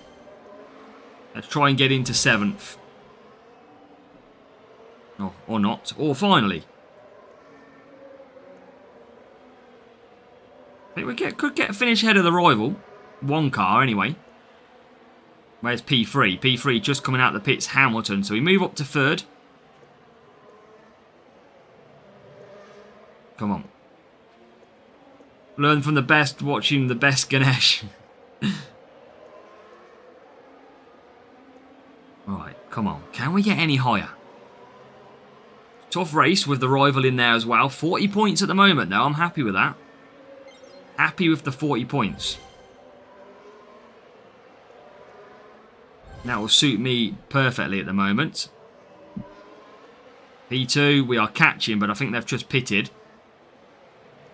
Let's try and get into 7th. Oh, or not. Or finally. I think we could get a finish ahead of the rival. One car, anyway. Where's P3? P3 just coming out of the pits, Hamilton. So we move up to 3rd. Come on. Learn from the best, watching the best, Ganesh. Right, come on. Can we get any higher? Tough race with the rival in there as well. 40 points at the moment, though. I'm happy with that. Happy with the 40 points. That will suit me perfectly at the moment. P2, we are catching, but I think they've just pitted.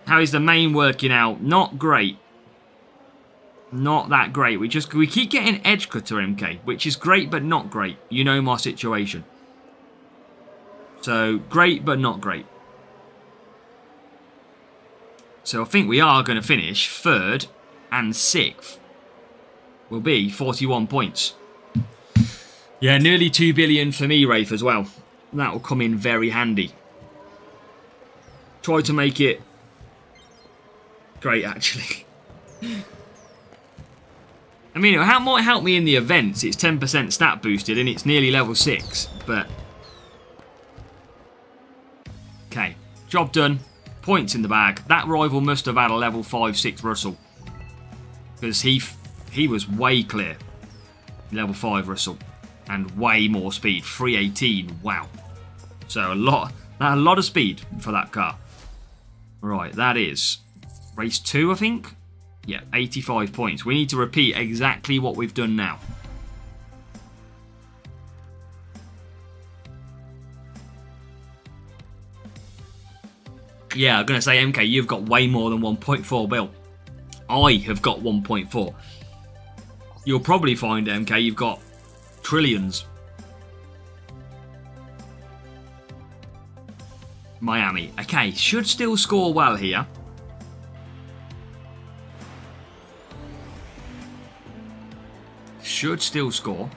How is the main working out? Not great. Not that great. We keep getting edge cutter MK, which is great but not great. You know my situation. So great but not great. So I think we are going to finish 3rd and 6th. Will be 41 points. Yeah, nearly 2 billion for me, Rafe, as well. That will come in very handy. Try to make it great, actually. I mean, it might help me in the events. It's 10% stat boosted and it's nearly level 6. But okay, job done. Points in the bag. That rival must have had a level 5-6 Russell. Because he was way clear. Level 5 Russell. And way more speed. 318. Wow. So a lot of speed for that car. Right, that is race 2, I think. Yeah, 85 points. We need to repeat exactly what we've done now. Yeah, I'm going to say, MK, you've got way more than 1.4 bill. I have got 1.4. You'll probably find, MK, you've got trillions. Miami. Okay, should still score well here. Should still score.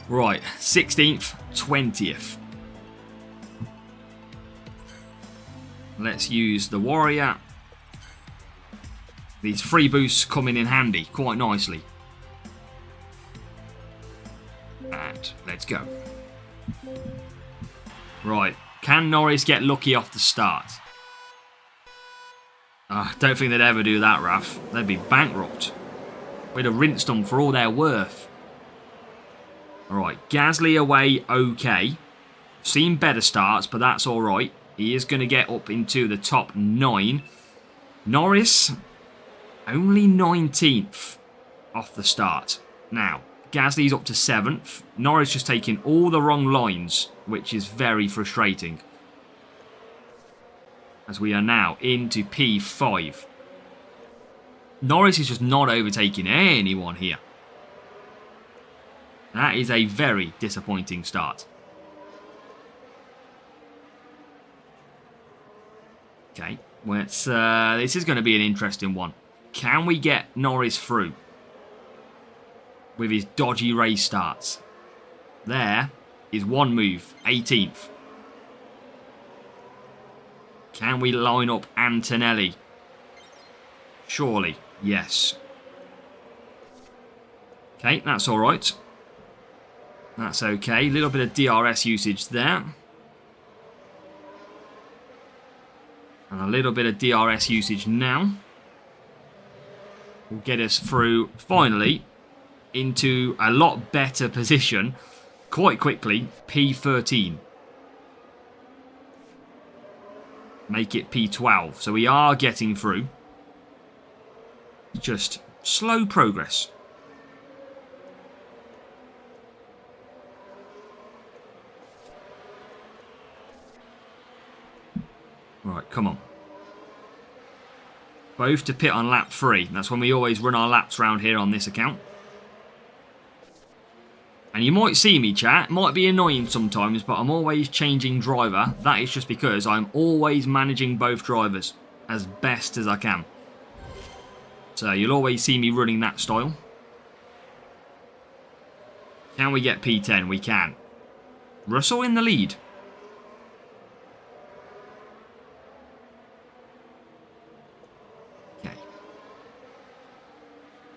Right, 16th, 20th. Let's use the Warrior. These free boosts coming in handy quite nicely. And let's go. Right, can Norris get lucky off the start? I don't think they'd ever do that, Raf. They'd be bankrupt. We'd have rinsed them for all they're worth. Alright, Gasly away, okay. Seen better starts, but that's alright. He is going to get up into the top 9. Norris, only 19th off the start. Now, Gasly's up to 7th. Norris just taking all the wrong lines, which is very frustrating. As we are now into P5. Norris is just not overtaking anyone here. That is a very disappointing start. Okay, well, this is going to be an interesting one. Can we get Norris through with his dodgy race starts? There is one move, 18th. Can we line up Antonelli? Surely, yes. Okay, that's all right. That's okay. A little bit of DRS usage there. And a little bit of DRS usage now will get us through, finally, into a lot better position quite quickly. P13. Make it P12. So we are getting through. Just slow progress. Right, come on. Both to pit on lap 3. That's when we always run our laps around here on this account. And you might see me, chat. It might be annoying sometimes, but I'm always changing driver. That is just because I'm always managing both drivers as best as I can. So you'll always see me running that style. Can we get P10? We can. Russell in the lead. Okay.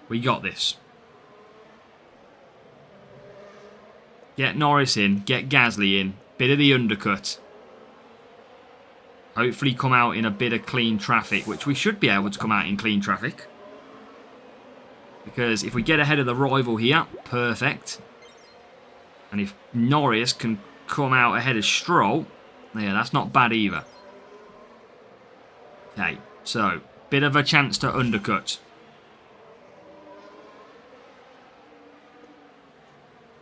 We got this. Get Norris in. Get Gasly in. Bit of the undercut. Hopefully come out in a bit of clean traffic, which we should be able to come out in clean traffic. Because if we get ahead of the rival here, perfect. And if Norris can come out ahead of Stroll, yeah, that's not bad either. Okay, so, bit of a chance to undercut.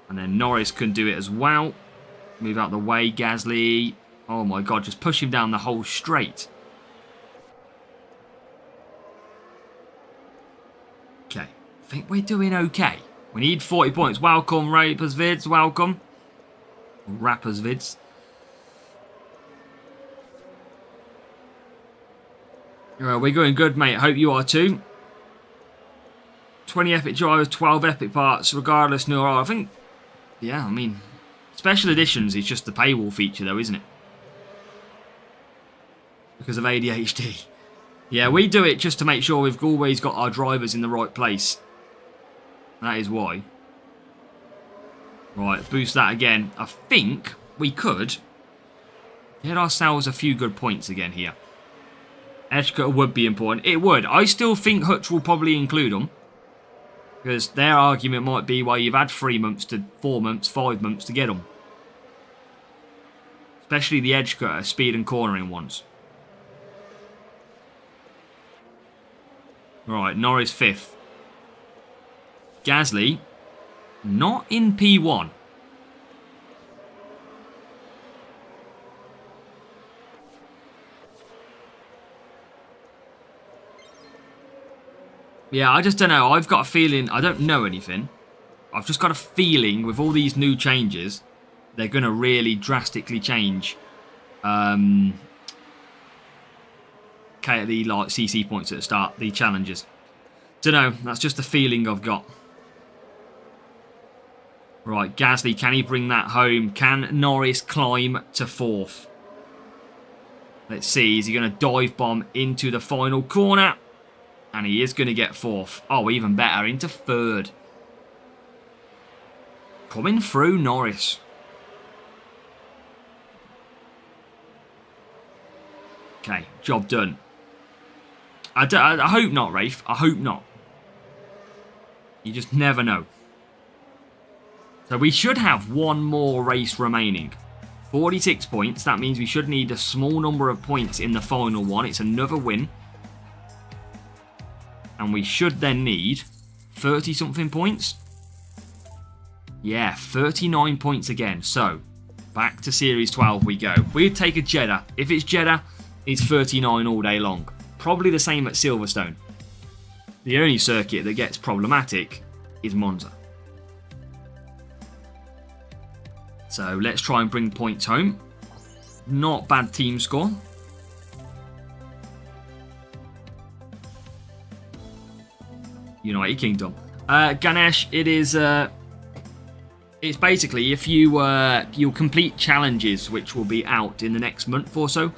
And then Norris can do it as well. Move out the way, Gasly. Oh my god, just push him down the whole straight. Okay, I think we're doing okay. We need 40 points. Welcome, Rappers Vids, welcome. Rappers Vids. We're going good, mate. Hope you are too. 20 epic drivers, 12 epic parts, regardless, no. I think, yeah, I mean, special editions is just the paywall feature though, isn't it? Because of ADHD. Yeah, we do it just to make sure we've always got our drivers in the right place. That is why. Right, boost that again. I think we could get ourselves a few good points again here. Edge cutter would be important. It would. I still think Hutch will probably include them. Because their argument might be, well, you've had 3 months to 4 months, 5 months to get them. Especially the edge cutter, speed and cornering ones. Right, Norris 5th. Gasly, not in P1. Yeah, I just don't know. I've got a feeling, I don't know anything. I've just got a feeling with all these new changes, they're going to really drastically change the like CC points at the start, the challenges. Don't know, that's just the feeling I've got. Right, Gasly, can he bring that home? Can Norris climb to 4th? Let's see, is he going to dive bomb into the final corner? And he is going to get 4th. Oh, even better, into 3rd. Coming through Norris. Okay, job done. I hope not, Rafe. I hope not. You just never know. So we should have one more race remaining. 46 points. That means we should need a small number of points in the final one. It's another win. And we should then need 30-something points. Yeah, 39 points again. So, back to Series 12 we go. We'd take a Jeddah. If it's Jeddah, it's 39 all day long. Probably the same at Silverstone. The only circuit that gets problematic is Monza. So let's try and bring points home. Not bad team score. United Kingdom. Ganesh, it is... it's basically if you'll complete challenges which will be out in the next month or so,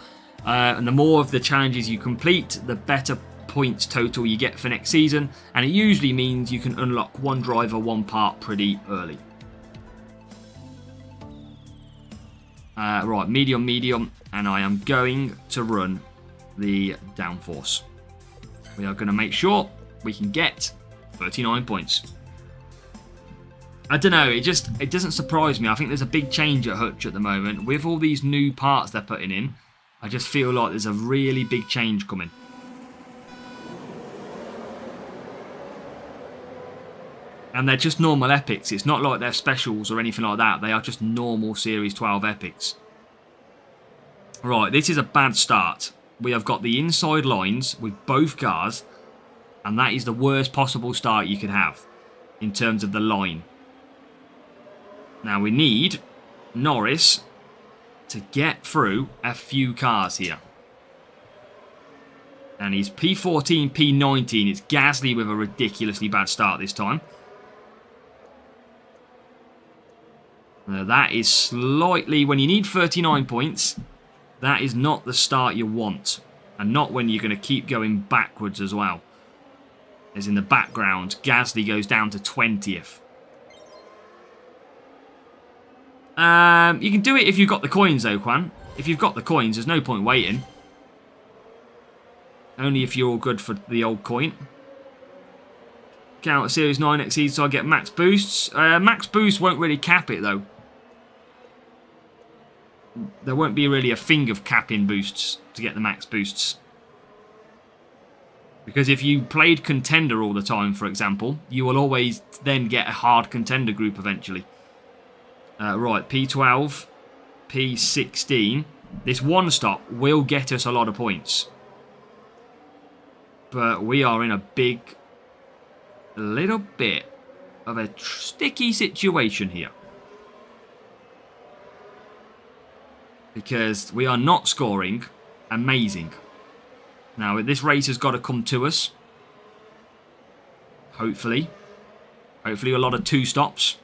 and the more of the challenges you complete, the better points total you get for next season, and it usually means you can unlock one driver, one part pretty early. Right, medium, and I am going to run the downforce. We are going to make sure we can get 39 points. I don't know, it doesn't surprise me. I think there's a big change at Hutch at the moment. With all these new parts they're putting in, I just feel like there's a really big change coming. And they're just normal epics. It's not like they're specials or anything like that. They are just normal Series 12 epics. Right, this is a bad start. We have got the inside lines with both cars, and that is the worst possible start you could have in terms of the line. Now we need Norris to get through a few cars here. And he's P14, P19. It's Gasly with a ridiculously bad start this time. Now that is slightly... When you need 39 points, that is not the start you want. And not when you're going to keep going backwards as well. As in the background, Gasly goes down to 20th. You can do it if you've got the coins though, Quan. If you've got the coins, there's no point waiting. Only if you're all good for the old coin. Count Series 9 exceeds, so I get max boosts. Max boost won't really cap it though. There won't be really a thing of capping boosts to get the max boosts. Because if you played contender all the time, for example, you will always then get a hard contender group eventually. Right, P12, P16. This one stop will get us a lot of points. But we are in a little bit of a sticky situation here. Because we are not scoring amazing. Now, this race has got to come to us. Hopefully. Hopefully a lot of 2 stops.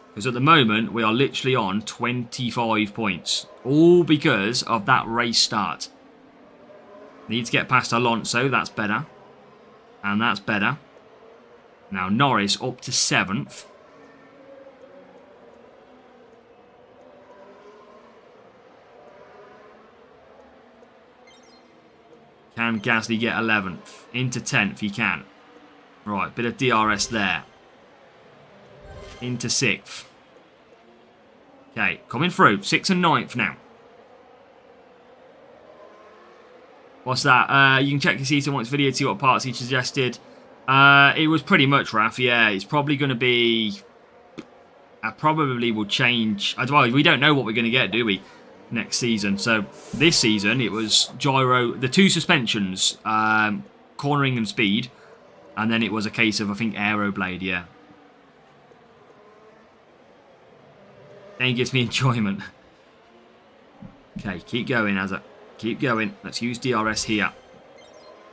Because at the moment, we are literally on 25 points. All because of that race start. Need to get past Alonso. That's better. And that's better. Now, Norris up to 7th. Can Gasly get 11th? Into 10th, he can. Right, bit of DRS there. Into 6th. Okay, coming through. 6th and 9th now. What's that? You can check your season once video to see what parts he suggested. It was pretty much Raf, yeah. It's probably going to be... I probably will change... Well, we don't know what we're going to get, do we? Next season. So, this season, it was gyro... The 2 suspensions, cornering and speed. And then it was a case of, I think, Aeroblade, yeah. Then it gives me enjoyment. Okay, keep going, Azza. Keep going. Let's use DRS here.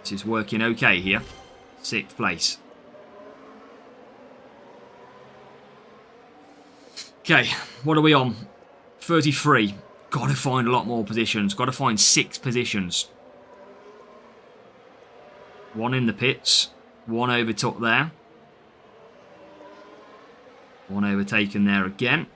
This is working okay here. 6th place. Okay, what are we on? 33. Got to find a lot more positions. Got to find 6 positions. 1 in the pits. 1 overtook there. 1 overtaken there again.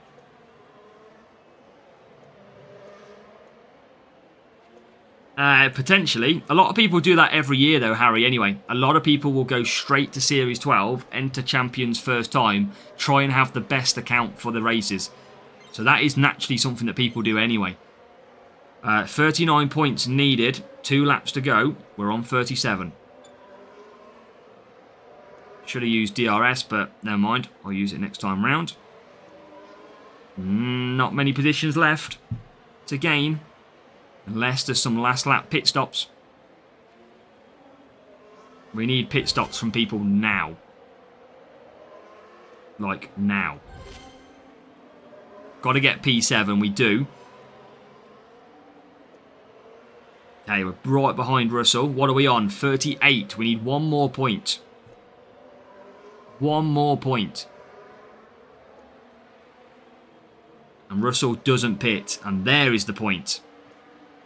Potentially. A lot of people do that every year though, Harry, anyway. A lot of people will go straight to Series 12, enter Champions first time, try and have the best account for the races. So that is naturally something that people do anyway. 39 points needed, 2 laps to go. We're on 37. Should have used DRS, but never mind. I'll use it next time round. Not many positions left to gain. Unless there's some last lap pit stops. We need pit stops from people now. Like, now. Got to get P7, we do. Okay, we're right behind Russell. What are we on? 38. We need 1 more point. One more point. And Russell doesn't pit. And there is the point.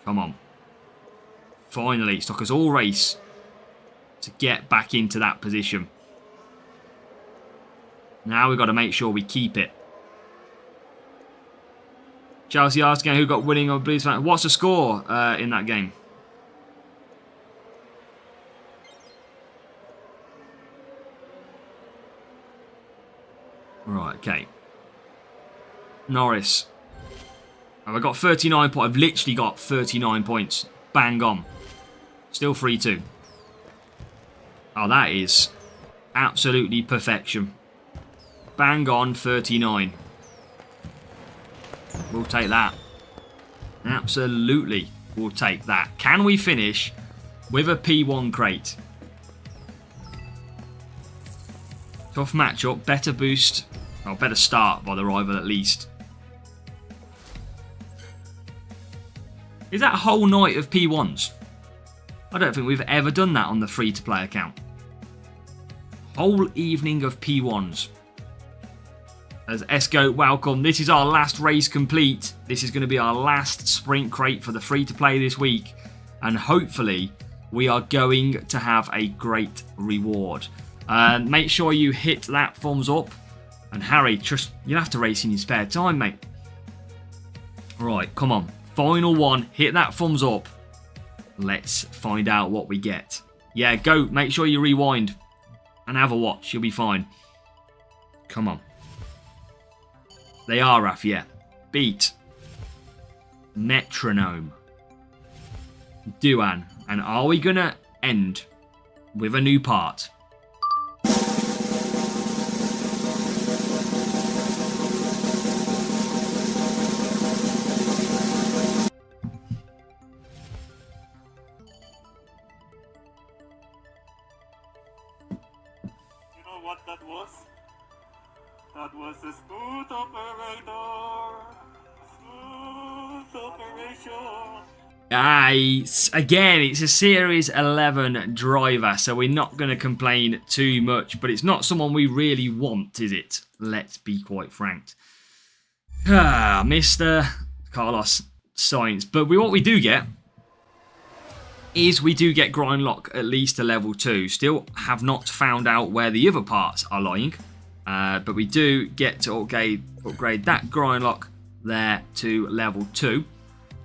Come on. Finally, it's took us all race to get back into that position. Now we've got to make sure we keep it. Chelsea asking who got winning on Blues fan. What's the score in that game? Right, okay. Norris. Have I got 39 points? I've literally got 39 points. Bang on. Still 3-2. Oh, that is absolutely perfection. Bang on 39. We'll take that. Absolutely, we'll take that. Can we finish with a P1 crate? Tough matchup. Better boost. Or better start by the rival at least. Is that a whole night of P1s? I don't think we've ever done that on the free-to-play account. Whole evening of P1s. As Esco, welcome. This is our last race complete. This is going to be our last sprint crate for the free-to-play this week. And hopefully, we are going to have a great reward. Make sure you hit that thumbs up. And Harry, just you'll have to race in your spare time, mate. Right, come on. Final one. Hit that thumbs up. Let's find out what we get. Yeah, go. Make sure you rewind. And have a watch. You'll be fine. Come on. They are, Raf, yeah. Beat. Metronome. Duan. And are we going to end with a new part? That was a smooth operator. Smooth operation. Again, it's a Series 11 driver, so we're not going to complain too much, but it's not someone we really want, is it? Let's be quite frank. Mr. Carlos Sainz. But what we do get is we do get Grindlock at least to level 2. Still have not found out where the other parts are lying. But we do get to upgrade that Grindlock there to level 2.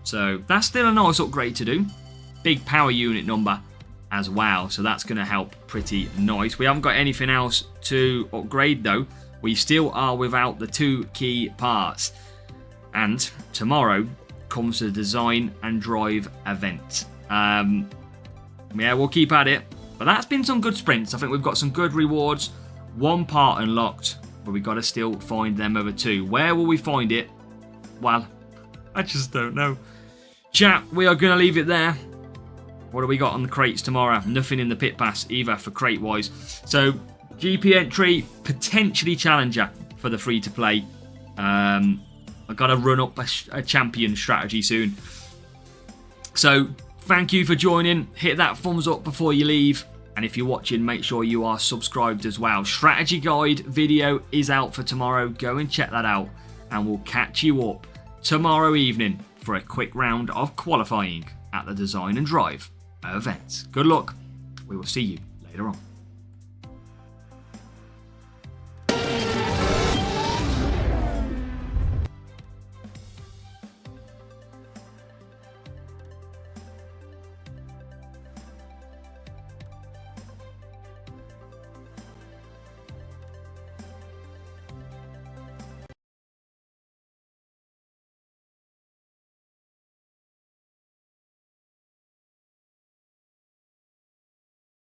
So that's still a nice upgrade to do. Big power unit number as well. So that's going to help pretty nice. We haven't got anything else to upgrade though. We still are without the 2 key parts. And tomorrow comes the design and drive event. Yeah, we'll keep at it. But that's been some good sprints. I think we've got some good rewards. 1 part unlocked, but we've got to still find them other 2. Where will we find it? Well, I just don't know. Chat, we are going to leave it there. What do we got on the crates tomorrow? Nothing in the pit pass either for crate-wise. So, GP entry, potentially challenger for the free-to-play. I've got to run up a champion strategy soon. So, thank you for joining. Hit that thumbs up before you leave. And if you're watching, make sure you are subscribed as well. Strategy guide video is out for tomorrow. Go and check that out. And we'll catch you up tomorrow evening for a quick round of qualifying at the Design and Drive event. Good luck. We will see you later on.